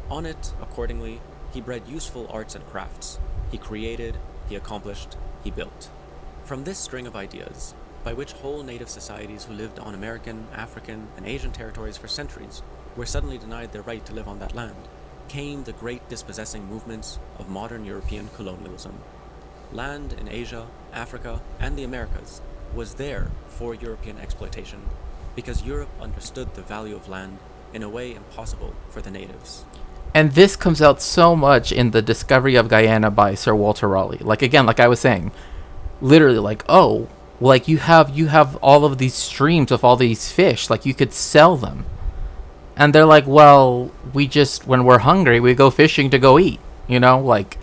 On it, accordingly, he bred useful arts and crafts. He created, he accomplished, he built. From this string of ideas, by which whole native societies who lived on American, African, and Asian territories for centuries were suddenly denied their right to live on that land, came the great dispossessing movements of modern European colonialism. Land in Asia, Africa, and the Americas was there for European exploitation because Europe understood the value of land in a way impossible for the natives. And this comes out so much in The Discovery of Guyana by Sir Walter Raleigh. Like, again, like I was saying, literally like, oh, like you have all of these streams of all these fish, like you could sell them. And they're like, well, we just, when we're hungry, we go fishing to go eat, you know, like,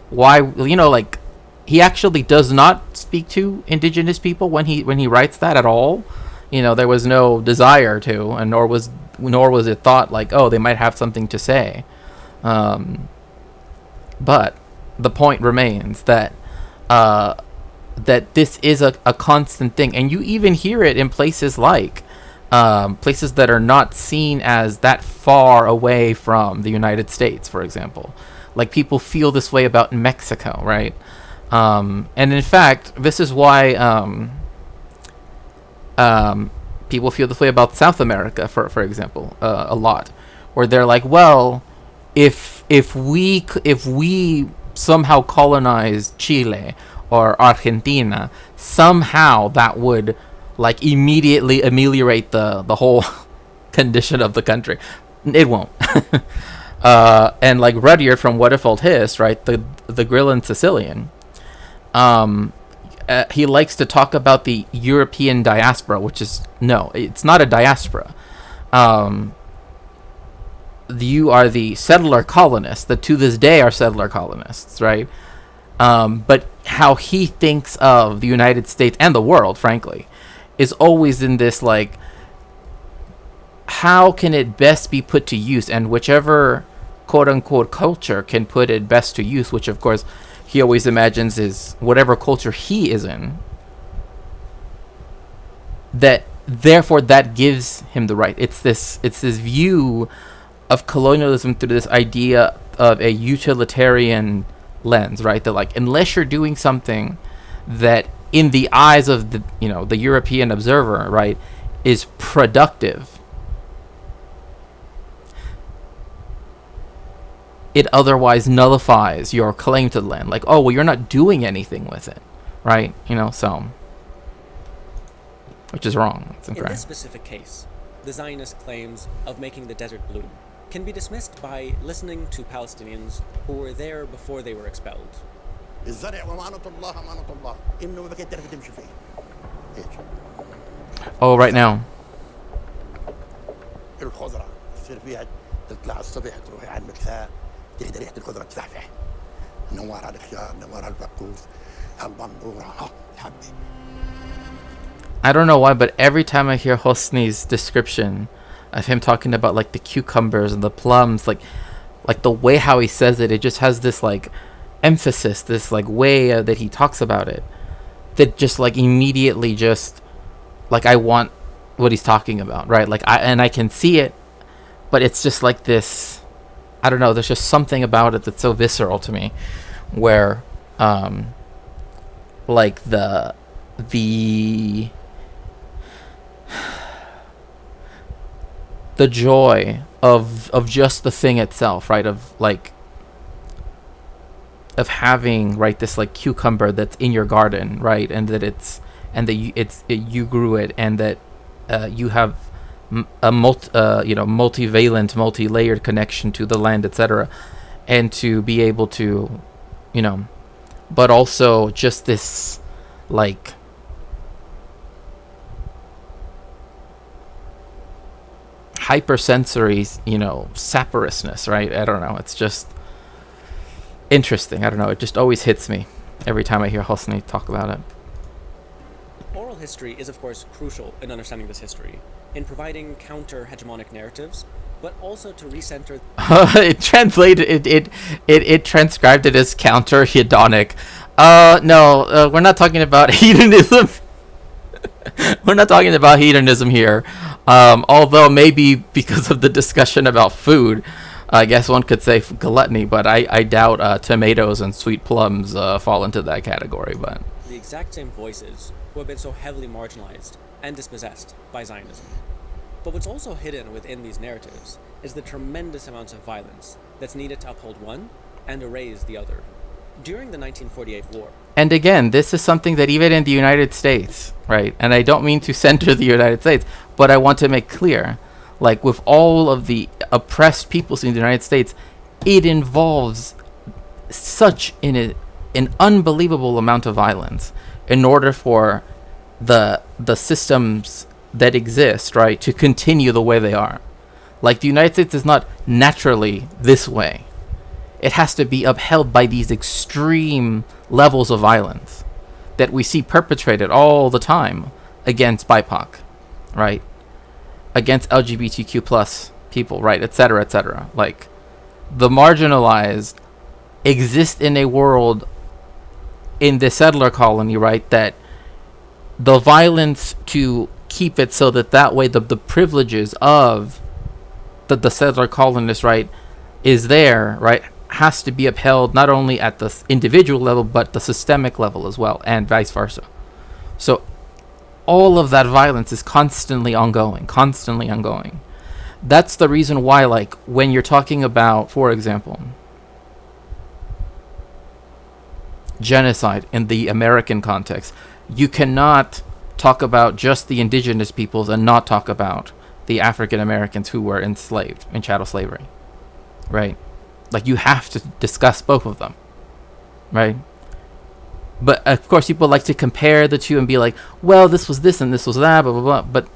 why, you know, like, he actually does not speak to indigenous people when he writes that at all. You know, there was no desire to, and nor was it thought like, oh, they might have something to say. But the point remains that that this is a constant thing, and you even hear it in places like places that are not seen as that far away from the United States, for example. Like, people feel this way about Mexico, right? And in fact, this is why people feel this way about South America, for example, a lot, where they're like, well, if we somehow colonized Chile or Argentina, somehow that would like immediately ameliorate the whole condition of the country. It won't. And like Rudyard from Waterford Hist, right, the Grillan Sicilian, he likes to talk about the European diaspora, which is, no, it's not a diaspora. You are the settler colonists that to this day are settler colonists, right? But how he thinks of the United States and the world, frankly, is always in this like, how can it best be put to use, and whichever quote unquote culture can put it best to use, which of course he always imagines is whatever culture he is in, that therefore that gives him the right. It's this view of colonialism through this idea of a utilitarian lens, right? That like, unless you're doing something that in the eyes of the European observer, right, is productive, it otherwise nullifies your claim to the land. Like, oh, well, you're not doing anything with it, right? So, which is wrong. It's incorrect. In this specific case, the Zionist claims of making the desert bloom can be dismissed by listening to Palestinians who were there before they were expelled. Oh, right now. I don't know why, but every time I hear Hosni's description of him talking about like the cucumbers and the plums, like the way how he says it, it just has this like emphasis, this like way that he talks about it, that just like immediately just like I want what he's talking about, right? Like I can see it, but it's just like this, I don't know, there's just something about it that's so visceral to me, where like the joy of just the thing itself, right, of having, right, this like cucumber that's in your garden, right, and that you grew it, and that you have a multivalent, multi-layered connection to the land, etc., and to be able to, but also just this like hypersensory, saporousness, right? I don't know. It's just interesting. I don't know. It just always hits me every time I hear Hosni talk about it. Oral history is, of course, crucial in understanding this history, in providing counter-hegemonic narratives, but also to recenter... It transcribed it as counter-hedonic. No, we're not talking about hedonism. We're not talking about hedonism here. Although maybe because of the discussion about food, I guess one could say gluttony, but I doubt tomatoes and sweet plums fall into that category. But the exact same voices who have been so heavily marginalized and dispossessed by Zionism. But what's also hidden within these narratives is the tremendous amounts of violence that's needed to uphold one and erase the other. During the 1948 war... And again, this is something that even in the United States, right, and I don't mean to center the United States, but I want to make clear, like with all of the oppressed peoples in the United States, it involves such an unbelievable amount of violence in order for the systems that exist, right, to continue the way they are. Like the United States is not naturally this way. It has to be upheld by these extreme levels of violence that we see perpetrated all the time against BIPOC, right? Against LGBTQ plus people, right? Etc., etc. Like, the marginalized exist in a world in the settler colony, right? That the violence to keep it so that way the privileges of the settler colonists, right, is there, right, has to be upheld not only at the individual level but the systemic level as well, and vice versa. So all of that violence is constantly ongoing. That's the reason why, like, when you're talking about, for example, genocide in the American context, you cannot talk about just the indigenous peoples and not talk about the African Americans who were enslaved in chattel slavery, right? Like, you have to discuss both of them, right? But of course, people like to compare the two and be like, well, this was this and this was that, blah, blah, blah. But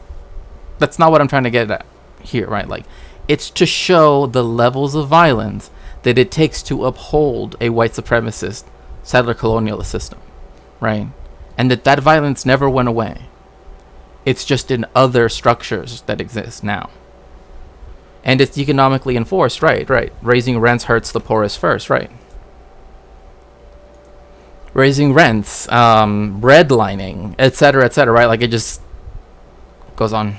that's not what I'm trying to get at here, right? Like, it's to show the levels of violence that it takes to uphold a white supremacist settler colonialist system, right? And that violence never went away. It's just in other structures that exist now. And it's economically enforced, right? Raising rents hurts the poorest first, right? Raising rents, redlining, etc., right? Like, it just goes on.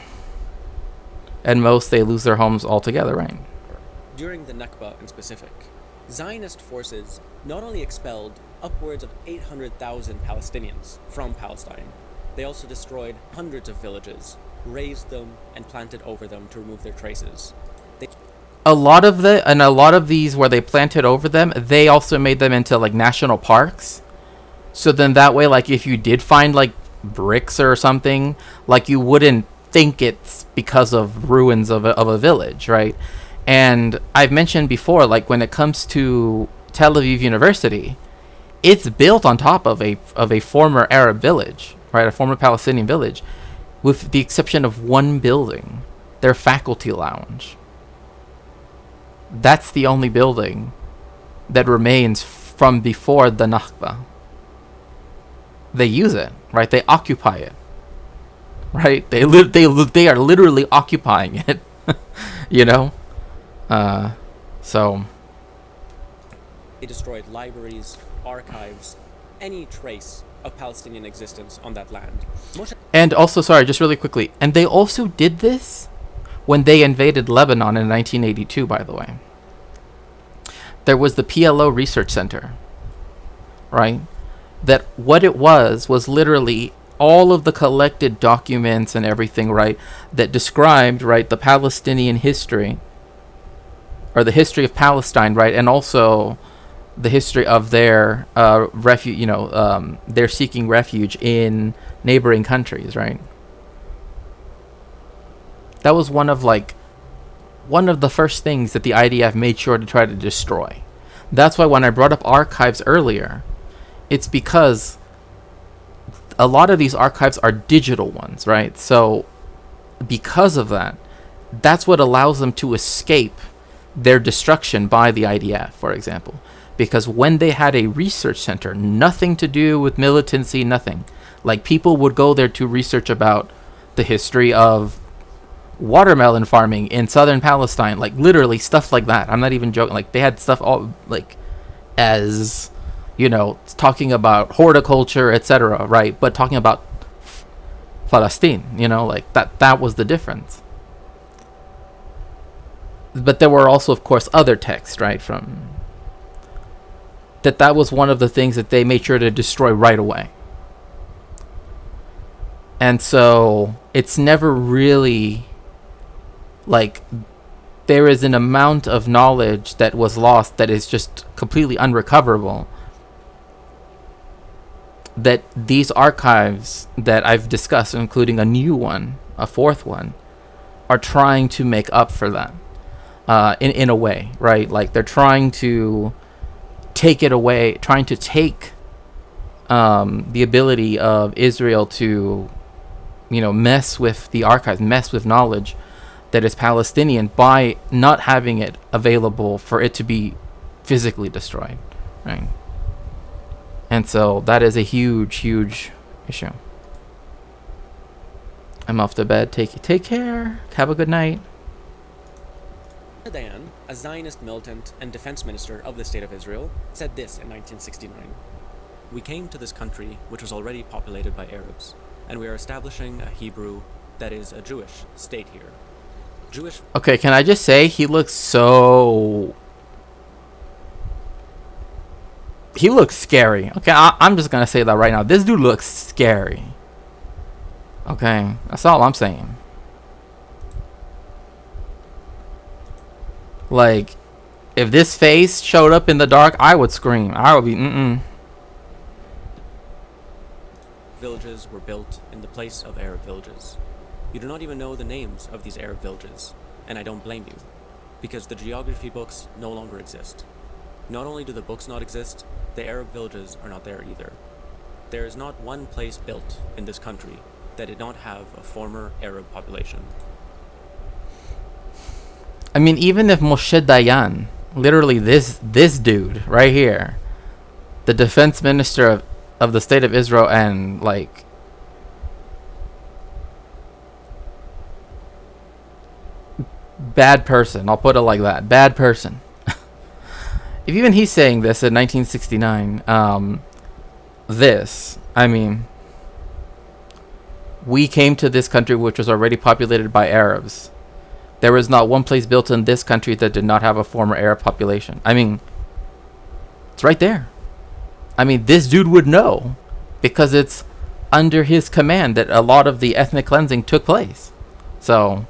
And most, they lose their homes altogether, right? During the Nakba in specific, Zionist forces not only expelled upwards of 800,000 Palestinians from Palestine, they also destroyed hundreds of villages, razed them, and planted over them to remove their traces. A lot of these where they planted over them, they also made them into, like, national parks. So then that way, like, if you did find, like, bricks or something, like, you wouldn't think it's because of ruins of a village, right? And I've mentioned before, like, when it comes to Tel Aviv University, it's built on top of a former Arab village, right? A former Palestinian village, with the exception of one building, their faculty lounge. That's the only building that remains from before the Nakba. They use it, right? They occupy it, right? They are literally occupying it, you know. So they destroyed libraries, archives, any trace of Palestinian existence on that land. And also, sorry, just really quickly, and they also did this when they invaded Lebanon in 1982, by the way. There was the PLO Research Center, right? That what it was literally all of the collected documents and everything, right, that described, right, the Palestinian history, or the history of Palestine, right, and also the history of their refuge, they're seeking refuge in neighboring countries, right? That was one of the first things that the IDF made sure to try to destroy. That's why when I brought up archives earlier, it's because a lot of these archives are digital ones, right? So because of that, that's what allows them to escape their destruction by the IDF, for example. Because when they had a research center, nothing to do with militancy, nothing. Like, people would go there to research about the history of watermelon farming in southern Palestine, like, literally stuff like that. I'm not even joking. Like, they had stuff all, like, as, talking about horticulture, etc., right? But talking about Palestine, like, that was the difference. But there were also, of course, other texts, right, from that was one of the things that they made sure to destroy right away. And so it's never really, like, there is an amount of knowledge that was lost that is just completely unrecoverable, that these archives that I've discussed, including a new one, a fourth one, are trying to make up for that, in a way, right? Like, they're trying to take it away, trying to take the ability of Israel to, mess with the archives, mess with knowledge that is Palestinian by not having it available for it to be physically destroyed, right? And so that is a huge, huge issue. I'm off to bed. Take care. Have a good night. Dayan, a Zionist militant and defense minister of the State of Israel, said this in 1969. "We came to this country which was already populated by Arabs, and we are establishing a Hebrew, that is, a Jewish, state here. Okay, can I just say, he looks scary. Okay, I'm just gonna say that right now. This dude looks scary. Okay, that's all I'm saying. Like, if this face showed up in the dark, I would scream. I would be, Villages were built in the place of Arab villages. You do not even know the names of these Arab villages, and I don't blame you, because the geography books no longer exist. Not only do the books not exist, the Arab villages are not there either. There is not one place built in this country that did not have a former Arab population. I mean, even if Moshe Dayan, literally this dude right here, the defense minister of the state of Israel, and like bad person, I'll put it like that, bad person. If even he's saying this in 1969, I mean, we came to this country which was already populated by Arabs. There was not one place built in this country that did not have a former Arab population. I mean, it's right there. I mean, this dude would know, because it's under his command that a lot of the ethnic cleansing took place. So,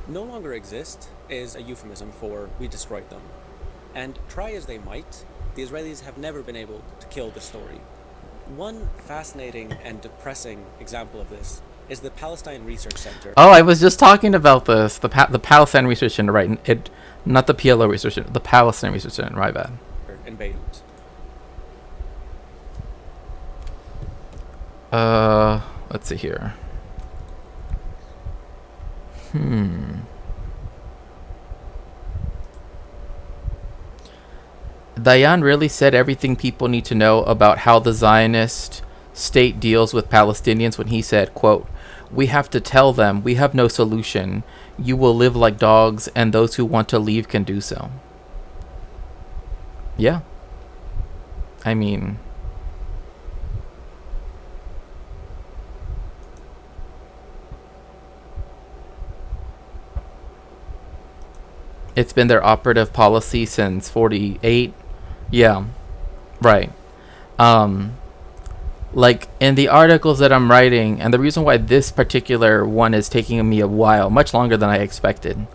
no longer exist is a euphemism for we destroyed them. And try as they might, the Israelis have never been able to kill the story. One fascinating and depressing example of this is the Palestine Research Center. Oh, I was just talking about this. The Palestine Research Center, right? Not the PLO Research Center, the Palestine Research Center, my bad. In Beirut. Let's see here. Dayan really said everything people need to know about how the Zionist state deals with Palestinians when he said, quote, "We have to tell them we have no solution. You will live like dogs, and those who want to leave can do so." Yeah. I mean, it's been their operative policy since 48. Yeah. Right. Like in the articles that I'm writing, and the reason why this particular one is taking me a while, much longer than I expected,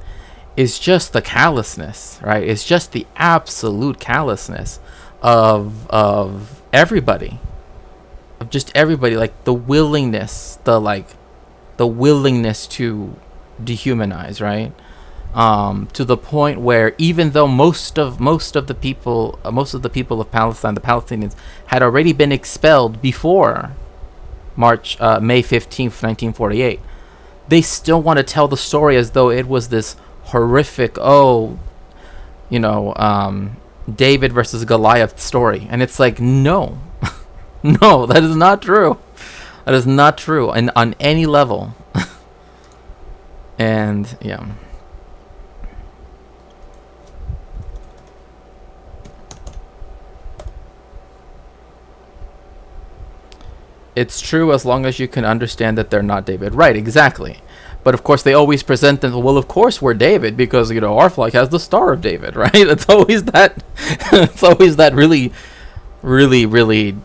is just the callousness, right? It's just the absolute callousness of everybody, of just everybody, like the willingness to dehumanize, right? To the point where even though most of the people of Palestine, the Palestinians, had already been expelled before May 15th, 1948, they still want to tell the story as though it was this horrific, David versus Goliath story. And it's like, no, no, that is not true. That is not true, and on any level. And yeah. It's true as long as you can understand that they're not David. Right, exactly. But of course, they always present them, well, of course we're David, because, our flag has the Star of David, right? It's always that, it's always that really, really, really,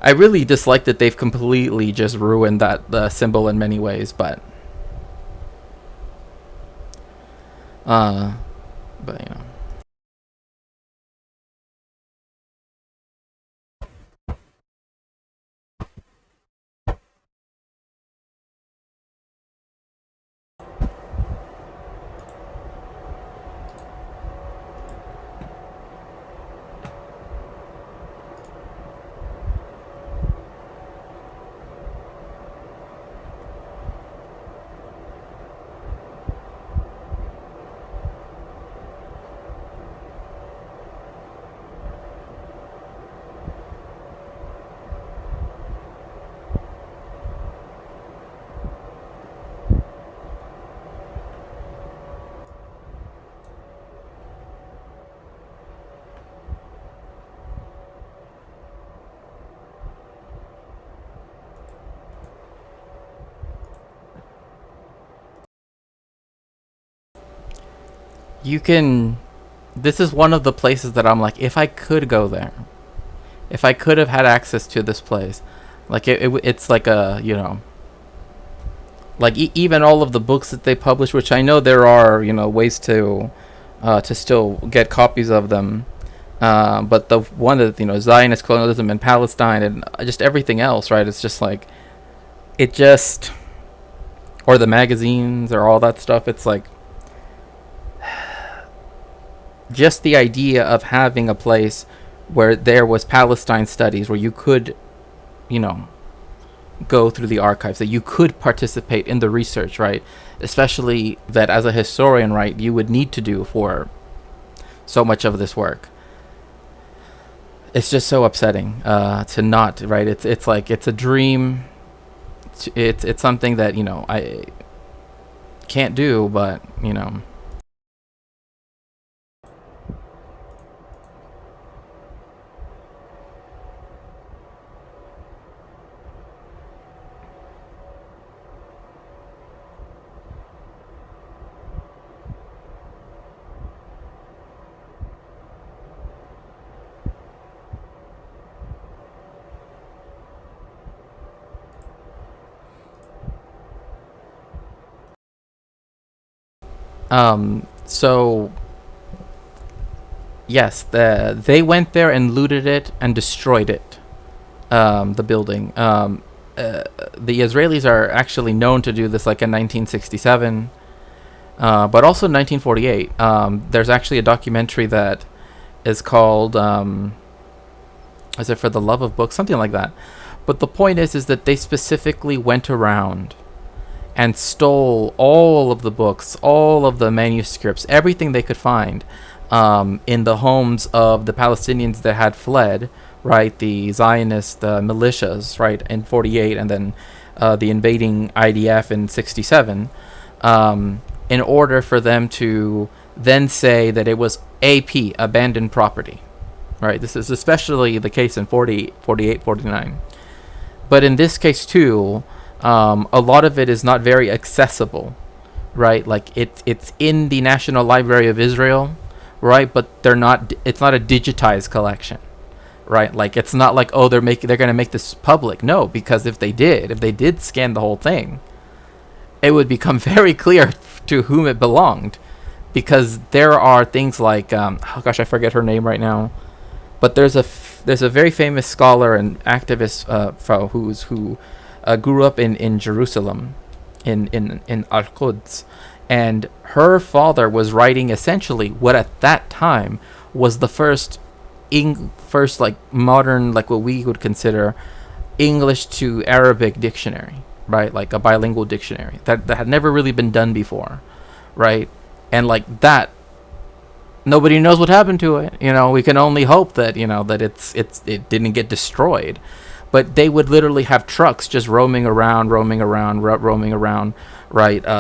I really dislike that they've completely just ruined the symbol in many ways, but this is one of the places that I'm like, if I could go there, if I could have had access to this place, like it's like a, Like even all of the books that they publish, which I know there are, ways to still get copies of them. But the one that, Zionist colonialism in Palestine and just everything else, right? It's just like, it just, or the magazines or all that stuff. It's like, just the idea of having a place where there was Palestine studies, where you could, go through the archives, that you could participate in the research, right? Especially that as a historian, right, you would need to do for so much of this work. It's just so upsetting to not, right? It's like, it's a dream. It's something that, I can't do, but, so yes, they went there and looted it and destroyed it, the building. The Israelis are actually known to do this, like in 1967, but also in 1948. There's actually a documentary that is called, is it For the Love of Books, something like that. But the point is that they specifically went around and stole all of the books, all of the manuscripts, everything they could find, in the homes of the Palestinians that had fled, right? The Zionist militias, right, in 48, and then the invading IDF in 67, in order for them to then say that it was AP, abandoned property, right? This is especially the case in 40, 48, 49. But in this case, too, a lot of it is not very accessible, right? Like, it's in the National Library of Israel, right? But it's not a digitized collection, right? Like, it's not like, oh, they're going to make this public. No, because if they did scan the whole thing, it would become very clear to whom it belonged, because there are things like, oh gosh, I forget her name right now, but there's a very famous scholar and activist, who grew up in Jerusalem, in Al-Quds, and her father was writing essentially what at that time was the first like modern, like what we would consider English to Arabic dictionary, right? Like a bilingual dictionary that had never really been done before, right? And like that, nobody knows what happened to it. We can only hope that that it didn't get destroyed. But they would literally have trucks just roaming around, right?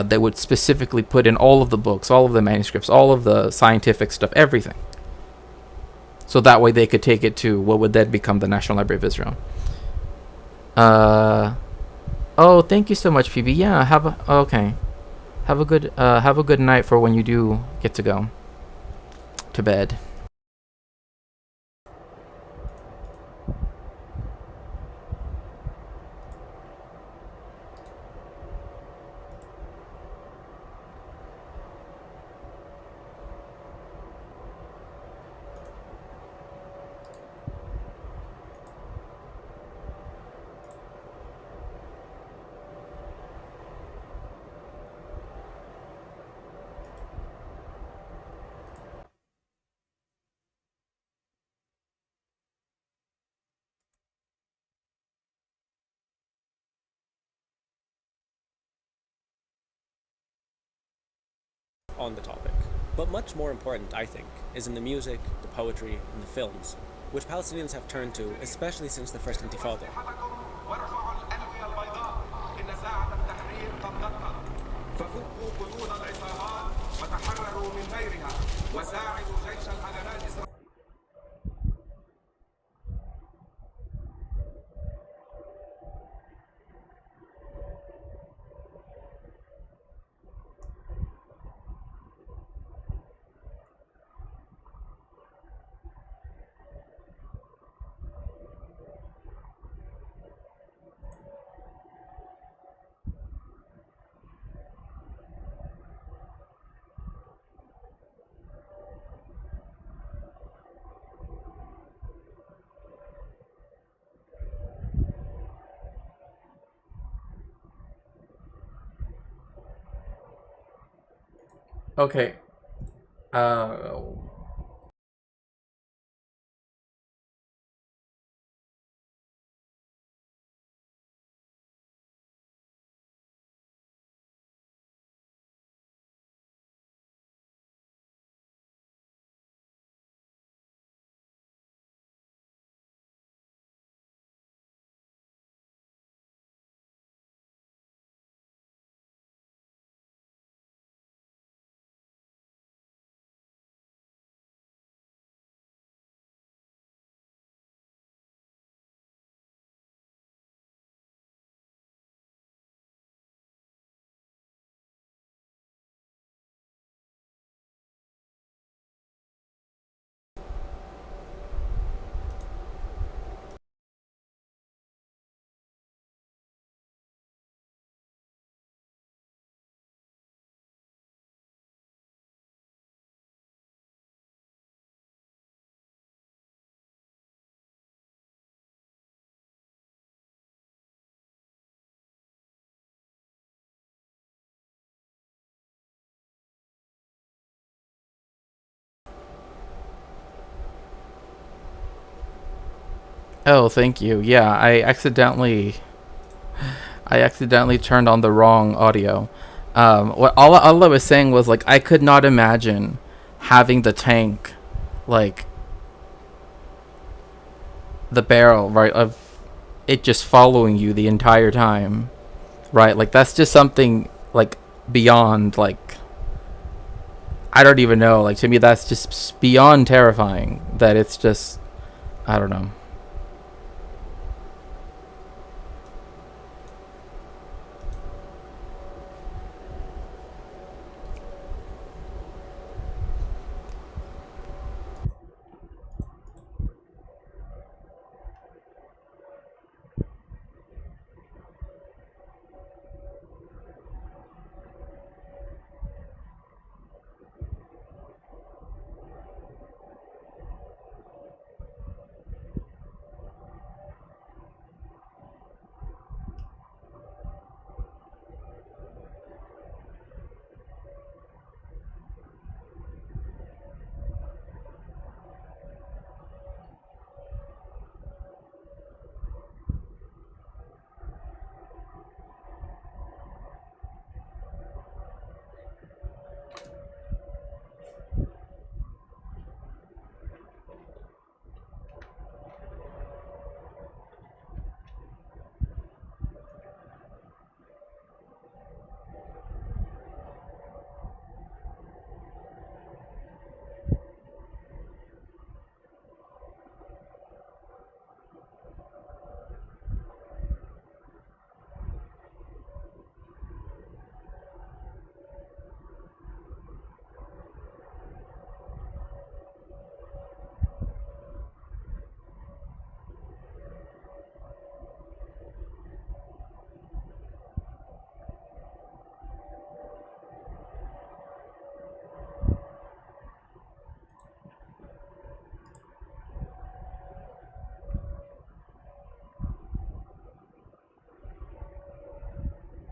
They would specifically put in all of the books, all of the manuscripts, all of the scientific stuff, everything. So that way they could take it to what would then become the National Library of Israel. Oh, thank you so much, PB. Yeah, okay. Have a good night for when you do get to go to bed. On the topic. But much more important, I think, is in the music, the poetry, and the films, which Palestinians have turned to, especially since the First Intifada. Okay. Oh, thank you. Yeah, I accidentally turned on the wrong audio. What all I was saying was like I could not imagine having the tank, like the barrel, right, of it just following you the entire time, right? Like that's just something like beyond like I don't even know. Like to me, that's just beyond terrifying. That it's just I don't know.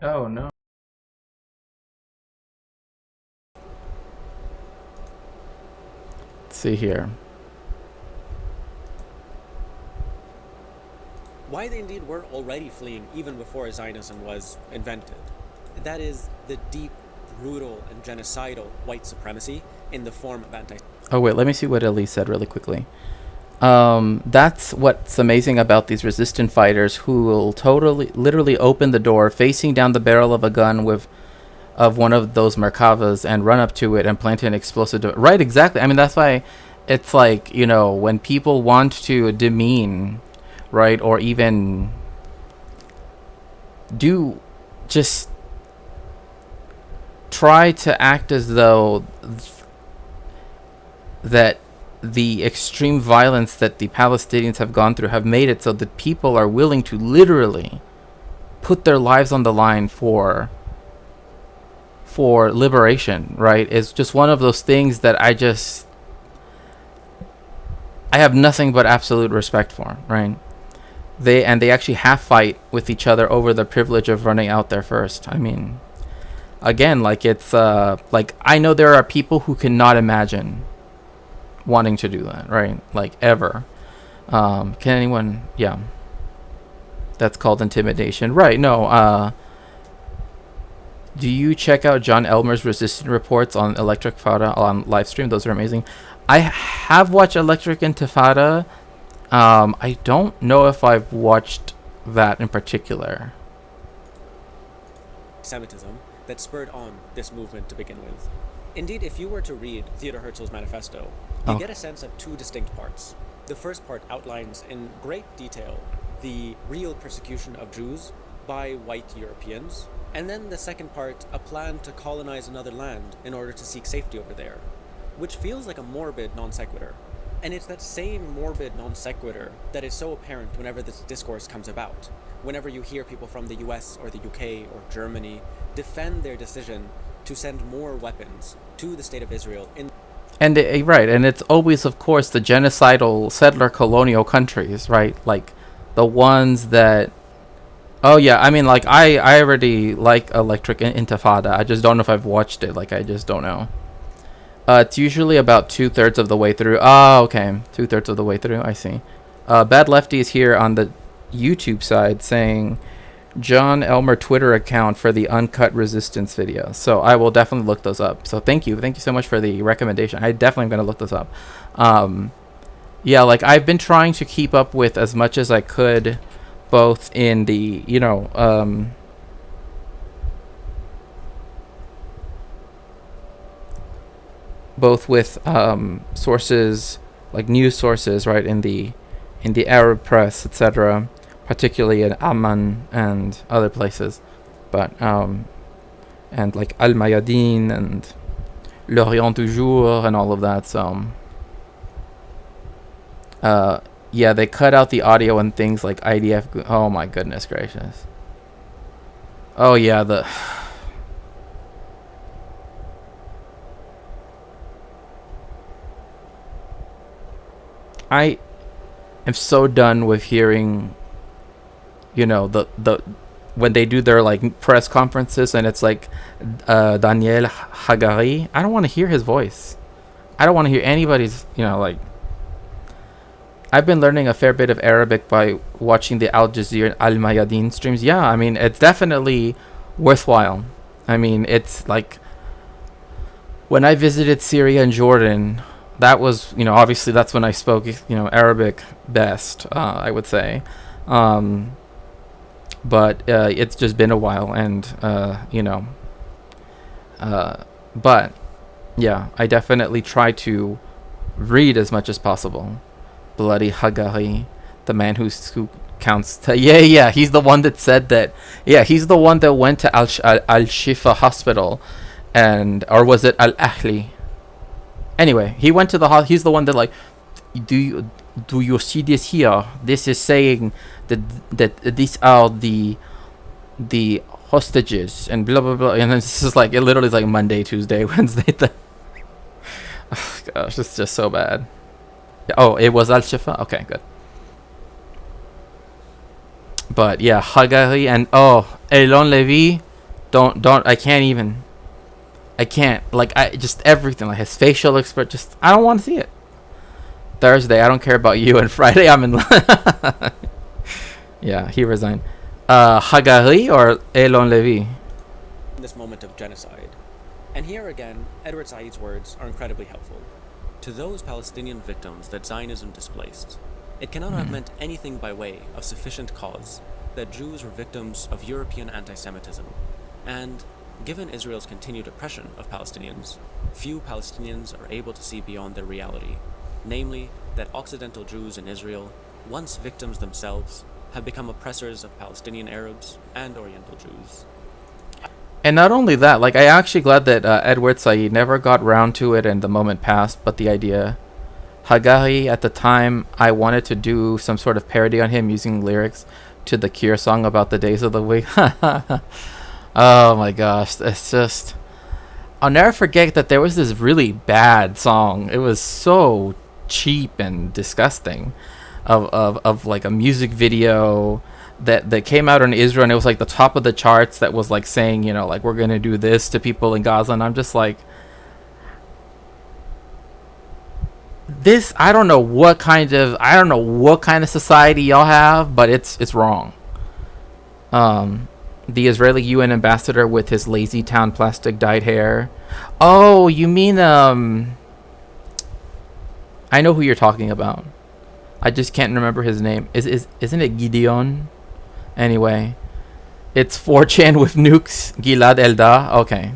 Oh no. Let's see here. Why they indeed were already fleeing even before Zionism was invented. That is the deep, brutal, and genocidal white supremacy in the form of anti. Oh wait, let me see what Elise said really quickly. That's what's amazing about these resistant fighters who will literally open the door, facing down the barrel of a gun of one of those Merkavas and run up to it and plant an explosive. Right, exactly. I mean, that's why it's like, when people want to demean, right, or even do just try to act as though that the extreme violence that the Palestinians have gone through have made it so that people are willing to literally put their lives on the line for liberation, right? It's just one of those things that I have nothing but absolute respect for, right? They actually half fight with each other over the privilege of running out there first. I mean, again, like it's like I know there are people who cannot imagine wanting to do that, right? Like ever. Can anyone? Yeah. That's called intimidation, right? No. Do you check out John Elmer's resistance reports on Electric Fada on live stream? Those are amazing. I have watched Electric Intifada. I don't know if I've watched that in particular. Semitism that spurred on this movement to begin with. Indeed, if you were to read Theodor Herzl's manifesto, you get a sense of two distinct parts. The first part outlines in great detail the real persecution of Jews by white Europeans, and then the second part, a plan to colonize another land in order to seek safety over there, which feels like a morbid non sequitur. And it's that same morbid non sequitur that is so apparent whenever this discourse comes about. Whenever you hear people from the US or the UK or Germany defend their decision to send more weapons to the state of Israel and it's always, of course, the genocidal settler colonial countries, right? Like the ones that, oh yeah, I mean, like I already like Electric Intifada. I just don't know if I've watched it. Like I just don't know. It's usually about 2/3 of the way through. Oh, okay, 2/3 of the way through. I see. Bad Lefty is here on the YouTube side saying John Elmer Twitter account for the uncut resistance video. So I will definitely look those up. So thank you so much for the recommendation. I definitely am going to look those up. Yeah, like I've been trying to keep up with as much as I could, both in the both with sources like news sources, right, in the Arab press, etc., particularly in Amman and other places, but and like Al Mayadeen and L'Orient du Jour and all of that. So yeah, they cut out the audio and things like IDF. Oh my goodness gracious. Oh yeah, I am so done with hearing, the when they do their like press conferences and it's like Daniel Hagari. I don't want to hear his voice. I don't want to hear anybody's, like. I've been learning a fair bit of Arabic by watching the Al Jazeera Al Mayadeen streams. Yeah, I mean, it's definitely worthwhile. I mean, it's like when I visited Syria and Jordan, that was, obviously that's when I spoke, Arabic best, I would say. But it's just been a while, and, but yeah, I definitely try to read as much as possible. Bloody Hagari, the man who counts. Yeah, he's the one that said that. Yeah, he's the one that went to Al Shifa hospital, or was it Al Ahli? Anyway, he went to the he's the one that like, do you see this here? This is saying that these are the hostages and blah blah blah. And this is like, it literally is like Monday, Tuesday, Wednesday. Oh gosh, it's just so bad. Oh, it was Al Shifa? Okay, good. But yeah, Hagari and Elon Levy, don't I can't, like, I just everything, like his facial expression, just I don't want to see it. Thursday, I don't care about you, and Friday I'm in yeah, he resigned. Hagari or Elon Levy? This moment of genocide. And here again, Edward Said's words are incredibly helpful. To those Palestinian victims that Zionism displaced, it cannot have meant anything by way of sufficient cause that Jews were victims of European anti-Semitism. And given Israel's continued oppression of Palestinians, few Palestinians are able to see beyond their reality, namely that Occidental Jews in Israel, once victims themselves, have become oppressors of Palestinian Arabs and Oriental Jews. And not only that, like, I'm actually glad that Edward Said never got round to it and the moment passed, but the idea. Hagari, at the time, I wanted to do some sort of parody on him using lyrics to the Cure song about the days of the week. Oh my gosh, it's just... I'll never forget that there was this really bad song. It was so cheap and disgusting of like a music video that came out in Israel, and it was like the top of the charts, that was like saying, you know, like, we're gonna do this to people in Gaza, and I'm just like, this, I don't know what kind of society y'all have, but it's wrong. The Israeli UN ambassador with his lazy town plastic dyed hair. Oh, you mean I know who you're talking about. I just can't remember his name. Isn't it Gideon? Anyway, it's 4chan with nukes. Gilad Elda. Okay.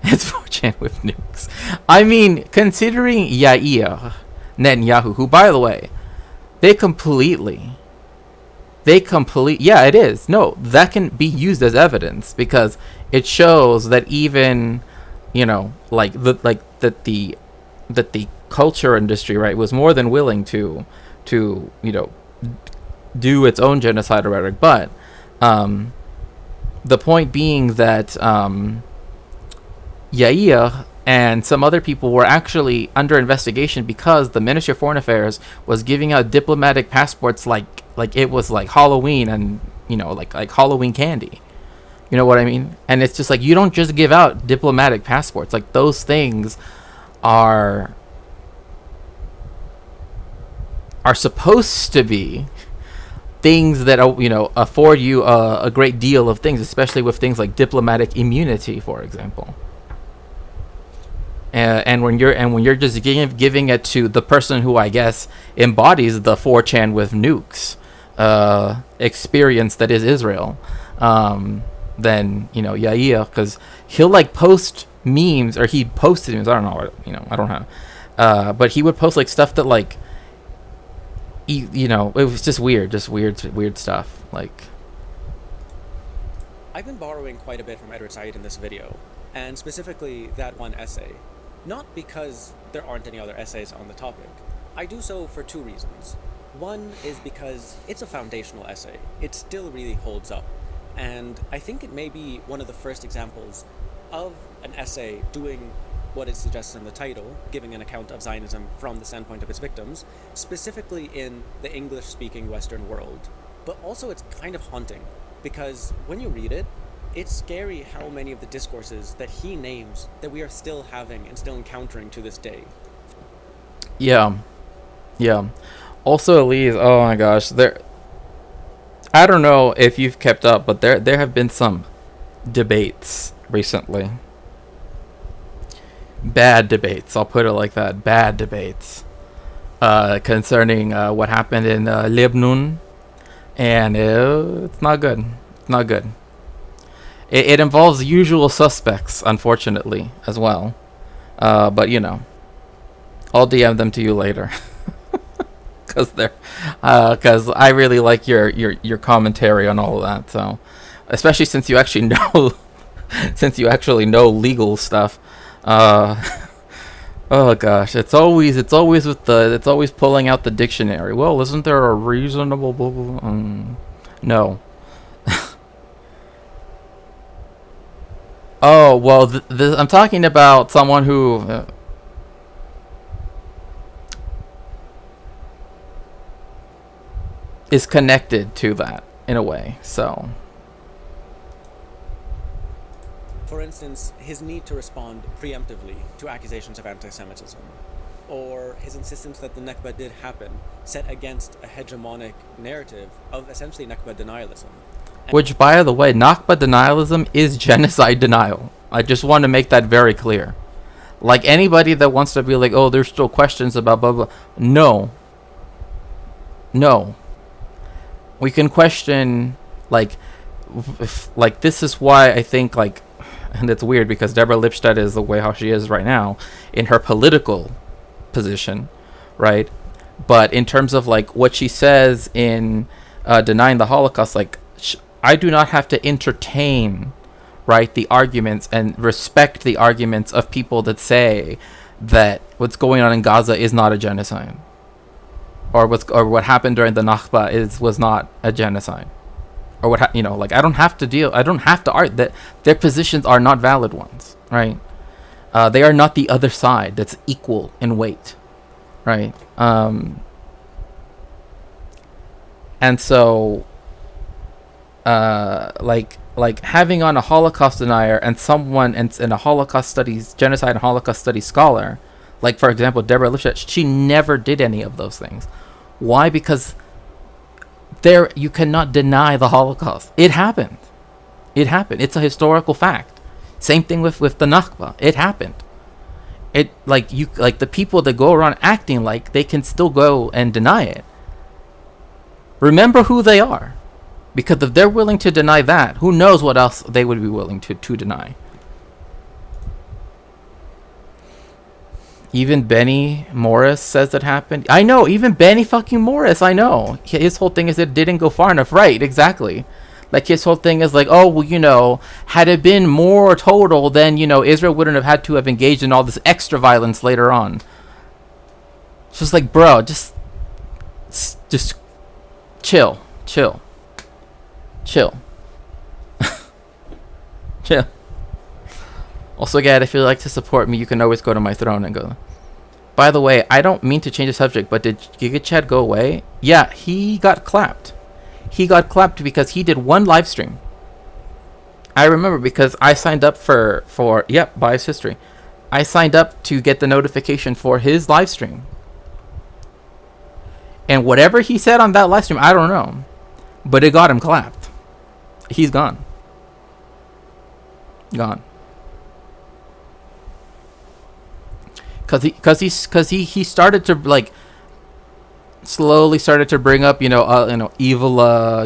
It's 4chan with nukes. I mean, considering Yair Netanyahu, who, by the way, yeah, it is. No, that can be used as evidence, because it shows that even, you know, that the culture industry, right, was more than willing to you know, do its own genocide rhetoric. But the point being that Yair and some other people were actually under investigation because the Ministry of Foreign Affairs was giving out diplomatic passports like it was like Halloween, and, you know, like Halloween candy. You know what I mean? And it's just like, you don't just give out diplomatic passports. Like, those things are supposed to be things that, you know, afford you a great deal of things, especially with things like diplomatic immunity, for example. And when you're just giving it to the person who, I guess, embodies the 4chan with nukes experience that is Israel, then, you know, Yair, because he'll like post memes, or he posted memes, I don't know, you know, I don't know, but he would post like stuff that, like, you know, it was just weird stuff. Like, I've been borrowing quite a bit from Edward Said in this video, and specifically that one essay. Not because there aren't any other essays on the topic. I do so for two reasons. One is because it's a foundational essay. It still really holds up. And I think it may be one of the first examples of an essay doing what it suggests in the title, giving an account of Zionism from the standpoint of its victims, specifically in the English-speaking Western world. But also it's kind of haunting, because when you read it, it's scary how many of the discourses that he names that we are still having and still encountering to this day. Yeah. Also, Elise, oh my gosh, I don't know if you've kept up, but there have been some debates recently. Bad debates, I'll put it like that. Bad debates concerning what happened in Lebanon, and it's not good. It's not good. It involves usual suspects, unfortunately, as well. But, you know, I'll DM them to you later. Because I really like your commentary on all of that. So, especially since you actually know legal stuff. Oh gosh, it's always pulling out the dictionary. Well, isn't there a reasonable blah, blah, blah? No. Oh, well, I'm talking about someone who is connected to that in a way, so. For instance, his need to respond preemptively to accusations of anti-Semitism, or his insistence that the Nakba did happen, set against a hegemonic narrative of essentially Nakba denialism. Which, by the way, Nakba denialism is genocide denial. I just want to make that very clear. Like, anybody that wants to be like, oh, there's still questions about blah, blah. No. We can question, like, this is why I think, like, and it's weird because Deborah Lipstadt is the way how she is right now in her political position, right? But in terms of, like, what she says in denying the Holocaust, like, I do not have to entertain, right, the arguments and respect the arguments of people that say that what's going on in Gaza is not a genocide, or what happened during the Nakba was not a genocide, or what I don't have to argue that their positions are not valid ones, right? They are not the other side that's equal in weight, right? And so like having on a Holocaust denier and someone and a Holocaust studies, genocide and Holocaust studies scholar, like for example Deborah Lipstadt, she never did any of those things. Why? Because you cannot deny the Holocaust. It happened. It happened. It's a historical fact. Same thing with the Nakba. It happened. It like the people that go around acting like they can still go and deny it. Remember who they are. Because if they're willing to deny that, who knows what else they would be willing to deny. Even Benny Morris says it happened. I know, even Benny fucking Morris, I know. His whole thing is it didn't go far enough. Right, exactly. Like his whole thing is like, oh, well, had it been more total, then, Israel wouldn't have had to have engaged in all this extra violence later on. It's just like, bro, just chill. Chill. Also, again, if you'd like to support me, you can always go to my throne and go. By the way, I don't mean to change the subject, but did Giga Chad go away? Yeah, he got clapped. He got clapped because he did one live stream. I remember because I signed up for Bias History. I signed up to get the notification for his live stream. And whatever he said on that live stream, I don't know. But it got him clapped. He's gone. Gone. Cause he started to slowly started to bring up evil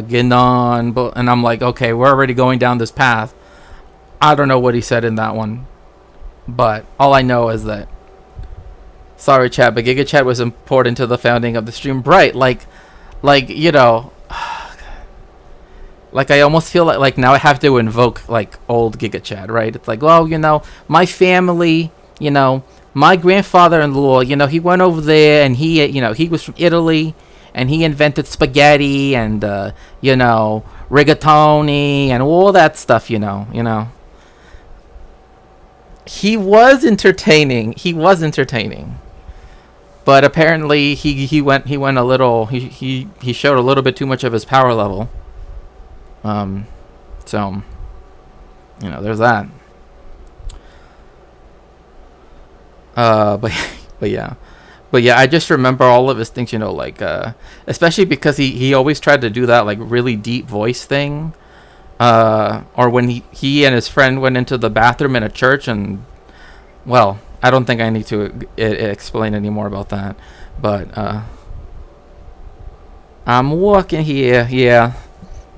Ginon, and I'm like, okay, we're already going down this path. I don't know what he said in that one, but all I know is that, sorry chat, but Giga Chat was important to the founding of the stream, right? Like I almost feel like now I have to invoke old Giga Chat, right? It's like, well, my family, my grandfather-in-law, he went over there and he was from Italy and he invented spaghetti and, rigatoni and all that stuff, He was entertaining. But apparently he went a little, he showed a little bit too much of his power level. So, there's that. But yeah, I just remember all of his things, especially because he always tried to do that really deep voice thing, or when he and his friend went into the bathroom in a church, and well, I don't think I need to explain any more about that, but I'm walking here, yeah.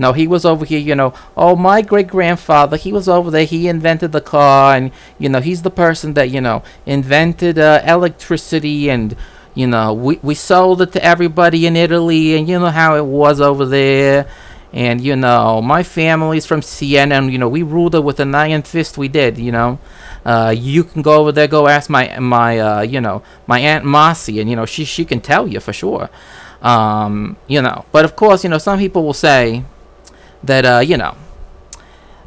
No, he was over here, oh, my great-grandfather, he was over there, he invented the car, and, he's the person that, invented electricity, and, we sold it to everybody in Italy, and you know how it was over there, and, my family's from Siena, and, we ruled it with an iron fist, we did, you can go over there, go ask my Aunt Marcy, and, she can tell you for sure, but of course, some people will say that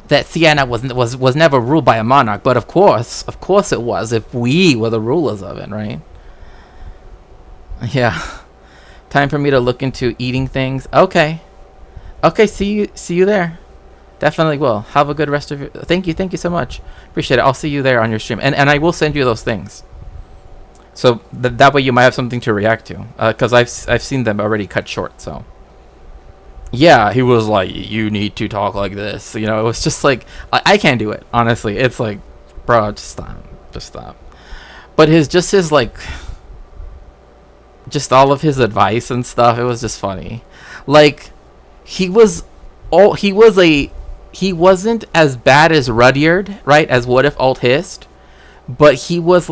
that Siena was never ruled by a monarch, but of course it was, if we were the rulers of it, right? Yeah. Time for me to look into eating things. Okay, see you there. Definitely will. Have a good rest of your, thank you so much, appreciate it. I'll see you there on your stream, and I will send you those things, so that way you might have something to react to, because I've seen them already cut short. So yeah, he was like, you need to talk like this. It was just like, I can't do it, honestly. It's like, bro, just stop. But just all of his advice and stuff, it was just funny. He wasn't as bad as Rudyard, right? As What If Alt Hist, but he was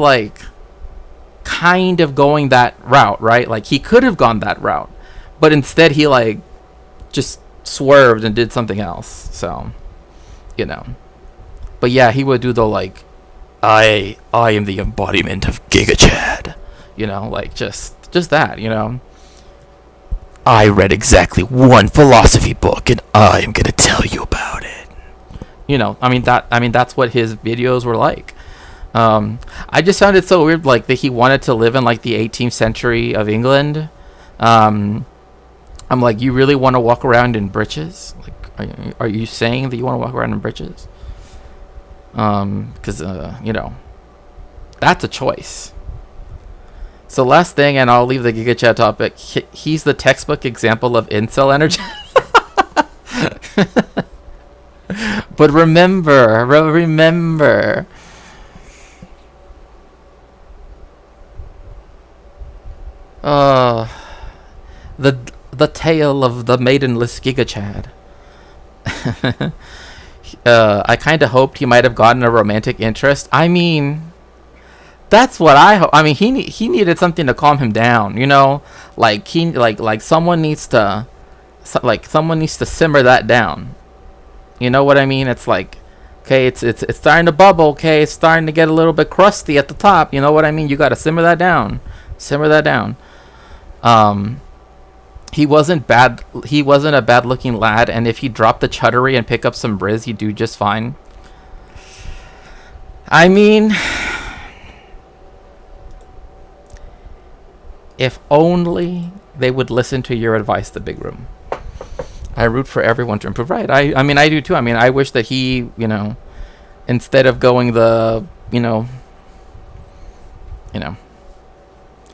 kind of going that route, right? He could have gone that route, but instead he just swerved and did something else. So, but yeah, he would do the I am the embodiment of Giga Chad, just that, I read exactly one philosophy book and I am gonna tell you about it. That's what his videos were like. I just found it so weird, that he wanted to live in the 18th century of England. I'm like, you really want to walk around in breeches? Are you saying that you want to walk around in britches? Because that's a choice. So last thing, and I'll leave the Giga Chat topic. He's the textbook example of incel energy. But remember, the tale of the maidenless Giga Chad. I kind of hoped he might have gotten a romantic interest. I mean, that's what I hope. I mean, he needed something to calm him down, like someone needs to simmer that down. You know what I mean? It's like, okay, it's starting to bubble. Okay, it's starting to get a little bit crusty at the top. You know what I mean? You got to simmer that down. He wasn't bad. He wasn't a bad-looking lad, and if he dropped the chuttery and pick up some briz, he'd do just fine. I mean, if only they would listen to your advice, the big room. I root for everyone to improve. Right. I mean, I do too. I mean, I wish that he, instead of going the,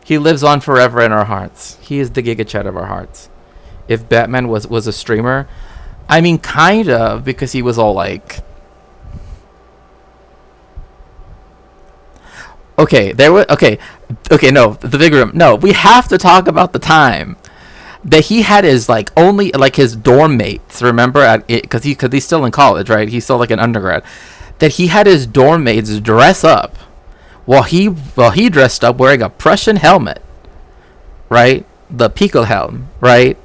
he lives on forever in our hearts. He is the Giga Chat of our hearts. If Batman was a streamer, I mean, kind of, because he was all like, okay, no, the big room. No, we have to talk about the time that he had his only his dorm mates, remember, because he's still in college, right? He's still an undergrad. That he had his dorm mates dress up while he dressed up wearing a Prussian helmet, right? The Pico helm, right?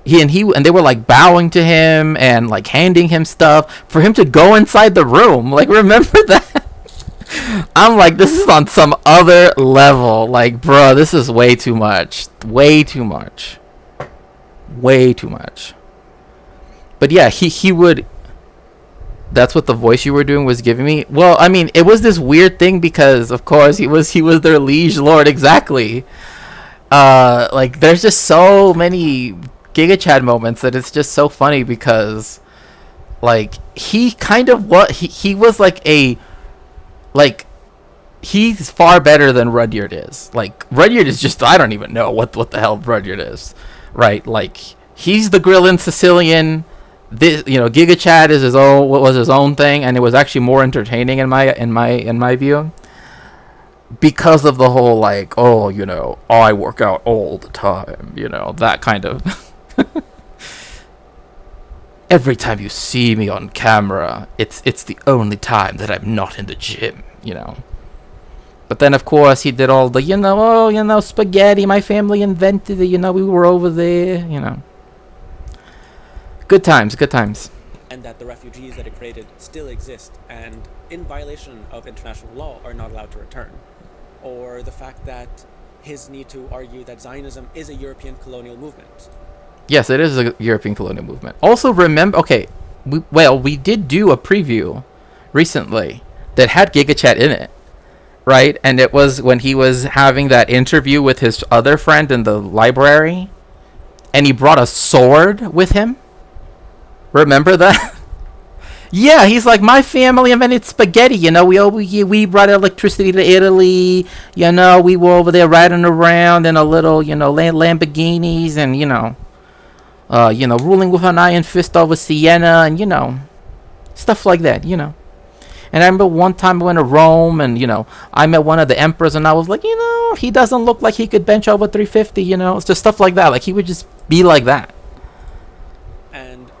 And they were bowing to him and handing him stuff for him to go inside the room. Remember that? I'm like, this is on some other level. Bro, this is way too much. But yeah, he would. That's what the voice you were doing was giving me. Well, I mean, it was this weird thing because, of course, he was their liege lord. Exactly. There's just so many Giga Chad moments that it's just so funny because, he kind of he was he's far better than Rudyard is. Rudyard is just, I don't even know what the hell Rudyard is, right? He's the Grillin Sicilian. This, Giga Chad is his own thing, and it was actually more entertaining in my view because of the whole I work out all the time, that kind of. Every time you see me on camera, it's the only time that I'm not in the gym, But then, of course, he did all the, spaghetti, my family invented it, we were over there, Good times. And that the refugees that it created still exist and, in violation of international law, are not allowed to return. Or the fact that his need to argue that Zionism is a European colonial movement. Yes, it is a European colonial movement. Also, remember, okay, we did do a preview recently that had Giga Chat in it, right? And it was when he was having that interview with his other friend in the library, and he brought a sword with him. Remember that? Yeah, he's like, my family invented spaghetti. We brought electricity to Italy. We were over there riding around in a little, Lamborghinis, and ruling with an iron fist over Siena, and stuff like that. And I remember one time I went to Rome, and I met one of the emperors, and I was like, he doesn't look like he could bench over 350. It's just stuff like that. He would just be like that. And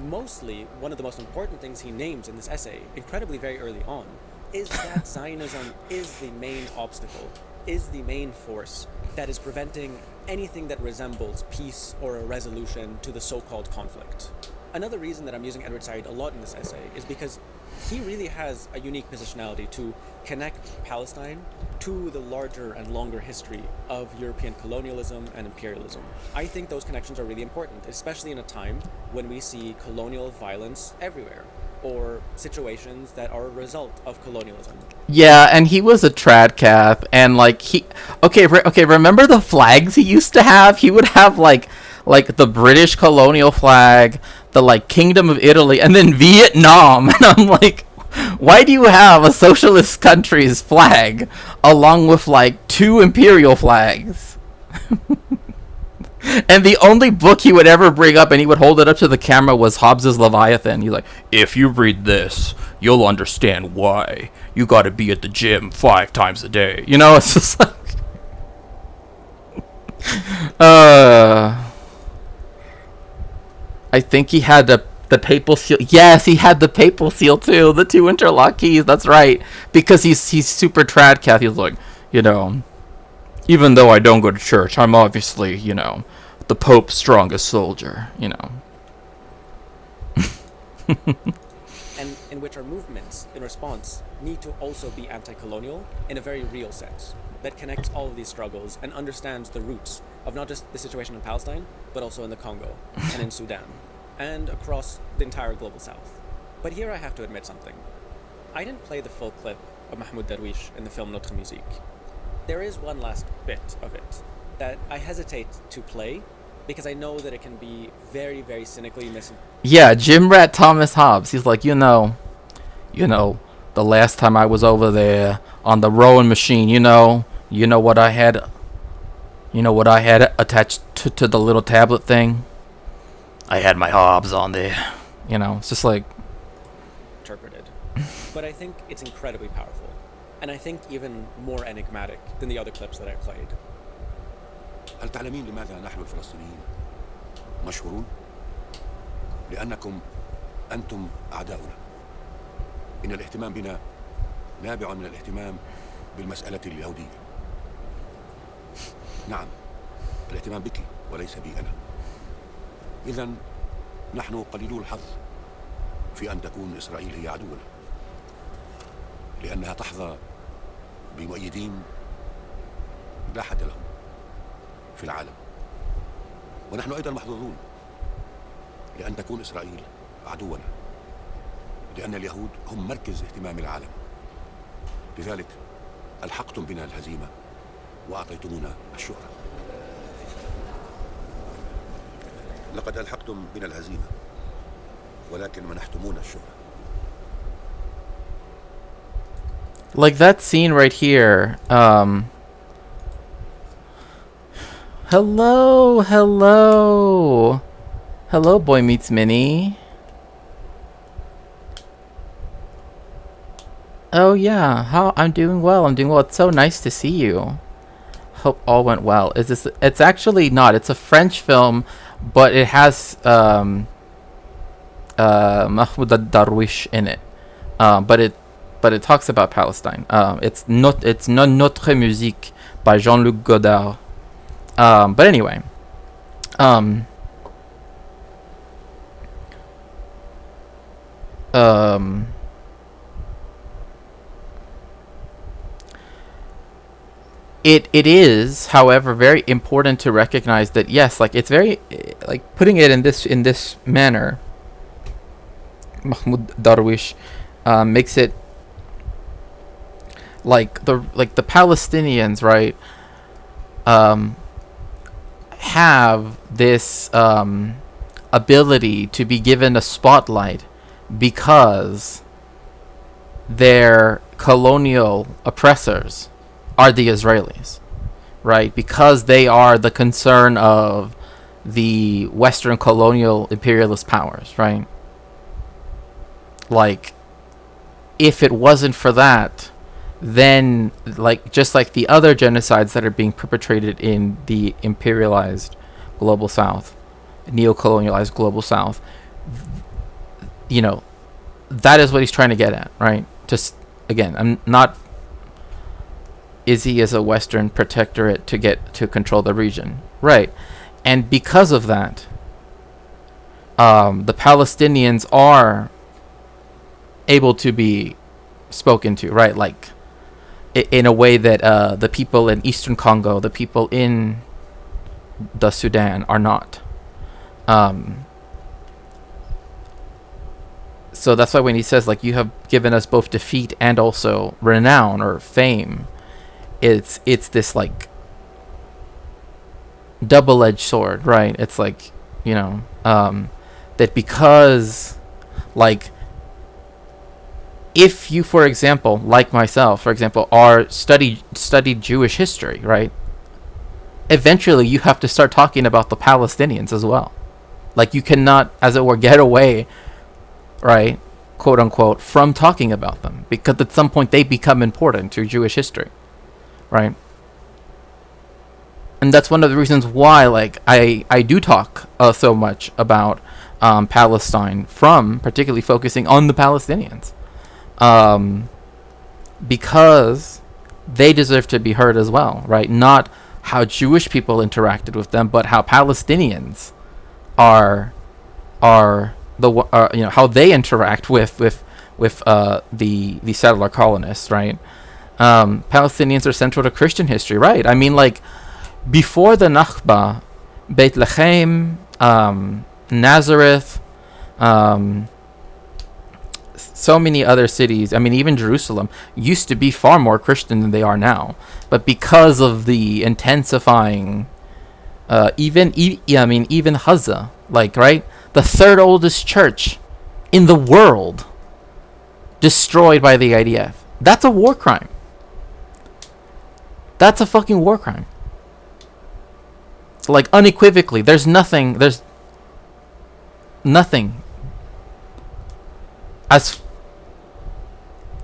mostly, one of the most important things he names in this essay, incredibly very early on, is that Zionism is the main obstacle, is the main force that is preventing anything that resembles peace or a resolution to the so-called conflict. Another reason that I'm using Edward Said a lot in this essay is because he really has a unique positionality to connect Palestine to the larger and longer history of European colonialism and imperialism. I think those connections are really important, especially in a time when we see colonial violence everywhere. or situations that are a result of colonialism. Yeah, and he was a trad cap, and like okay, remember the flags he used to have? He would have like the British colonial flag, the like Kingdom of Italy, and then Vietnam. And I'm like, why do you have a socialist country's flag along with like 2 imperial flags? And the only book he would ever bring up, and he would hold it up to the camera, was Hobbes's Leviathan. He's like, if you read this, you'll understand why you gotta be at the gym 5 times a day. You know, it's just like I think he had the papal seal. Yes, he had the papal seal too. The 2 interlock keys. That's right. Because he's super trad cat. He's like, you know, even though I don't go to church, I'm obviously, you know, the Pope's strongest soldier. You know. And in which our movements in response need to also be anti-colonial in a very real sense that connects all of these struggles and understands the roots of not just the situation in Palestine, but also in the Congo and in Sudan and across the entire global south. But here I have to admit something. I didn't play the full clip of Mahmoud Darwish in the film Notre Musique. There is one last bit of it that I hesitate to play because I know that it can be very, very cynically Yeah, Jim Rat Thomas Hobbes. He's like, you know, the last time I was over there on the rowing machine, you know what I had attached to the little tablet thing? I had my Hobbes on there. You know, it's just like interpreted. But I think it's incredibly powerful. And I think even more enigmatic than the other clips that I played. هل تعلمين لماذا نحن الفلسطينيين مشهورون؟ لأنكم أنتم أعداؤنا. إن الاهتمام بنا نابع من الاهتمام بالمسألة اليهودية. نعم، الاهتمام بك وليس بي أنا. إذن نحن قليلو الحظ في أن تكون إسرائيل هي عدونا، لأنها تحظى بمؤيدين لا حد لهم في العالم، ونحن أيضا محظوظون لأن تكون إسرائيل عدونا، لأن اليهود هم مركز اهتمام العالم. لذلك ألحقتم بنا الهزيمة وأعطيتمونا الشهرة. لقد ألحقتم بنا الهزيمة ولكن منحتمونا الشهرة. like that scene right here. Hello, Boy Meets Minnie. Oh yeah, I'm doing well. It's so nice to see you. Hope all went well. It's actually not. It's a French film, but it has Mahmoud Darwish in it. But it talks about Palestine. It's Notre Musique by Jean-Luc Godard. But anyway, It is, however, very important to recognize that yes, like it's very like putting it in this manner. Mahmoud Darwish makes it like the Palestinians, right? Have this ability to be given a spotlight because their colonial oppressors are the Israelis, right? Because they are the concern of the Western colonial imperialist powers, right? Like, if it wasn't for that, then, like, just like the other genocides that are being perpetrated in the imperialized global south, neo-colonialized global south, you know, that is what he's trying to get at, right? Just, again, I'm not... Is he as a Western protectorate to get to control the region, right? And because of that, the Palestinians are able to be spoken to, right? Like in a way that the people in Eastern Congo, the people in the So that's why when he says like, you have given us both defeat and also renown or fame, it's this like double-edged sword, right? It's like, you know, that because like, if you, for example, like myself, for example, are studied Jewish history, right? Eventually you have to start talking about the Palestinians as well. Like, you cannot, as it were, get away, right, quote unquote, from talking about them, because at some point they become important to Jewish history, right? And that's one of the reasons why, like, I do talk so much about Palestine, from particularly focusing on the Palestinians, because they deserve to be heard as well, right? Not how Jewish people interacted with them, but how Palestinians are the you know, how they interact with the settler colonists, right? Palestinians are central to Christian history, right? I mean, like, before the Nakba, Bethlehem, Nazareth, so many other cities, I mean, even Jerusalem, used to be far more Christian than they are now. But because of the intensifying, even Gaza, like, right? The third oldest church in the world destroyed by the IDF. That's a war crime. That's a fucking war crime. Like, unequivocally, there's nothing as,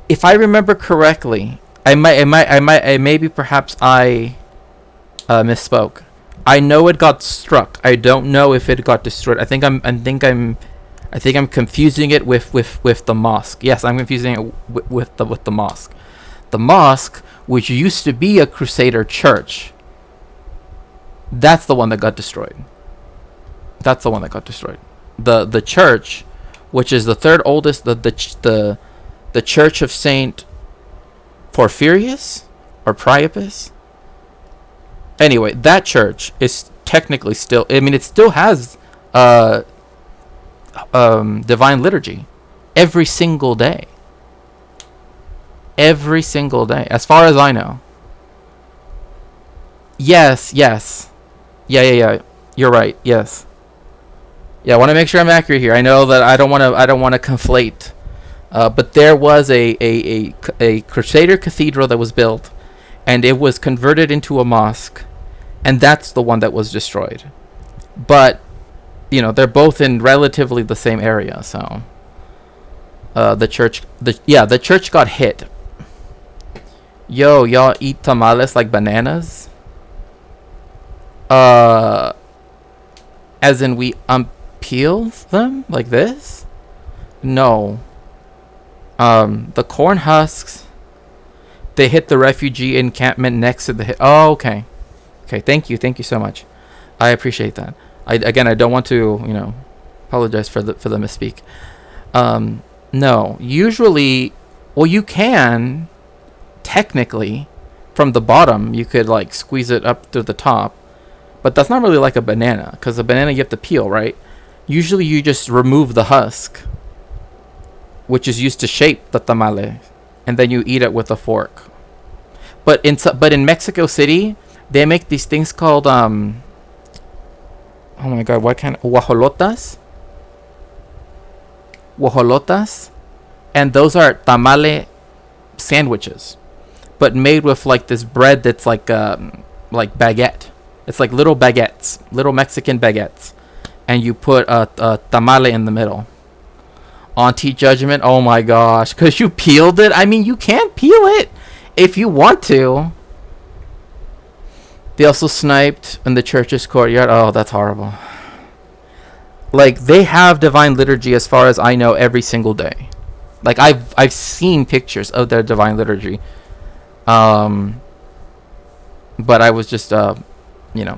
if I remember correctly, maybe perhaps I misspoke. I know it got struck. I don't know if it got destroyed. I think I'm confusing it with the mosque. Yes, I'm confusing it with the mosque. The mosque, which used to be a Crusader church, that's the one that got destroyed. That's the one that got destroyed. The church, which is the third oldest, the Church of Saint Porphyrius or Priapus. Anyway, that church is technically still, I mean, it still has divine liturgy every single day. Every single day, as far as I know. Yes. Yeah. You're right. Yes. Yeah, I want to make sure I'm accurate here. I know that I don't want to conflate. But there was a Crusader cathedral that was built, and it was converted into a mosque, and that's the one that was destroyed. But, you know, they're both in relatively the same area, so the church got hit. Yo, y'all eat tamales like bananas? As in we peel them like this? No. The corn husks, they hit the refugee encampment next to the oh, okay. Okay, thank you so much. I appreciate that. I don't want to, you know, apologize for the misspeak. No, usually, well, you can technically from the bottom, you could like squeeze it up to the top, but that's not really like a banana, because a banana you have to peel, right? Usually you just remove the husk, which is used to shape the tamale, and then you eat it with a fork. But in Mexico City, they make these things called oh my god, what kind of guajolotas? Guajolotas, and those are tamale sandwiches, but made with like this bread that's like baguette. It's like little baguettes, little Mexican baguettes, and you put a tamale in the middle. Auntie Judgment, oh my gosh, because you peeled it. I mean, you can peel it if you want to. They also sniped in the church's courtyard. Oh, that's horrible. Like, they have divine liturgy, as far as I know, every single day. Like, I've seen pictures of their divine liturgy. But I was just, you know.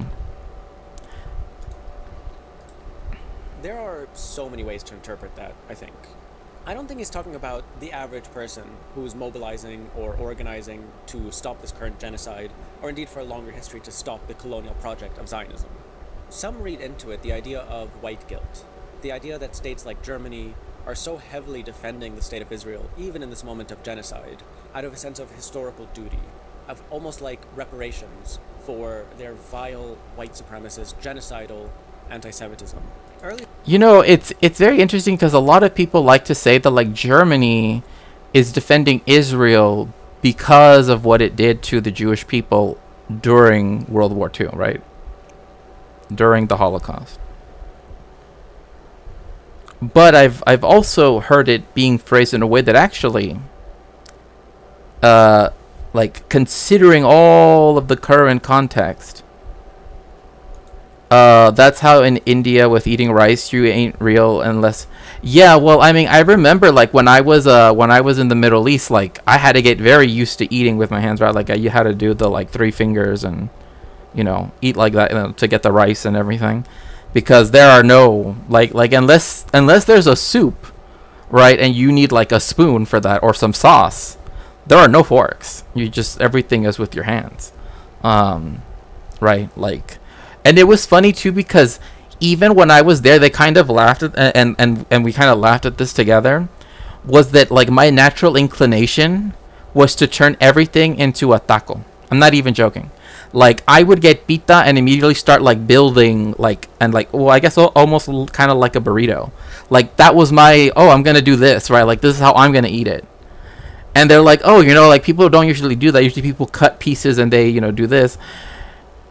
There are so many ways to interpret that, I think. I don't think he's talking about the average person who's mobilizing or organizing to stop this current genocide, or indeed for a longer history to stop the colonial project of Zionism. Some read into it the idea of white guilt, the idea that states like Germany, are so heavily defending the state of Israel, even in this moment of genocide, out of a sense of historical duty, of almost like reparations for their vile white supremacist, genocidal anti-Semitism. You know, it's very interesting because a lot of people like to say that like Germany is defending Israel because of what it did to the Jewish people during World War II, right? During the Holocaust. But I've also heard it being phrased in a way that actually, like considering all of the current context, that's how in India with eating rice you ain't real unless. Yeah, well, I mean, I remember like when I was in the Middle East, like I had to get very used to eating with my hands, right? Like you had to do the like 3 fingers and, you know, eat like that, you know, to get the rice and everything, because there are no like unless there's a soup, right, and you need like a spoon for that or some sauce, there are no forks. You just, everything is with your hands, right? Like, and it was funny too because even when I was there, they kind of laughed at, and we kind of laughed at this together, was that like my natural inclination was to turn everything into a taco. I'm not even joking. Like I would get pita and immediately start like building like, and like, well, I guess almost kind of like a burrito. Like that was my, oh, I'm gonna do this, right? Like this is how I'm gonna eat it. And they're like, oh, you know, like people don't usually do that. Usually people cut pieces and they, you know, do this.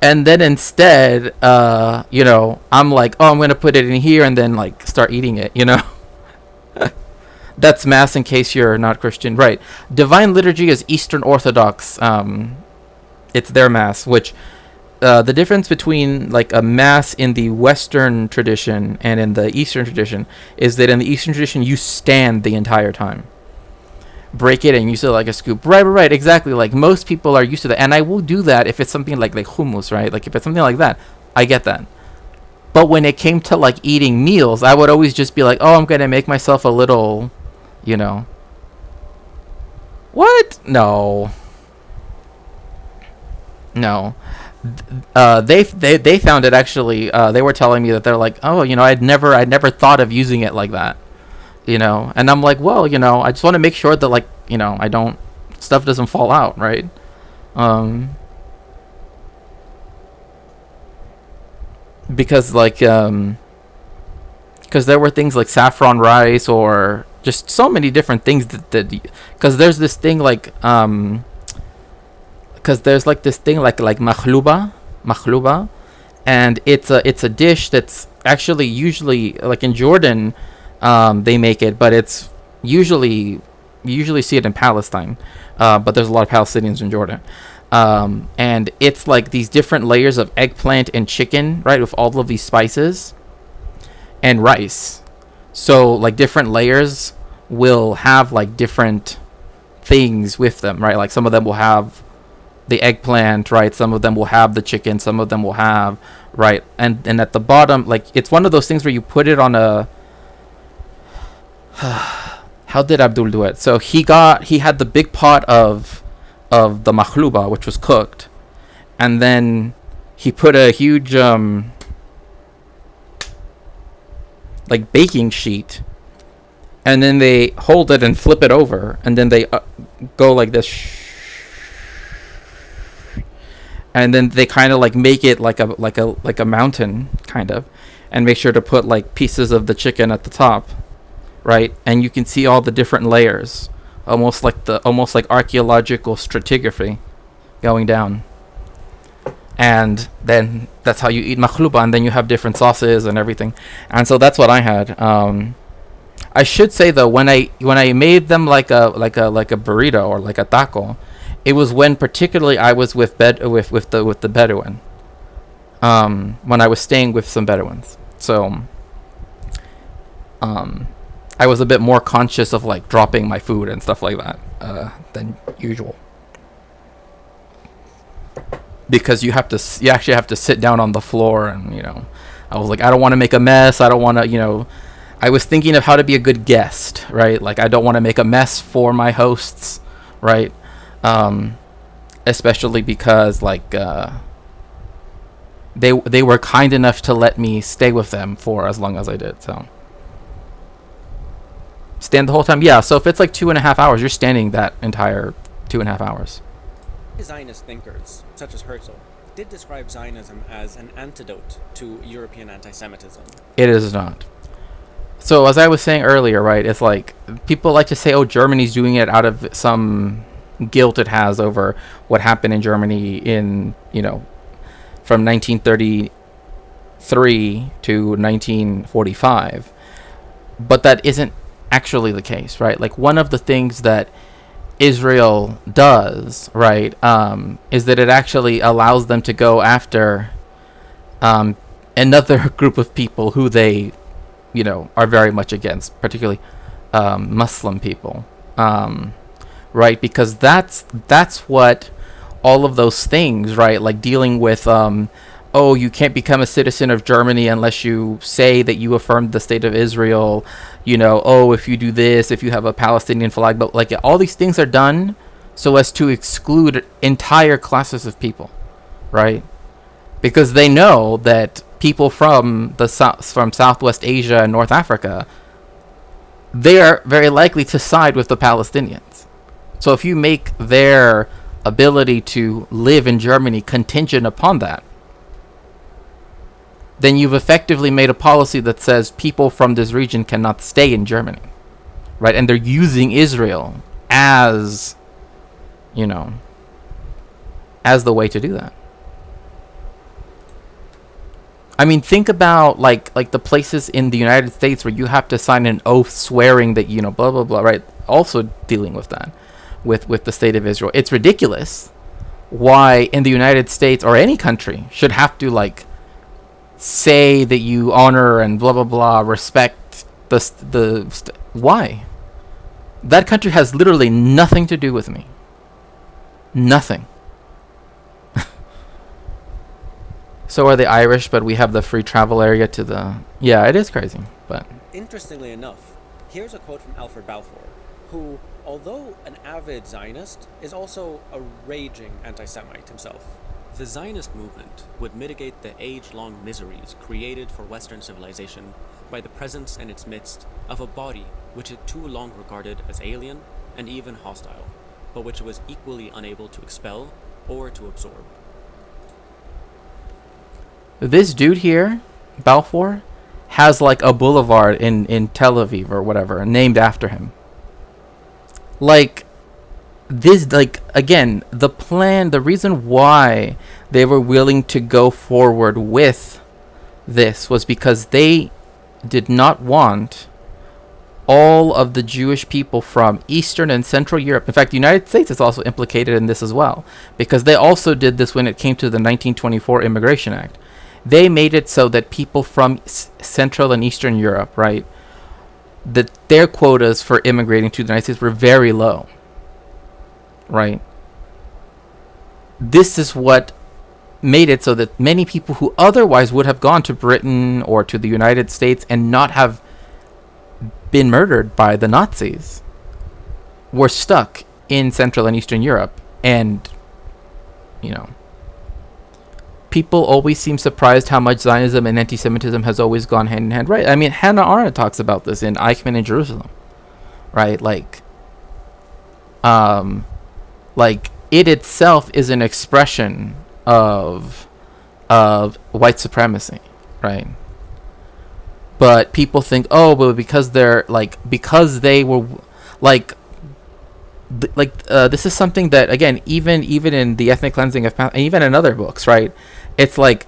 And then instead, you know, I'm like, oh, I'm going to put it in here and then like start eating it, you know. That's Mass in case you're not Christian. Right. Divine Liturgy is Eastern Orthodox. It's their Mass, which the difference between like a Mass in the Western tradition and in the Eastern tradition is that in the Eastern tradition, you stand the entire time. Break it and use it like a scoop. Right, exactly. Like most people are used to that, and I will do that if it's something like hummus, right? Like if it's something like that, I get that. But when it came to like eating meals, I would always just be like, oh, I'm gonna make myself a little, you know. What? No. They found it actually. They were telling me that they're like, oh, you know, I'd never thought of using it like that. You know, and I'm like, well, you know, I just want to make sure that like, you know, stuff doesn't fall out, right? Because like, because there were things like saffron rice or just so many different things that because there's this thing like, because there's like this thing like makhluba, and it's a dish that's actually usually like in Jordan. They make it, but it's you usually see it in Palestine, but there's a lot of Palestinians in Jordan, and it's like these different layers of eggplant and chicken, right, with all of these spices and rice. So like different layers will have like different things with them, right? Like some of them will have the eggplant, right? Some of them will have the chicken, some of them will have, right, and at the bottom, like it's one of those things where you put it on a how did Abdul do it? So he had the big pot of the makhluba, which was cooked, and then he put a huge like baking sheet, and then they hold it and flip it over, and then they go like this, and then they kind of like make it like a mountain kind of, and make sure to put like pieces of the chicken at the top. Right, and you can see all the different layers, almost like archaeological stratigraphy going down. And then that's how you eat makhluba, and then you have different sauces and everything. And so that's what I had. I should say though, when I made them like a burrito or like a taco, it was when particularly I was with the Bedouin. When I was staying with some Bedouins, so I was a bit more conscious of like dropping my food and stuff like that than usual, because you actually have to sit down on the floor, and you know, I was like, I don't want to make a mess. I don't want to, you know, I was thinking of how to be a good guest, right? Like I don't want to make a mess for my hosts, right? Especially because like they were kind enough to let me stay with them for as long as I did, so. Stand the whole time? Yeah, so if it's like 2.5 hours, you're standing that entire 2.5 hours. Zionist thinkers, such as Herzl, did describe Zionism as an antidote to European anti-Semitism. It is not. So as I was saying earlier, right, it's like people like to say, oh, Germany's doing it out of some guilt it has over what happened in Germany in, from 1933 to 1945. But that isn't actually the case, right? Like, one of the things that Israel does, right, is that it actually allows them to go after another group of people who they, are very much against, particularly Muslim people, right? Because that's what all of those things, right, like dealing with, oh, you can't become a citizen of Germany unless you say that you affirmed the state of Israel, oh, if you do this, if you have a Palestinian flag, but like all these things are done so as to exclude entire classes of people, right? Because they know that people from the from Southwest Asia and North Africa, they are very likely to side with the Palestinians. So if you make their ability to live in Germany contingent upon that, then you've effectively made a policy that says people from this region cannot stay in Germany, right? And they're using Israel as, as the way to do that. I mean, think about like the places in the United States where you have to sign an oath swearing that, blah, blah, blah, right? Also dealing with that, with the state of Israel. It's ridiculous why in the United States or any country should have to say that you honor and blah blah blah, respect why? That country has literally nothing to do with me. Nothing. So are the Irish, but we have the free travel area to the... Yeah, it is crazy, but... Interestingly enough, here's a quote from Alfred Balfour, who, although an avid Zionist, is also a raging anti-Semite himself. The Zionist movement would mitigate the age-long miseries created for Western civilization by the presence in its midst of a body which it too long regarded as alien and even hostile, but which it was equally unable to expel or to absorb. This dude here, Balfour, has like a boulevard in Tel Aviv or whatever named after him. Again, the plan, the reason why they were willing to go forward with this was because they did not want all of the Jewish people from Eastern and Central Europe. In fact, the United States is also implicated in this as well, because they also did this when it came to the 1924 Immigration Act. They made it so that people from Central and Eastern Europe, right, that their quotas for immigrating to the United States were very low. Right? This is what made it so that many people who otherwise would have gone to Britain or to the United States and not have been murdered by the Nazis were stuck in Central and Eastern Europe. And, people always seem surprised how much Zionism and anti-Semitism has always gone hand in hand. Right? I mean, Hannah Arendt talks about this in Eichmann in Jerusalem. Right? Like it itself is an expression of white supremacy, right? But people think, oh, but because they're because they were this is something that, again, even in the ethnic cleansing of and even in other books, right? It's like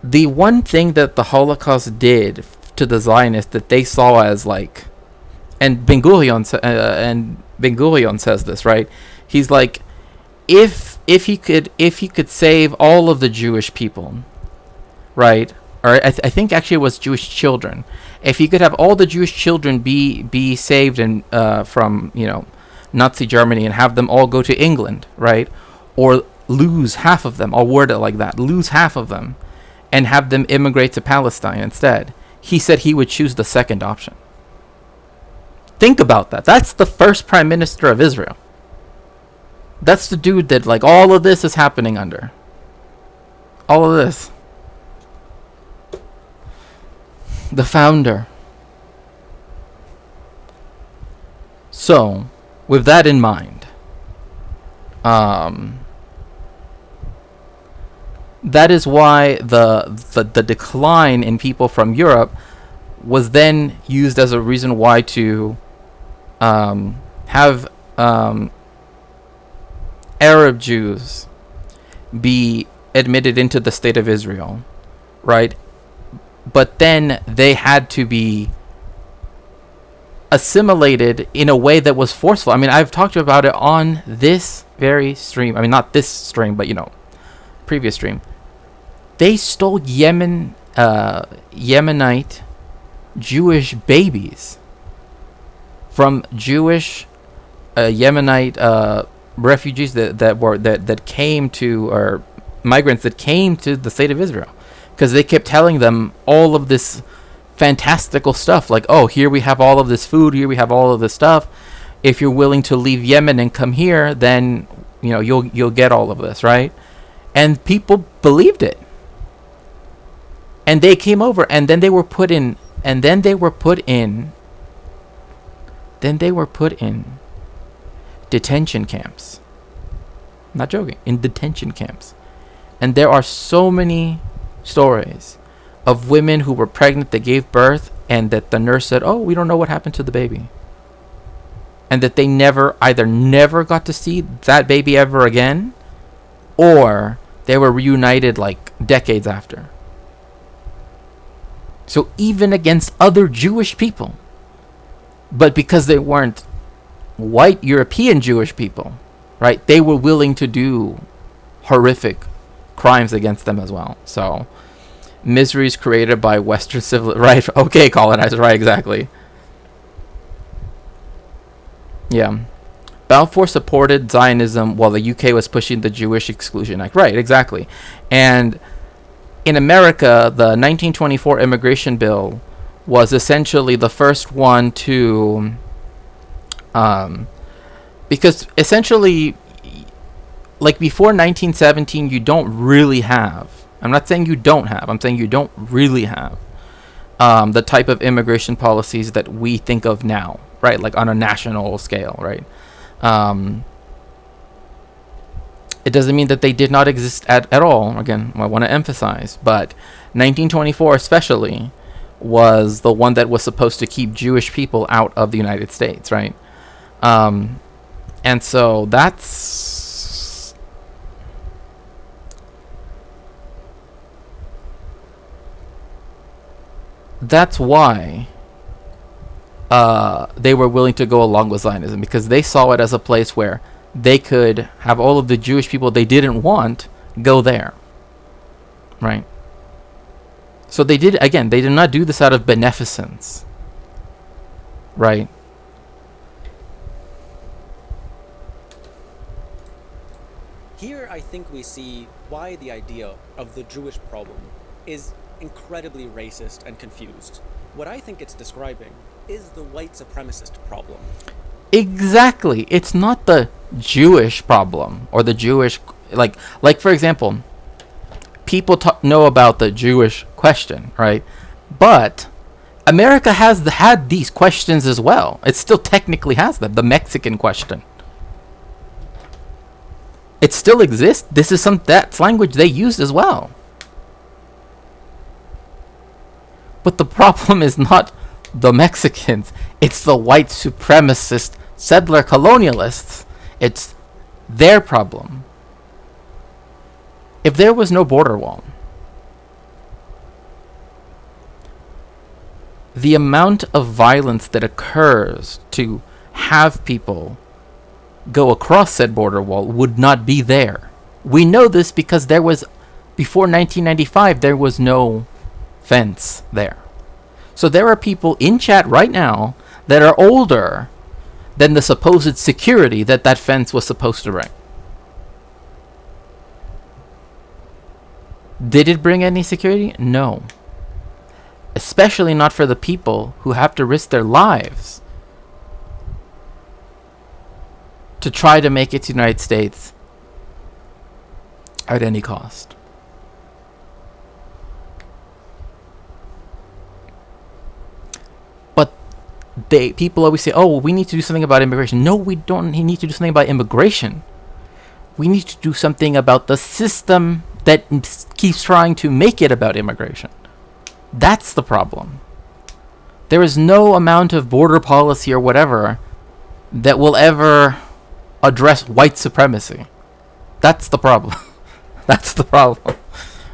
the one thing that the Holocaust did to the Zionists that they saw as and Ben Gurion says this, right? He's like, if he could save all of the Jewish people, right? Or I think actually it was Jewish children. If he could have all the Jewish children be saved from Nazi Germany and have them all go to England, right? Or lose half of them, I'll word it like that, lose half of them and have them immigrate to Palestine instead. He said he would choose the second option. Think about that. That's the first prime minister of Israel. That's the dude that all of this is happening under. All of this. The founder. So, with that in mind, that is why the decline in people from Europe was then used as a reason why to have Arab Jews be admitted into the state of Israel, right? But then they had to be assimilated in a way that was forceful. I mean, I've talked about it on this very stream. I mean, not this stream, but previous stream. They stole Yemenite Jewish babies from Jewish Yemenite refugees that came to, or migrants that came to the state of Israel, because they kept telling them all of this fantastical stuff, like, oh, here we have all of this food, here we have all of this stuff. If you're willing to leave Yemen and come here, then you'll get all of this, right? And people believed it, and they came over, and then they were put in detention camps. I'm not joking, in detention camps. And there are so many stories of women who were pregnant, that gave birth, and that the nurse said, oh, we don't know what happened to the baby. And that they either never got to see that baby ever again, or they were reunited like decades after. So even against other Jewish people, but because they weren't white European Jewish people, right, they were willing to do horrific crimes against them as well. So miseries created by Western right? Okay, colonizer, right? Exactly. Yeah. Balfour supported Zionism while the UK was pushing the Jewish Exclusion Act. Right, exactly. And in America, the 1924 immigration bill was essentially the first one to, because essentially, like before 1917, you don't really have, I'm not saying you don't have, I'm saying you don't really have the type of immigration policies that we think of now, right? Like on a national scale, right? It doesn't mean that they did not exist at all. Again, I want to emphasize, but 1924 especially was the one that was supposed to keep Jewish people out of the United States, right? And so that's why they were willing to go along with Zionism, because they saw it as a place where they could have all of the Jewish people they didn't want go there, right? So they did not do this out of beneficence, right? Here I think we see why the idea of the Jewish problem is incredibly racist and confused. What I think it's describing is the white supremacist problem. Exactly. It's not the Jewish problem or the Jewish, like for example, people know about the Jewish question, right? But America has had these questions as well. It still technically has them. The Mexican question. It still exists. This is that's language they used as well. But the problem is not the Mexicans. It's the white supremacist settler colonialists. It's their problem. If there was no border wall, the amount of violence that occurs to have people go across said border wall would not be there. We know this because before 1995, there was no fence there. So there are people in chat right now that are older than the supposed security that fence was supposed to bring. Did it bring any security? No. Especially not for the people who have to risk their lives to try to make it to the United States at any cost. But people always say, oh, well, we need to do something about immigration. No, we don't need to do something about immigration. We need to do something about the system that keeps trying to make it about immigration. That's the problem. There is no amount of border policy or whatever that will ever address white supremacy. That's the problem. That's the problem,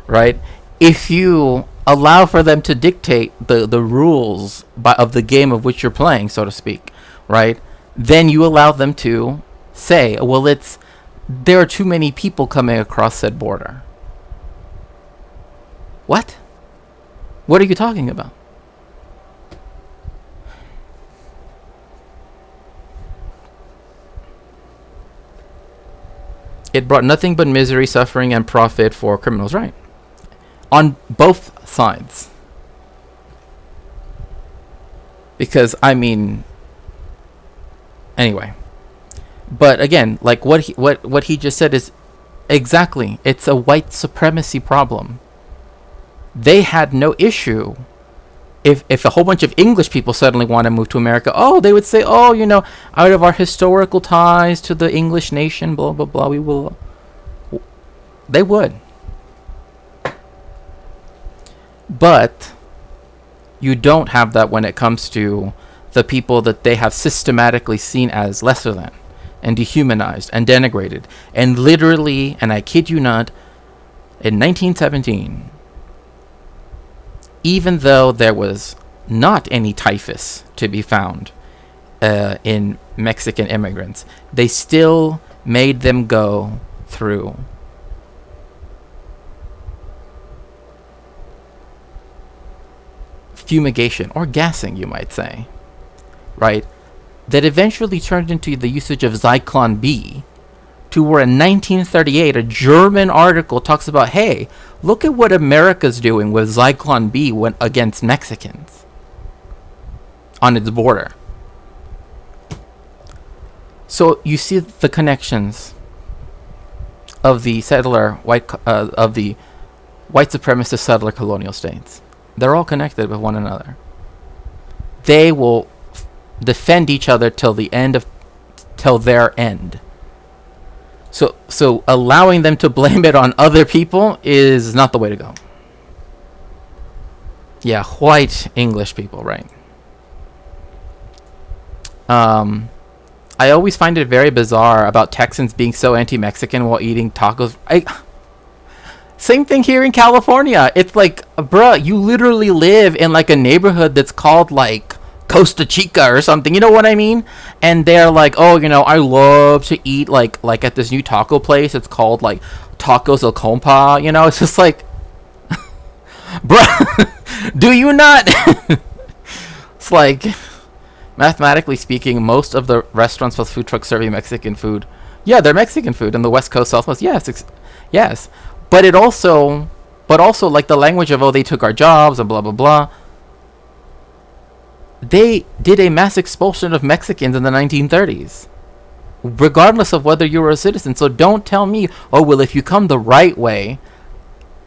right? If you allow for them to dictate the rules of the game of which you're playing, so to speak, right? Then you allow them to say, well, there are too many people coming across said border. What? What are you talking about? It brought nothing but misery, suffering, and profit for criminals, right? On both sides. Because, I mean, anyway. But again, like what he just said is exactly, it's a white supremacy problem. They had no issue if a whole bunch of English people suddenly want to move to America. Oh, they would say, oh, out of our historical ties to the English nation, blah, blah, blah, we will. They would. But you don't have that when it comes to the people that they have systematically seen as lesser than and dehumanized and denigrated. And literally, and I kid you not, in 1917, even though there was not any typhus to be found in Mexican immigrants, they still made them go through fumigation, or gassing, you might say, right? That eventually turned into the usage of Zyklon B, to where in 1938 a German article talks about, hey, look at what America's doing with Zyklon B against Mexicans on its border. So you see the connections of the white supremacist settler colonial states. They're all connected with one another. They will defend each other till their end. So allowing them to blame it on other people is not the way to go. Yeah, white English people, right? I always find it very bizarre about Texans being so anti-Mexican while eating tacos. Same thing here in California. It's like, bruh, you literally live in like a neighborhood that's called like Costa Chica or something, you know what I mean? And they're like, oh, I love to eat like at this new taco place. It's called like Tacos El Compa. It's just like, bruh, do you not? It's like, mathematically speaking, most of the restaurants with food trucks serving Mexican food, yeah, they're Mexican food in the West Coast, Southwest. Yes. But also like the language of, oh, they took our jobs and blah, blah, blah. They did a mass expulsion of Mexicans in the 1930s, regardless of whether you were a citizen. So don't tell me, oh, well, if you come the right way,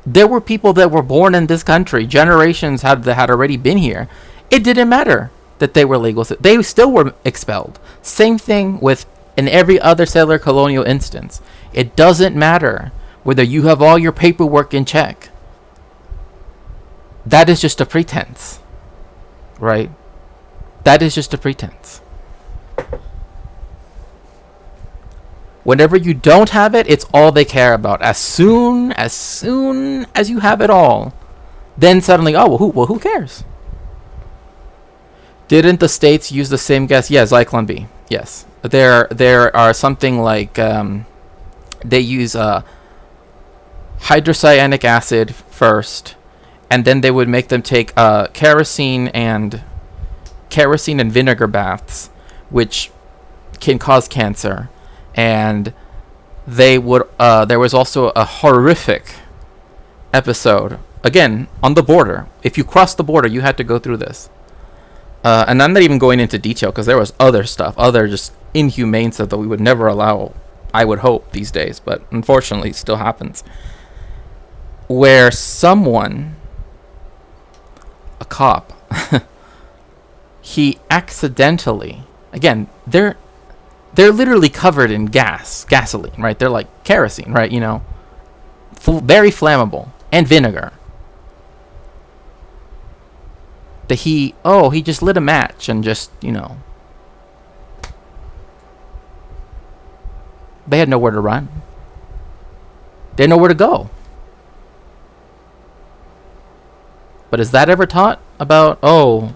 there were people that were born in this country, generations that had already been here. It didn't matter that they were legal. They still were expelled. Same thing with in every other settler colonial instance. It doesn't matter whether you have all your paperwork in check. That is just a pretense, right? That is just a pretense. Whenever you don't have it, it's all they care about. As soon as you have it all, then suddenly, oh, well, who cares? Didn't the states use the same gas? Yeah, Zyklon B. Yes, there are something like they use hydrocyanic acid first, and then they would make them take kerosene and vinegar baths, which can cause cancer. And they would there was also a horrific episode, again, on the border. If you crossed the border, you had to go through this. And I'm not even going into detail because there was other stuff, other just inhumane stuff that we would never allow, I would hope, these days, but unfortunately it still happens. Where someone, a cop, he accidentally, again, they're literally covered in gasoline, right? They're like kerosene, right? You know, very flammable, and vinegar. That he just lit a match and just, you know, they had nowhere to run. They had nowhere to go. But is that ever taught about,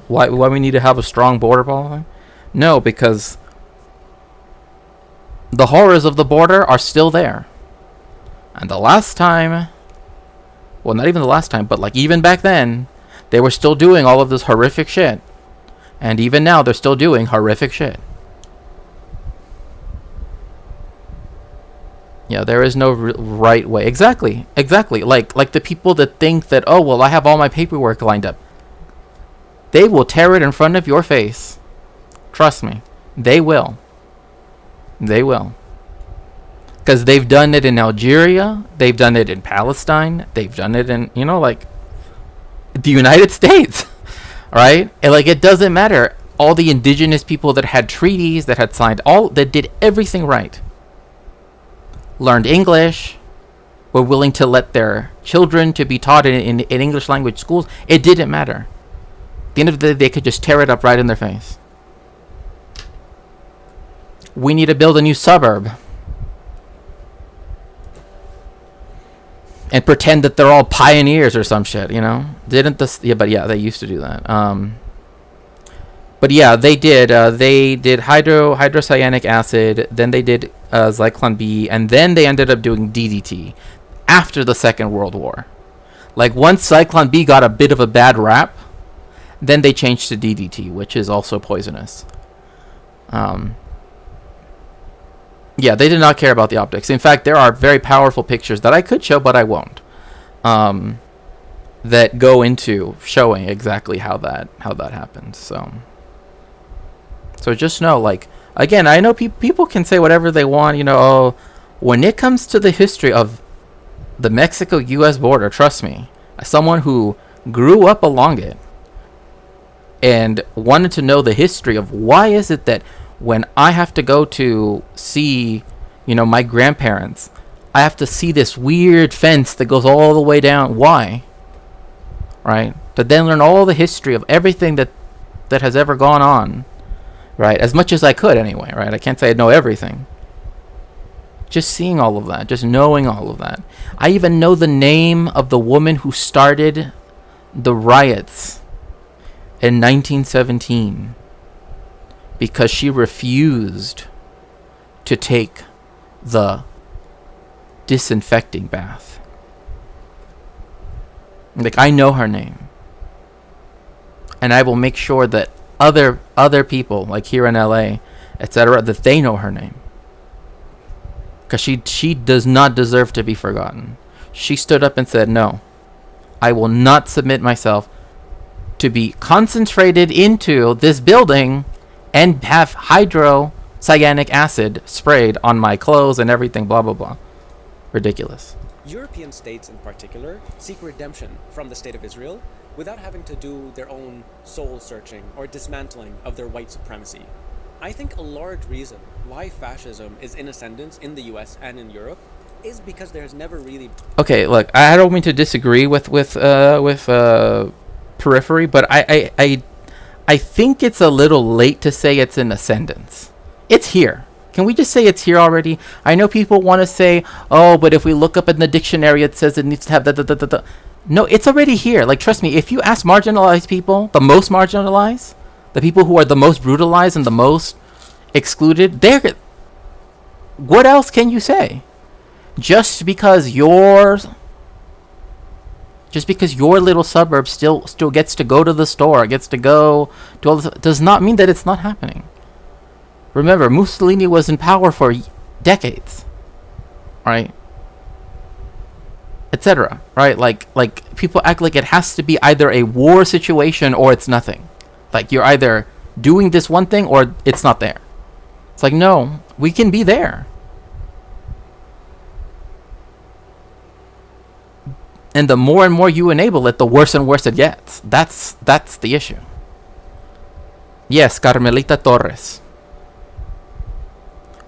why we need to have a strong border policy? No, because the horrors of the border are still there. And the last time, well, not even the last time, but like even back then, they were still doing all of this horrific shit. And even now, they're still doing horrific shit. Yeah, there is no right way. Exactly. Like the people that think that, oh, well, I have all my paperwork lined up. They will tear it in front of your face. Trust me. They will. They will. Because they've done it in Algeria. They've done it in Palestine. They've done it in, you know, like the United States. Right? And like, it doesn't matter. All the indigenous people that had treaties, that had signed, all that did everything right. Learned English, were willing to let their children to be taught in English language schools. It didn't matter. At the end of the day, they could just tear it up right in their face. We need to build a new suburb. And pretend that they're all pioneers or some shit, you know? Didn't this... Yeah, but yeah, they used to do that. But yeah, they did. They did hydrocyanic acid. Then they did Zyklon B. And then they ended up doing DDT after the Second World War. Like, once Zyklon B got a bit of a bad rap, then they changed to DDT, which is also poisonous. Yeah, they did not care about the optics. In fact, there are very powerful pictures that I could show, but I won't. That go into showing exactly how that happens. So just know, like, again, I know people can say whatever they want, you know. Oh, when it comes to the history of the Mexico-U.S. border, trust me, as someone who grew up along it and wanted to know the history of why is it that when I have to go to see, you know, my grandparents, I have to see this weird fence that goes all the way down. Why? Right? To then learn all the history of everything that has ever gone on. Right? As much as I could anyway, right? I can't say I know everything. Just seeing all of that. Just knowing all of that. I even know the name of the woman who started the riots in 1917. Because she refused to take the disinfecting bath. Like, I know her name. And I will make sure that other people, like here in LA, etc., that they know her name. Because she does not deserve to be forgotten. She stood up and said, no, I will not submit myself to be concentrated into this building and have hydrocyanic acid sprayed on my clothes and everything, blah, blah, blah. Ridiculous. European states in particular seek redemption from the State of Israel without having to do their own soul-searching or dismantling of their white supremacy. I think a large reason why fascism is in ascendance in the US and in Europe is because there's never really... Okay, look, I don't mean to disagree with Periphery, but I think it's a little late to say it's in ascendance. It's here. Can we just say it's here already? I know people want to say, oh, but if we look up in the dictionary, it says it needs to have da. No, it's already here. Like, trust me, if you ask marginalized people, the most marginalized, the people who are the most brutalized and the most excluded, what else can you say? Just because your little suburb still gets to go to the store, gets to go to all this, does not mean that it's not happening. Remember, Mussolini was in power for decades, right? Etc. Right? Like people act like it has to be either a war situation or it's nothing. Like, you're either doing this one thing or it's not there. It's like, no, we can be there. And the more and more you enable it, the worse and worse it gets. That's the issue. Yes, Carmelita Torres,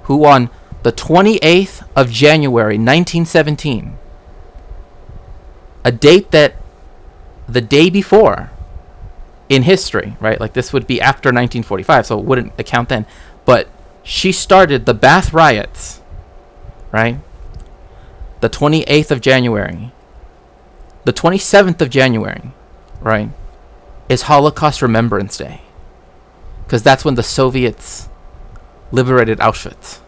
who on the 28th of January 1917, a date that the day before in history, right? Like this would be after 1945, so it wouldn't account then. But she started the Bath riots, right? The 28th of January. The 27th of January, right, is Holocaust Remembrance Day. Because that's when the Soviets liberated Auschwitz.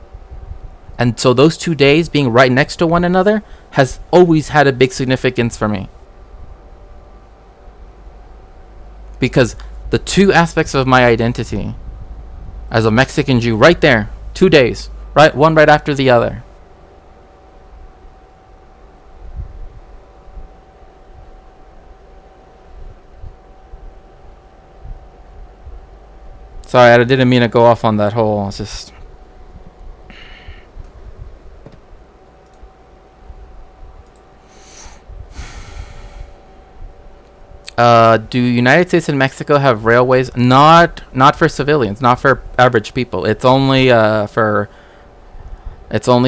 And so those 2 days being right next to one another has always had a big significance for me. Because the two aspects of my identity as a Mexican Jew, right there, 2 days, right, one right after the other. Sorry, I didn't mean to go off on that whole, it's just... do United States and Mexico have railways? Not for civilians, not for average people. It's only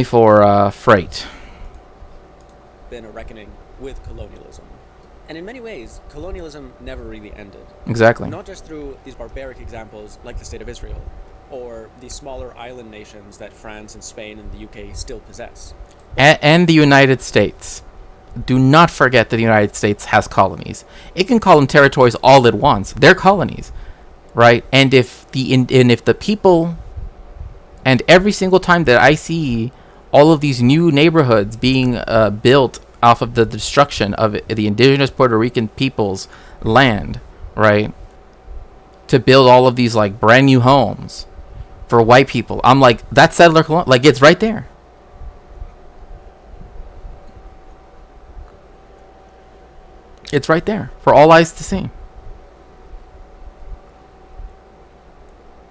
for freight. Been a reckoning with colonialism. And in many ways, colonialism never really ended. Exactly. Not just through these barbaric examples like the State of Israel, or the smaller island nations that France and Spain and the UK still possess. And the United States. Do not forget that the United States has colonies. It can call them territories all it wants. They're colonies, right? And if the people, and every single time that I see all of these new neighborhoods being built off of the destruction of the indigenous Puerto Rican people's land, right? To build all of these like brand new homes for white people, I'm like, that's settler colonial. Like, it's right there. It's right there for all eyes to see.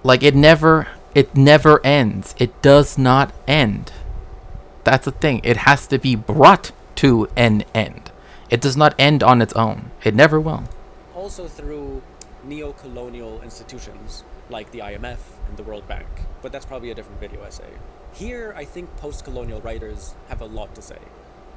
Like, it never ends. It does not end. That's the thing. It has to be brought to an end. It does not end on its own. It never will. Also through neo-colonial institutions like the IMF and the World Bank. But that's probably a different video essay. Here, I think post-colonial writers have a lot to say.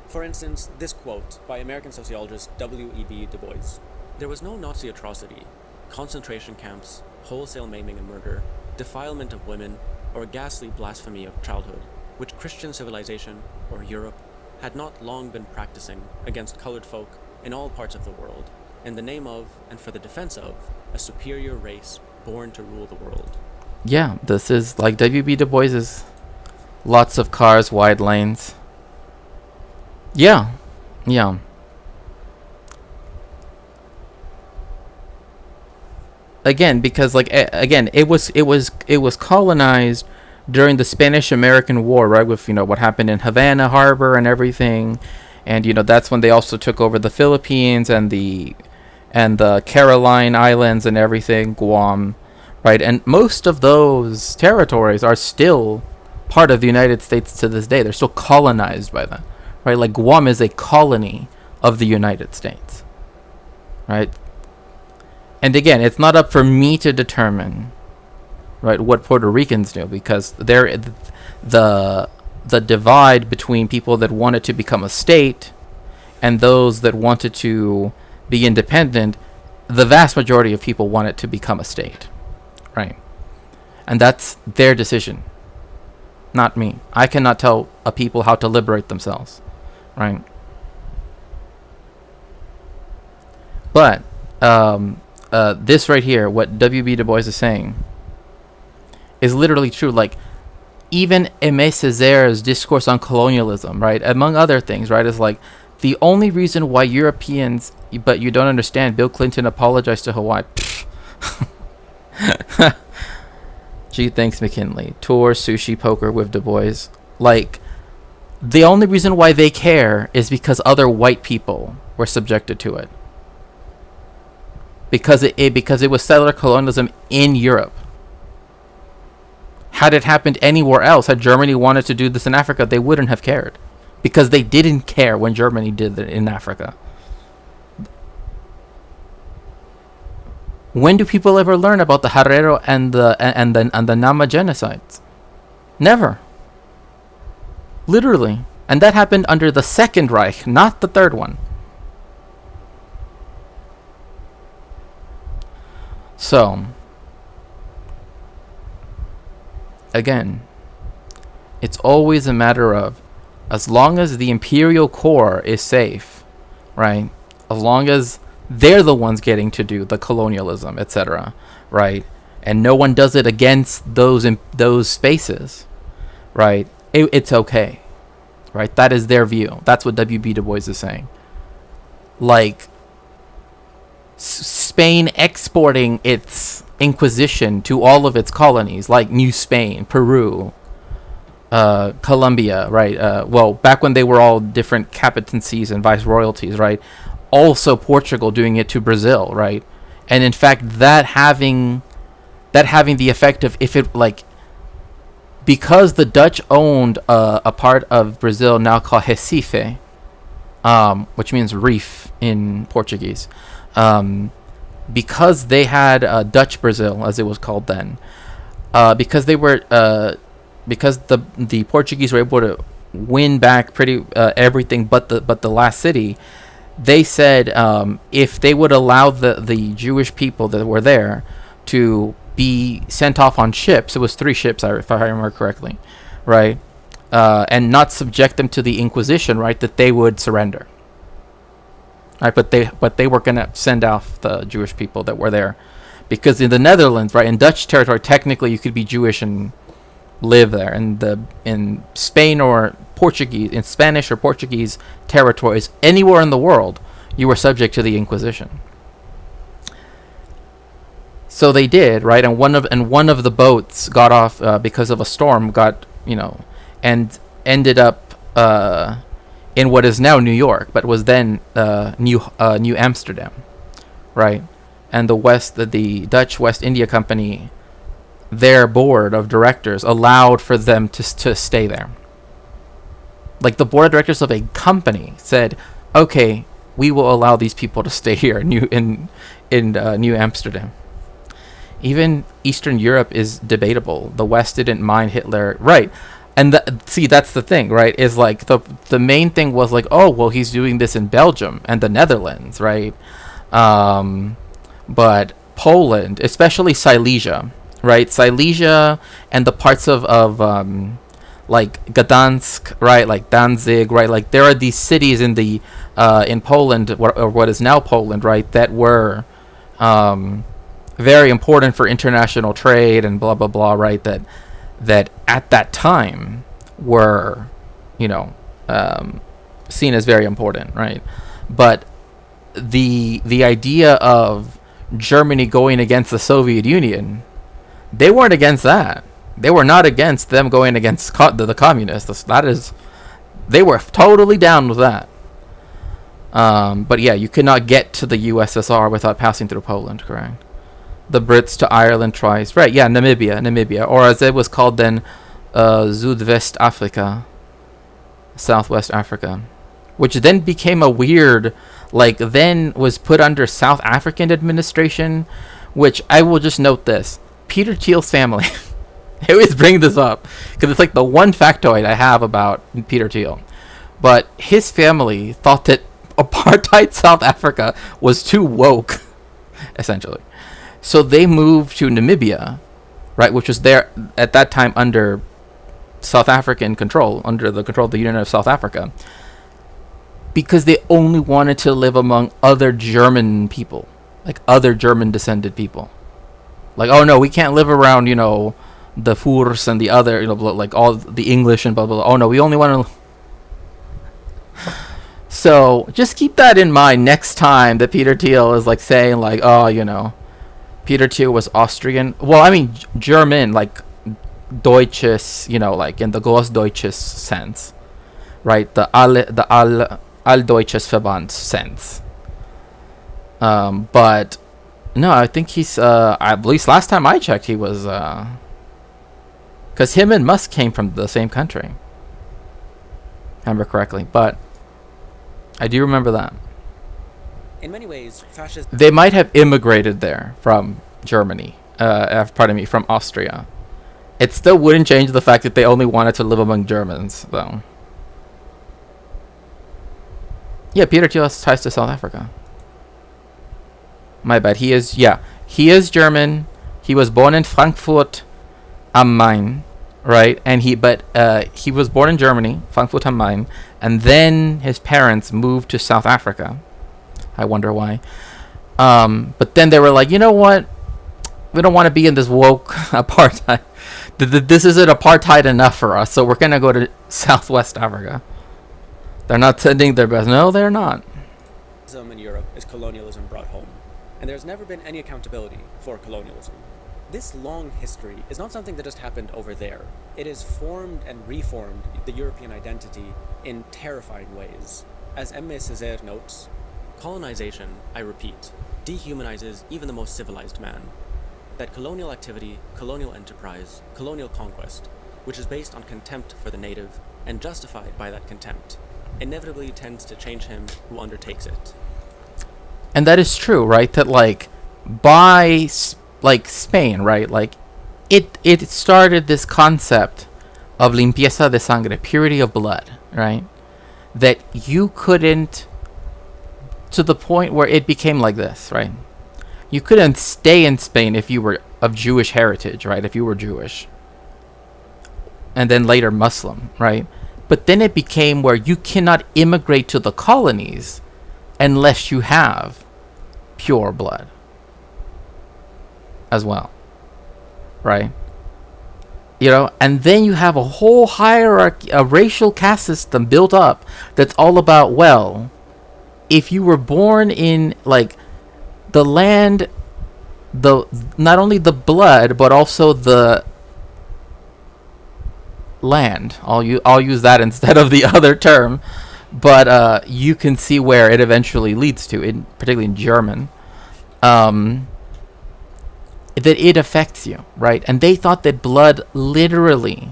For instance, this quote by American sociologist W.E.B. Du Bois. There was no Nazi atrocity, concentration camps, wholesale maiming and murder, defilement of women, or ghastly blasphemy of childhood, which Christian civilization, or Europe, had not long been practicing against colored folk in all parts of the world, in the name of, and for the defense of, a superior race born to rule the world. Yeah, this is like W.B. Du Bois is lots of cars, wide lanes. Yeah. Again, because it was colonized during the Spanish-American War, right? With what happened in Havana Harbor and everything, and that's when they also took over the Philippines and the Caroline Islands and everything, Guam, right? And most of those territories are still part of the United States to this day. They're still colonized by them. Right, like Guam is a colony of the United States, right? And again, it's not up for me to determine, right, what Puerto Ricans do, because the divide between people that wanted to become a state and those that wanted to be independent, the vast majority of people wanted to become a state, right? And that's their decision, not me. I cannot tell a people how to liberate themselves. Right. But this right here, what W.B. Du Bois is saying, is literally true. Like, even Aimé Césaire's discourse on colonialism, right, among other things, right, is like, the only reason why Europeans, but you don't understand, Bill Clinton apologized to Hawaii. Gee, thanks, McKinley. Tour, sushi, poker with Du Bois. Like, the only reason why they care is because other white people were subjected to it. Because it was settler colonialism in Europe. Had it happened anywhere else, had Germany wanted to do this in Africa, they wouldn't have cared. Because they didn't care when Germany did it in Africa. When do people ever learn about the Herero and the Nama genocides? Never. Literally. And that happened under the Second Reich, not the third one. So, again, it's always a matter of, as long as the imperial core is safe, right? As long as they're the ones getting to do the colonialism, etc., right? And no one does it against those spaces, right? It's okay, right? That is their view. That's what W.B. Du Bois is saying. Like, Spain exporting its Inquisition to all of its colonies, like New Spain, Peru, Colombia, right? Well, back when they were all different capitancies and viceroyalties, right? Also Portugal doing it to Brazil, right? And in fact, that having the effect of, if it, like, because the Dutch owned a part of Brazil now called Recife, which means reef in Portuguese, because they had Dutch Brazil, as it was called then, because they were because the Portuguese were able to win back pretty everything but the last city. They said if they would allow the Jewish people that were there to be sent off on ships, it was 3 ships, if I remember correctly, right, and not subject them to the Inquisition, right, that they would surrender. Right, but they were gonna send off the Jewish people that were there, because in the Netherlands, right, in Dutch territory, technically you could be Jewish and live there. In Spain or Portuguese, in Spanish or Portuguese territories, anywhere in the world, you were subject to the Inquisition. So they did, right, and one of the boats got off because of a storm, and ended up in what is now New York, but was then New Amsterdam, right? And the Dutch West India Company, their board of directors allowed for them to stay there. Like, the board of directors of a company said, "Okay, we will allow these people to stay here in New Amsterdam." Even Eastern Europe is debatable. The West didn't mind Hitler, right? And that's the thing, right? Is like the main thing was like, oh, well, he's doing this in Belgium and the Netherlands, right? But Poland, especially Silesia, right? Silesia and the parts of like Gdansk, right? Like Danzig, right? Like, there are these cities in Poland, or what is now Poland, right? That were very important for international trade and blah blah blah, right? That at that time were, seen as very important, right? But the idea of Germany going against the Soviet Union, they weren't against that. They were not against them going against the communists. They were totally down with that. But yeah, you could not get to the USSR without passing through Poland, correct? The Brits to Ireland twice. Right, yeah, Namibia. Or as it was called then, Zuidwest Africa. Southwest Africa. Which then became a weird, then was put under South African administration, which I will just note this. Peter Thiel's family. I always bring this up, because it's like the one factoid I have about Peter Thiel. But his family thought that apartheid South Africa was too woke, essentially. So they moved to Namibia, right, which was there at that time under South African control, under the control of the Union of South Africa, because they only wanted to live among other German people, like other German descended people. Like, oh no, we can't live around, the Furs and the other, like all the English and blah blah blah. Oh no, we only want to. So just keep that in mind next time that Peter Thiel is like saying like, oh, Peter Thiel was Austrian. Well, I mean German, like Deutsches, like in the Großdeutsches sense, right? The Alldeutsches Verband sense. But no, I think he's at least last time I checked, he was because him and Musk came from the same country, if I remember correctly. But I do remember that. In many ways, fascism... They might have immigrated there from Germany, from Austria. It still wouldn't change the fact that they only wanted to live among Germans, though. Yeah, Peter Thiel has ties to South Africa. My bad. He is German. He was born in Frankfurt am Main, right? And he was born in Germany, Frankfurt am Main, and then his parents moved to South Africa. I wonder why. But then they were like, you know what? We don't want to be in this woke apartheid. This isn't apartheid enough for us, so we're going to go to Southwest Africa. They're not sending their best. No, they're not. In Europe is colonialism brought home, and there's never been any accountability for colonialism. This long history is not something that just happened over there. It has formed and reformed the European identity in terrifying ways. As M. Césaire notes, colonization, I repeat, dehumanizes even the most civilized man. That colonial activity, colonial enterprise, colonial conquest, which is based on contempt for the native and justified by that contempt, inevitably tends to change him who undertakes it. And that is true, right? That by Spain, right? It started this concept of limpieza de sangre, purity of blood, right? That you couldn't, to the point where it became like this, right? You couldn't stay in Spain if you were of Jewish heritage, right? If you were Jewish. And then later Muslim, right? But then it became where you cannot immigrate to the colonies unless you have pure blood as well, right? And then you have a whole hierarchy, a racial caste system built up that's all about, well, if you were born in the land, not only the blood but also the land. I'll use that instead of the other term, but you can see where it eventually leads to, particularly in German, that it affects you, right? And they thought that blood literally,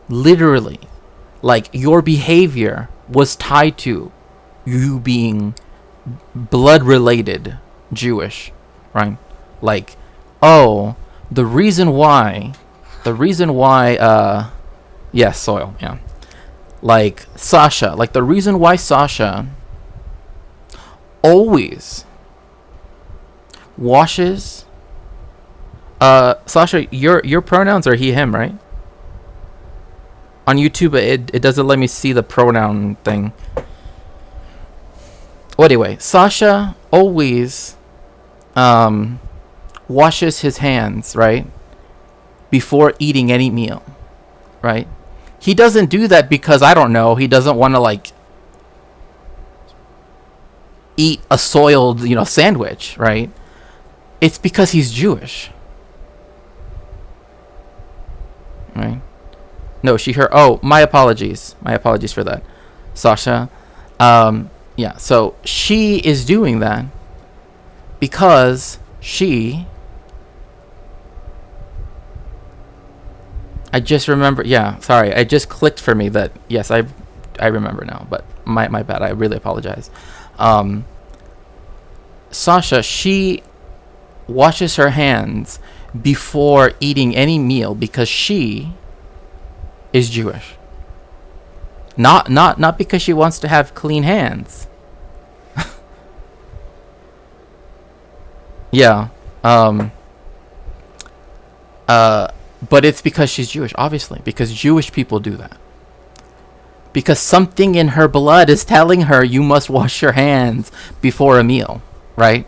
your behavior was tied to you being blood-related Jewish, right? The reason why, yes, soil, yeah. Sasha, the reason why Sasha always washes, Sasha, your pronouns are he, him, right? On YouTube, it doesn't let me see the pronoun thing. Well, anyway, Sasha always washes his hands, right, before eating any meal, right? He doesn't do that because, I don't know, he doesn't want to eat a soiled, sandwich, right? It's because he's Jewish, right? No, my apologies for that, Sasha. Yeah, so she is doing that because I just remember, sorry, I just clicked for me that, yes, I remember now, but my bad, I really apologize. Sasha, she washes her hands before eating any meal because she is Jewish. Not because she wants to have clean hands. Yeah. But it's because she's Jewish, obviously, because Jewish people do that. Because something in her blood is telling her you must wash your hands before a meal, right?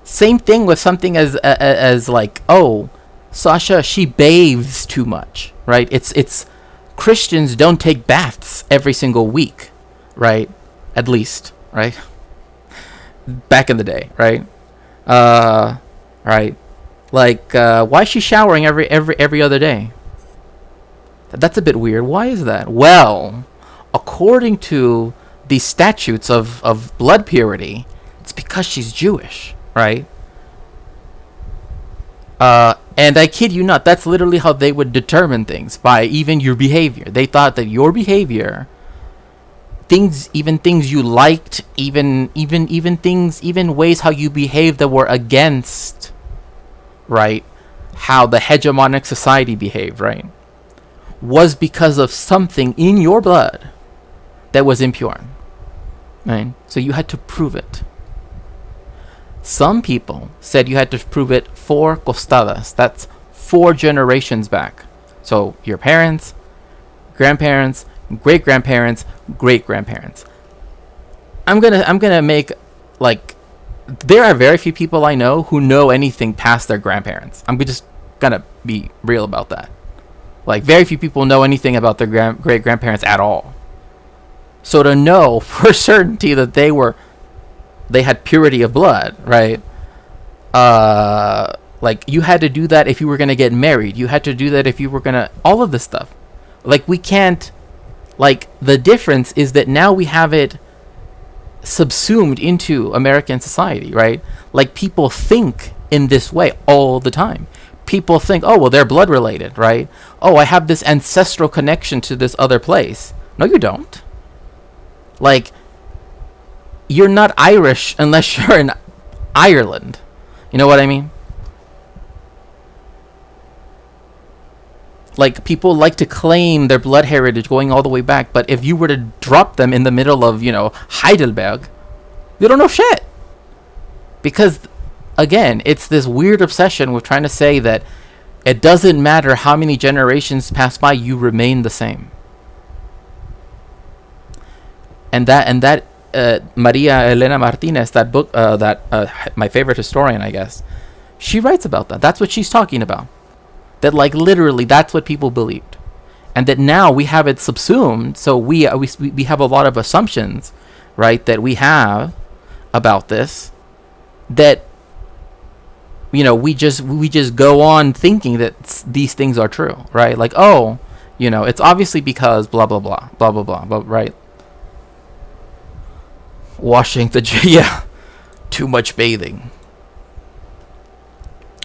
Same thing with something as Sasha, she bathes too much, right? It's Christians don't take baths every single week, right? At least, right? Back in the day, right? Right? Why is she showering every other day? That's a bit weird. Why is that? Well, according to the statutes of blood purity, it's because she's Jewish, right? And I kid you not, that's literally how they would determine things, by even your behavior. They thought that your behavior things you liked, even ways how you behaved that were against, right, how the hegemonic society behaved, right, was because of something in your blood that was impure, right? So you had to prove it. Some people said you had to prove it 4 costadas. That's 4 generations back. So your parents, grandparents, great-grandparents, great-grandparents. I'm gonna make, like, there are very few people I know who know anything past their grandparents. I'm just gonna be real about that. Like, very few people know anything about their great-grandparents at all. So to know for certainty that they had purity of blood, right? Like, you had to do that if you were gonna get married. You had to do that if you were gonna, all of this stuff. Like, we can't, like, the difference is that now we have it subsumed into American society, right? Like, people think in this way all the time. People think, oh, well, they're blood related, right? Oh, I have this ancestral connection to this other place. No, you don't. Like, you're not Irish unless you're in Ireland. You know what I mean? Like, people like to claim their blood heritage going all the way back, but if you were to drop them in the middle of, Heidelberg, you don't know shit. Because, again, it's this weird obsession with trying to say that it doesn't matter how many generations pass by, you remain the same. And that Maria Elena Martinez, that book, my favorite historian, I guess, she writes about that. That's what she's talking about. That, like, literally, that's what people believed, and that now we have it subsumed. So we have a lot of assumptions, right, that we have about this. That, we just go on thinking that these things are true, right? Like, oh, it's obviously because blah blah blah blah blah blah, blah, right? Washing the too much bathing.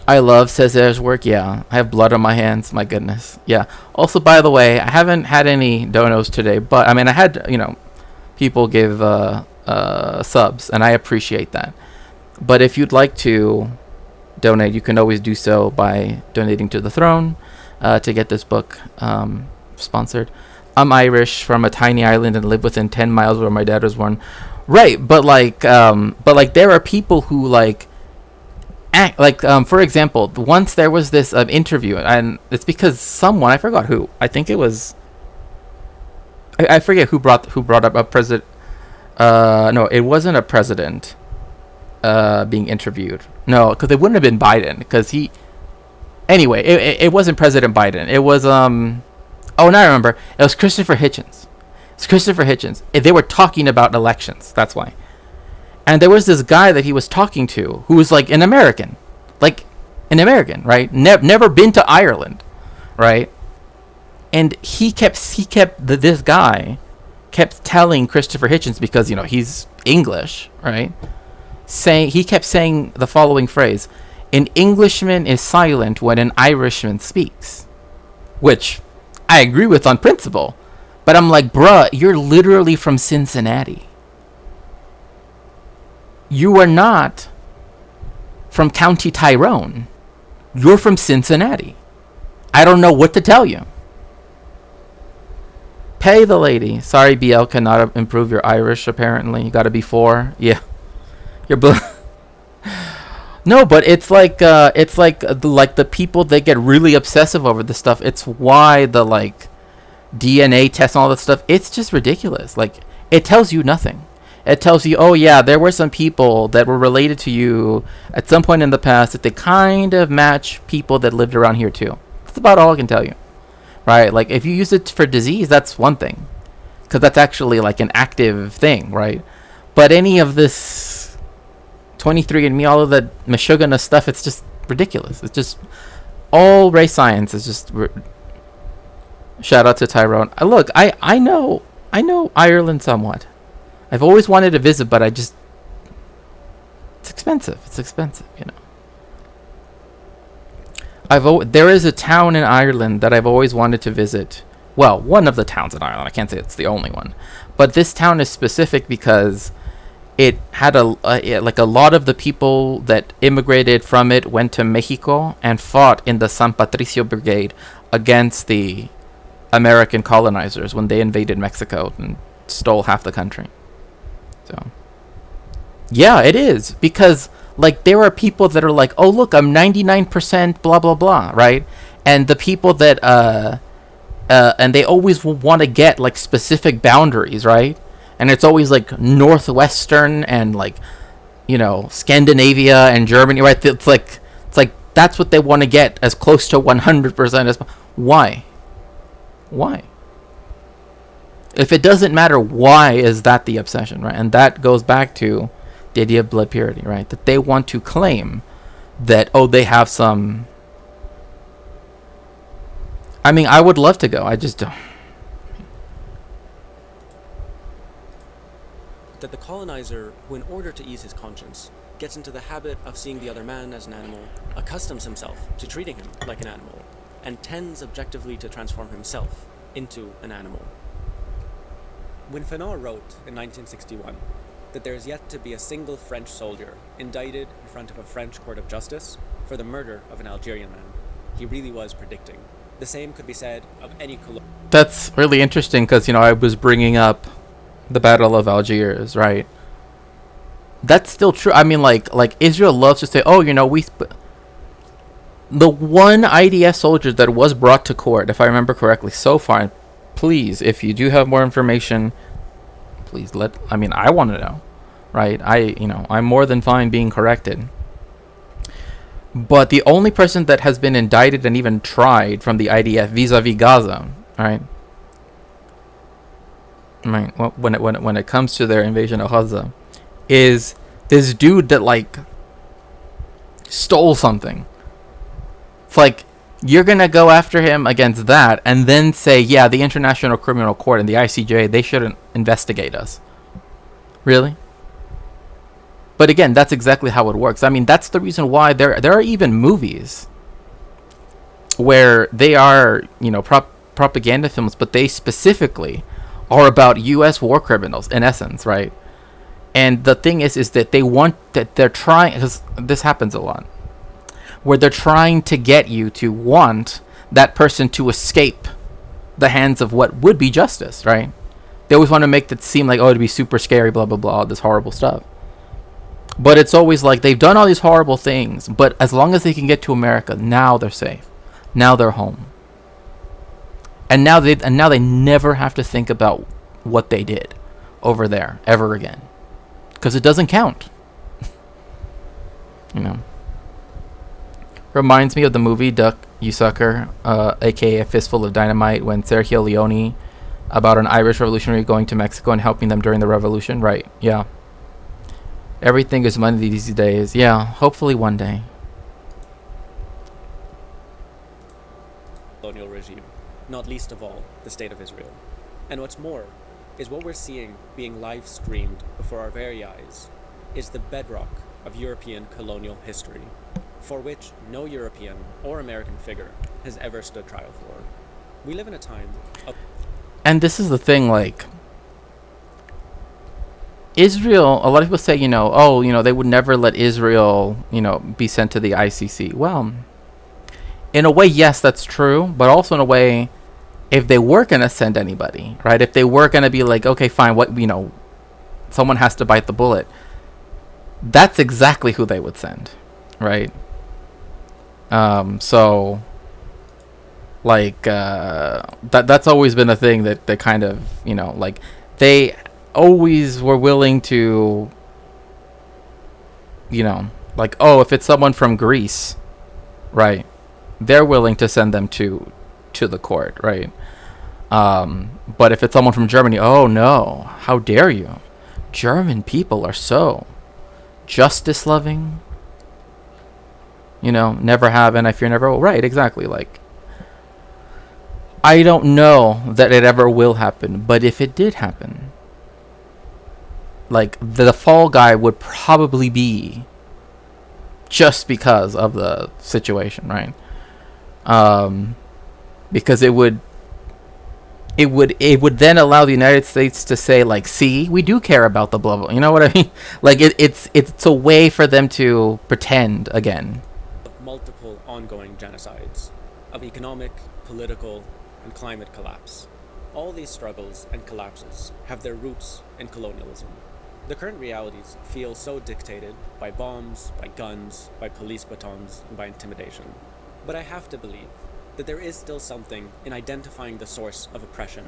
I love Cesar's work. Yeah, I have blood on my hands. My goodness. Yeah. Also, by the way, I haven't had any donos today, but I mean, I had, people give subs, and I appreciate that. But if you'd like to donate, you can always do so by donating to the Throne to get this book sponsored. I'm Irish from a tiny island and live within 10 miles where my dad was born. Right, but there are people who act like, for example, once there was this interview, and it's because someone, I forgot who, I think it was, I forget who brought up a president. No, it wasn't a president being interviewed. No, because it wouldn't have been Biden, because anyway, it wasn't President Biden. It was oh, now I remember, it was Christopher Hitchens. It's Christopher Hitchens. They were talking about elections. That's why. And there was this guy that he was talking to who was an American, right? Never been to Ireland, right? And this guy kept telling Christopher Hitchens, because he's English, right? He kept saying the following phrase: "An Englishman is silent when an Irishman speaks," which I agree with on principle. But I'm like, bruh, you're literally from Cincinnati. You are not from County Tyrone. You're from Cincinnati. I don't know what to tell you. Pay the lady. Sorry, BL cannot improve your Irish, apparently. You gotta be 4. Yeah. You're No, but it's like the people that get really obsessive over this stuff. It's why the DNA tests and all that stuff, it's just ridiculous. It tells you nothing. It tells you, oh yeah, there were some people that were related to you at some point in the past that they kind of match people that lived around here too. That's about all I can tell you, right? If you use it for disease, that's one thing, because that's actually an active thing, right? But any of this 23andMe, all of that Meshuggah stuff, it's just ridiculous. It's just all race science is just shout out to Tyrone. Look, I know Ireland somewhat. I've always wanted to visit, but it's expensive. It's expensive, there is a town in Ireland that I've always wanted to visit. Well, one of the towns in Ireland. I can't say it's the only one, But this town is specific because it had like a lot of the people that immigrated from it went to Mexico and fought in the San Patricio Brigade against the American colonizers when they invaded Mexico and stole half the country. So yeah, it is, because like there are people that are like, oh look, I'm 99% blah blah blah, right? And the people that and they always want to get like specific boundaries, right? And it's always like northwestern and like, you know, Scandinavia and Germany, right? It's like that's what they want to get, as close to 100% as. Why? If it doesn't matter, why is that the obsession, right? And that goes back to the idea of blood purity, right? That they want to claim that, oh, they have some. I mean, I would love to go. I just don't. That the colonizer, who in order to ease his conscience, gets into the habit of seeing the other man as an animal, accustoms himself to treating him like an animal, and tends objectively to transform himself into an animal. When Fanon wrote in 1961 that there is yet to be a single French soldier indicted in front of a French court of justice for the murder of an Algerian man, he really was predicting. The same could be said of any colonial. That's really interesting because, you know, I was bringing up the Battle of Algiers, right? That's still true. I mean, like Israel loves to say, oh, you know, the one IDF soldier that was brought to court, if I remember correctly, so far. Please, if you do have more information, please I want to know, right? I'm more than fine being corrected. But the only person that has been indicted and even tried from the IDF vis-a-vis Gaza, right? Right. When it comes to their invasion of Gaza, is this dude that like stole something. It's like, you're gonna go after him against that and then say, yeah, the International Criminal Court and the ICJ, they shouldn't investigate us. Really? But again, that's exactly how it works. I mean, that's the reason why there are even movies where they are, you know, propaganda films, but they specifically are about U.S. war criminals, in essence, right? And the thing is that they're trying, because this happens a lot, where they're trying to get you to want that person to escape the hands of what would be justice, right? They always want to make it seem like, oh, it'd be super scary, blah, blah, blah, all this horrible stuff. But it's always like, they've done all these horrible things, but as long as they can get to America, now they're safe. Now they're home. And now they never have to think about what they did over there ever again. Because it doesn't count. You know. Reminds me of the movie Duck, You Sucker, aka A Fistful of Dynamite, when Sergio Leone, about an Irish revolutionary going to Mexico and helping them during the revolution. Right, yeah. Everything is money these days. Yeah, hopefully one day. Colonial regime, not least of all, the State of Israel. And what's more, is what we're seeing being live streamed before our very eyes is the bedrock of European colonial history, for which no European or American figure has ever stood trial for. We live in a time of... And this is the thing, like, Israel, a lot of people say, you know, oh, you know, they would never let Israel, you know, be sent to the ICC. Well, in a way, yes, that's true. But also in a way, if they were going to send anybody, right? If they were going to be like, okay, fine, what, you know, someone has to bite the bullet. That's exactly who they would send, right? So, like, that's always been a thing that they kind of, you know, like, they always were willing to, you know, like, oh, if it's someone from Greece, right, they're willing to send them to the court, right? But if it's someone from Germany, oh no, how dare you? German people are so justice loving, you know, never have and I fear never will. Right, exactly. Like, I don't know that it ever will happen, but if it did happen, like, the fall guy would probably be just because of the situation, right? Because it would, it would then allow the United States to say, like, see, we do care about the blah blah. You know what I mean? Like, it's a way for them to pretend again. Of multiple ongoing genocides, of economic, political, and climate collapse. All these struggles and collapses have their roots in colonialism. The current realities feel so dictated by bombs, by guns, by police batons, and by intimidation. But I have to believe that there is still something in identifying the source of oppression,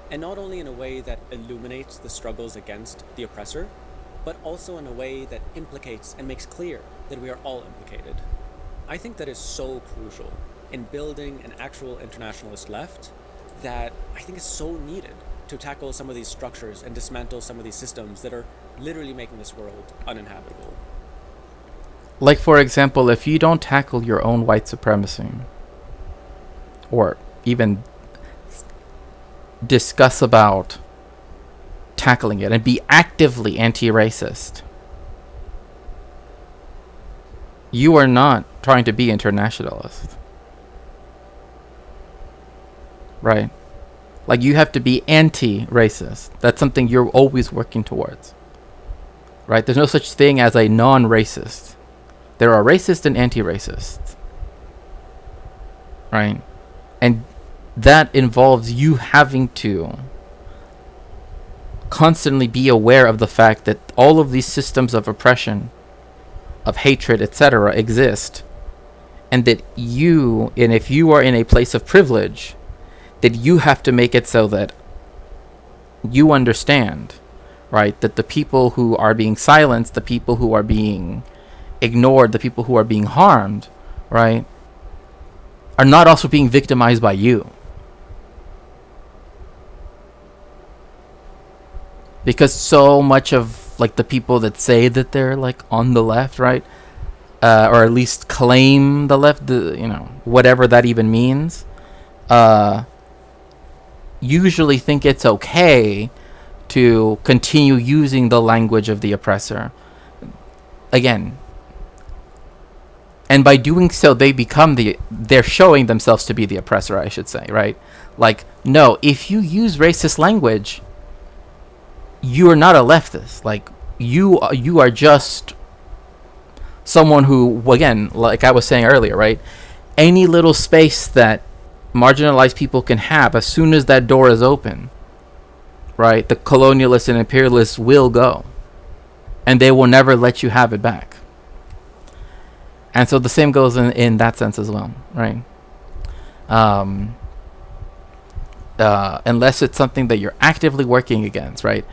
and not only in a way that illuminates the struggles against the oppressor, but also in a way that implicates and makes clear that we are all implicated. I think that is so crucial in building an actual internationalist left that I think is so needed to tackle some of these structures and dismantle some of these systems that are literally making this world uninhabitable. Like, for example, if you don't tackle your own white supremacy, or even discuss about tackling it and be actively anti-racist, you are not trying to be internationalist. Right? Like, you have to be anti-racist. That's something you're always working towards. Right? There's no such thing as a non-racist. There are racists and anti-racists. Right? And that involves you having to constantly be aware of the fact that all of these systems of oppression, of hatred, etc., exist. And that if you are in a place of privilege, that you have to make it so that you understand, right, that the people who are being silenced, the people who are being ignored, the people who are being harmed, right, are not also being victimized by you. Because so much of, like, the people that say that they're, like, on the left, right, or at least claim the left, whatever that even means, usually think it's okay to continue using the language of the oppressor. Again, and by doing so, they're showing themselves to be the oppressor, I should say, right? Like, no, if you use racist language, you are not a leftist. Like, you are just someone who, again, like I was saying earlier, right? Any little space that marginalized people can have, as soon as that door is open, right, the colonialists and imperialists will go. And they will never let you have it back. And so the same goes in that sense as well, right? Unless it's something that you're actively working against, right?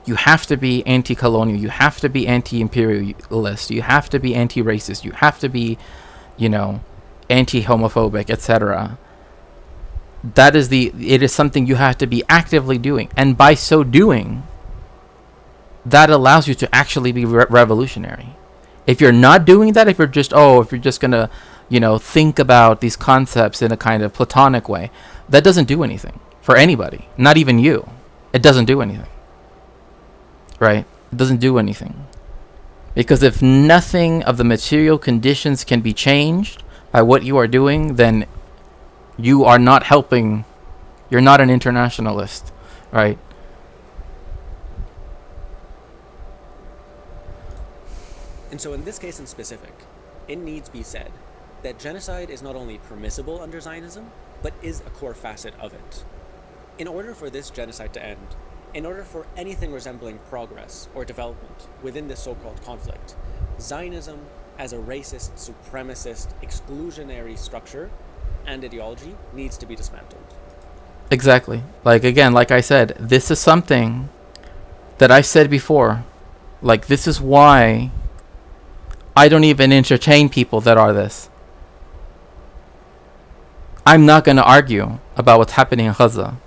You have to be anti-colonial. You have to be anti-imperialist. You have to be anti-racist. You have to be, anti-homophobic, etc. It is something you have to be actively doing. And by so doing, that allows you to actually be revolutionary. If you're not doing that, if you're just gonna, think about these concepts in a kind of platonic way, that doesn't do anything for anybody, not even you. It doesn't do anything, right? It doesn't do anything. Because if nothing of the material conditions can be changed by what you are doing, then you are not helping. You're not an internationalist, right? And so in this case in specific, it needs be said that genocide is not only permissible under Zionism, but is a core facet of it. In order for this genocide to end, in order for anything resembling progress or development within this so-called conflict, Zionism as a racist, supremacist, exclusionary structure and ideology needs to be dismantled. Exactly. Like I said, this is something that I said before. Like, this is why I don't even entertain people that are this. I'm not going to argue about what's happening in Gaza.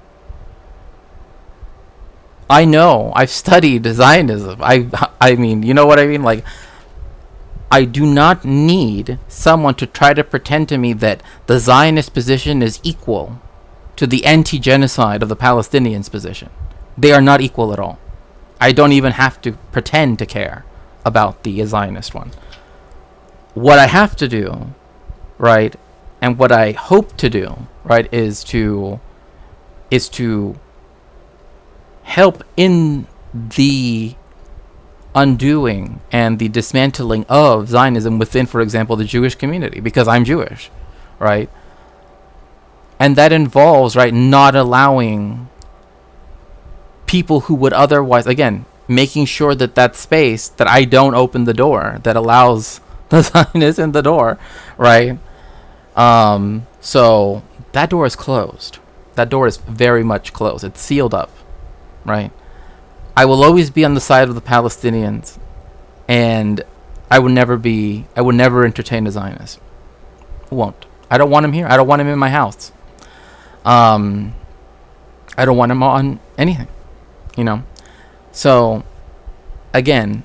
I know. I've studied Zionism. I mean, you know what I mean? Like, I do not need someone to try to pretend to me that the Zionist position is equal to the anti-genocide of the Palestinians' position. They are not equal at all. I don't even have to pretend to care about the Zionist one. What I have to do, right, and what I hope to do, right, is to is to help in the undoing and the dismantling of Zionism within, for example, the Jewish community, because I'm Jewish, right? And that involves, right, not allowing people who would otherwise, again, making sure that that space, that I don't open the door that allows the Zionist in the door, right? So that door is closed. That door is very much closed. It's sealed up, right? I will always be on the side of the Palestinians, and I would never entertain a Zionist. Won't. I don't want him here. I don't want him in my house. I don't want him on anything, you know? So, again,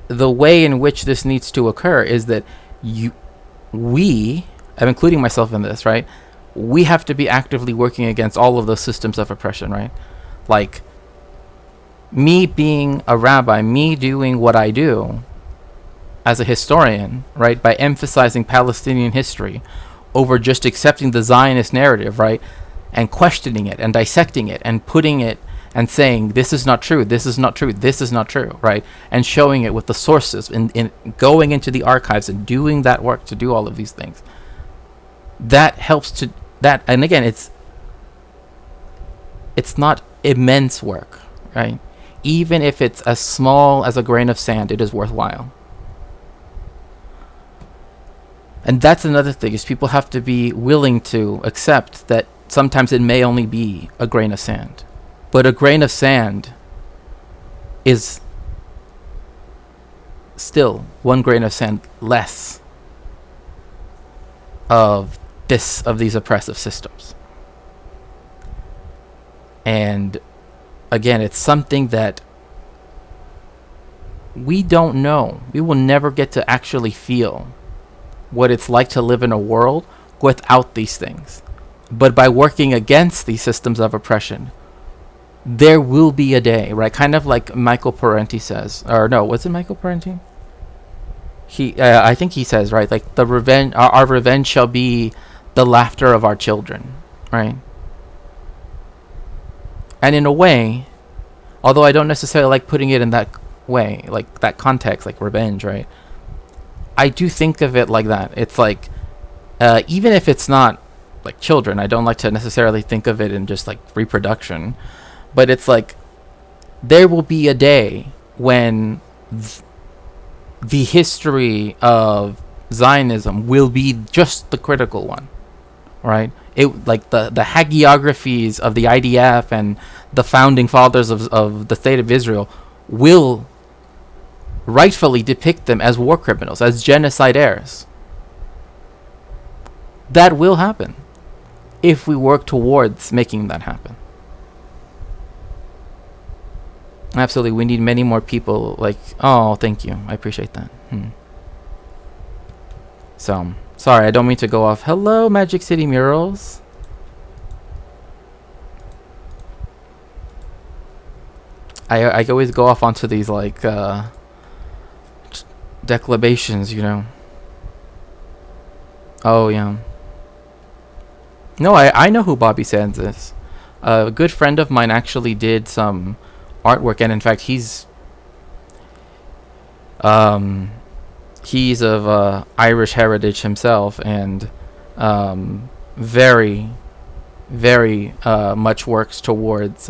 the way in which this needs to occur is that I'm including myself in this, right? We have to be actively working against all of those systems of oppression, right? Like, me being a rabbi, me doing what I do as a historian, right, by emphasizing Palestinian history over just accepting the Zionist narrative, right, and questioning it and dissecting it and putting it and saying, this is not true, this is not true, this is not true, right, and showing it with the sources, in going into the archives and doing that work to do all of these things. That helps to that, and again, it's not immense work, right? Even if it's as small as a grain of sand, it is worthwhile. And that's another thing, is people have to be willing to accept that sometimes it may only be a grain of sand. But a grain of sand is still one grain of sand less of these oppressive systems. And again, it's something that we don't know. We will never get to actually feel what it's like to live in a world without these things. But by working against these systems of oppression, there will be a day, right? Kind of like Michael Parenti says, or no, was it Michael Parenti? I think he says, right, like the revenge, our revenge shall be the laughter of our children, right? And in a way, although I don't necessarily like putting it in that way, like that context, like revenge, right? I do think of it like that. It's like, even if it's not like children, I don't like to necessarily think of it in just like reproduction, but it's like there will be a day when the history of Zionism will be just the critical one, right? It like the hagiographies of the IDF and the founding fathers of the state of Israel will rightfully depict them as war criminals, as genocide heirs. That will happen if we work towards making that happen. Absolutely, we need many more people like, oh, thank you. I appreciate that. So, sorry, I don't mean to go off. Hello, Magic City Murals. I always go off onto these, like, declamations, you know. Oh, yeah. No, I know who Bobby Sands is. A good friend of mine actually did some artwork, and in fact, he's of Irish heritage himself, and very, very much works towards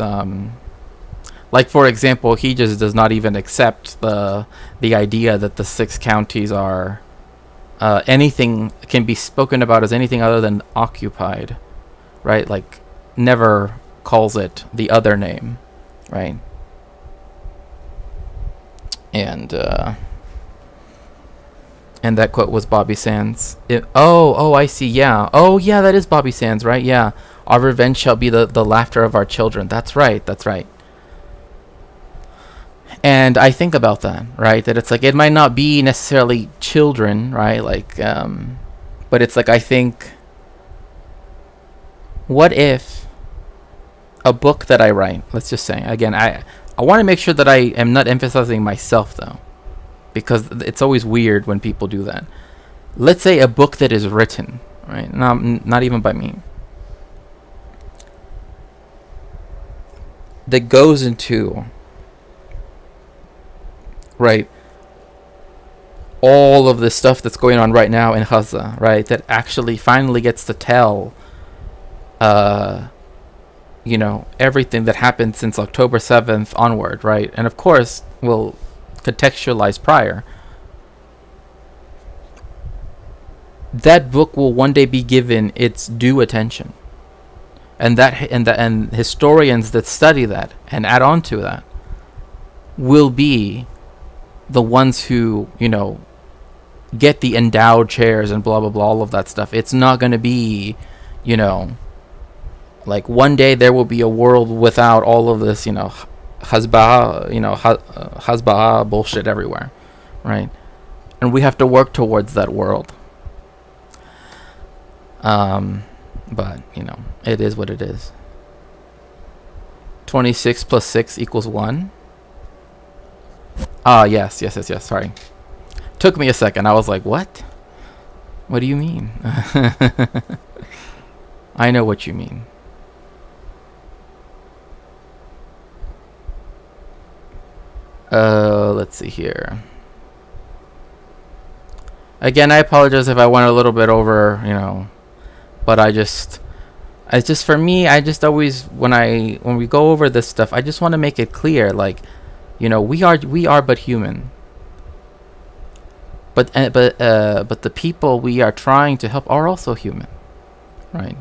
like, for example, he just does not even accept the idea that the 6 counties are anything can be spoken about as anything other than occupied, right? Like, never calls it the other name, right? And that quote was Bobby Sands. I see, yeah. Oh, yeah, that is Bobby Sands, right? Yeah. Our revenge shall be the laughter of our children. That's right, that's right. And I think about that, right? That it's like, it might not be necessarily children, right? Like, but it's like, I think, what if a book that I write, let's just say, again, I want to make sure that I am not emphasizing myself, though, because it's always weird when people do that. Let's say a book that is written, right? Not even by me. that goes into, right, all of the stuff that's going on right now in Gaza, right, that actually finally gets to tell, everything that happened since October 7th onward, right? And of course, we'll contextualize prior. That book will one day be given its due attention. And historians that study that and add on to that will be the ones who, get the endowed chairs and blah blah blah, all of that stuff. It's not going to be, like one day there will be a world without all of this, Hasbah bullshit everywhere, right? And we have to work towards that world. But it is what it is. 26 plus 6 equals 1. Yes. Sorry. Took me a second. I was like, what? What do you mean? I know what you mean. Let's see here. Again, I apologize if I went a little bit over, but for me, I just always, when we go over this stuff, I just want to make it clear, like, we are but human. But the people we are trying to help are also human, right?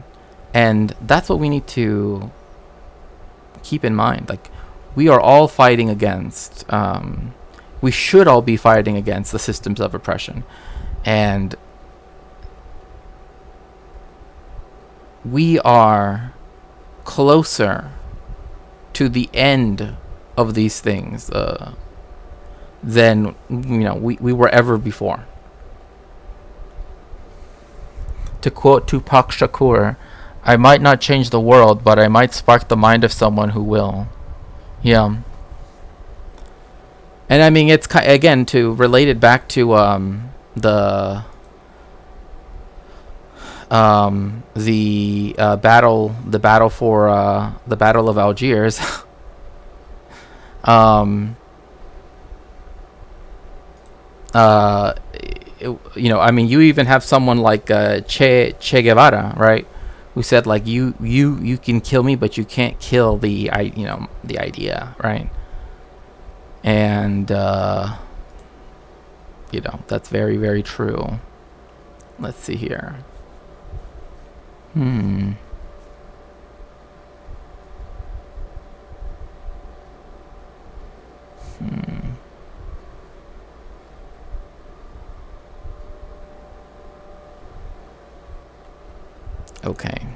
And that's what we need to keep in mind. Like, we are all fighting against, we should all be fighting against the systems of oppression. And we are closer to the end of these things than we were ever before. To quote Tupac Shakur, "I might not change the world, but I might spark the mind of someone who will." Yeah. And I mean, it's again, to relate it back to the battle of Algiers. I mean, you even have someone like Che Guevara, right, who said, like, you can kill me, but you can't kill the idea, right? And that's very, very true. Let's see here. Okay.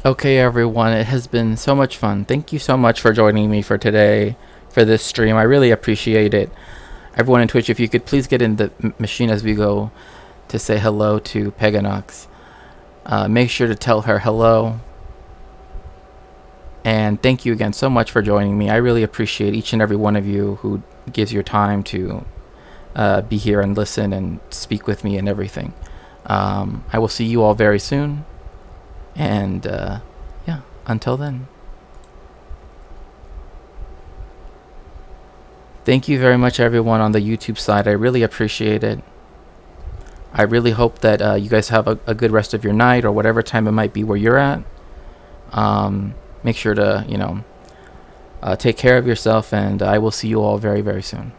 Okay, everyone, it has been so much fun. Thank you so much for joining me for today, for this stream. I really appreciate it. Everyone in Twitch, if you could please get in the machine as we go to say hello to Peganox. Make sure to tell her hello. And thank you again so much for joining me. I really appreciate each and every one of you who gives your time to be here and listen and speak with me and everything. I will see you all very soon. And until then. Thank you very much, everyone on the YouTube side. I really appreciate it. I really hope that you guys have a good rest of your night, or whatever time it might be where you're at. Make sure to, take care of yourself, and I will see you all very, very soon.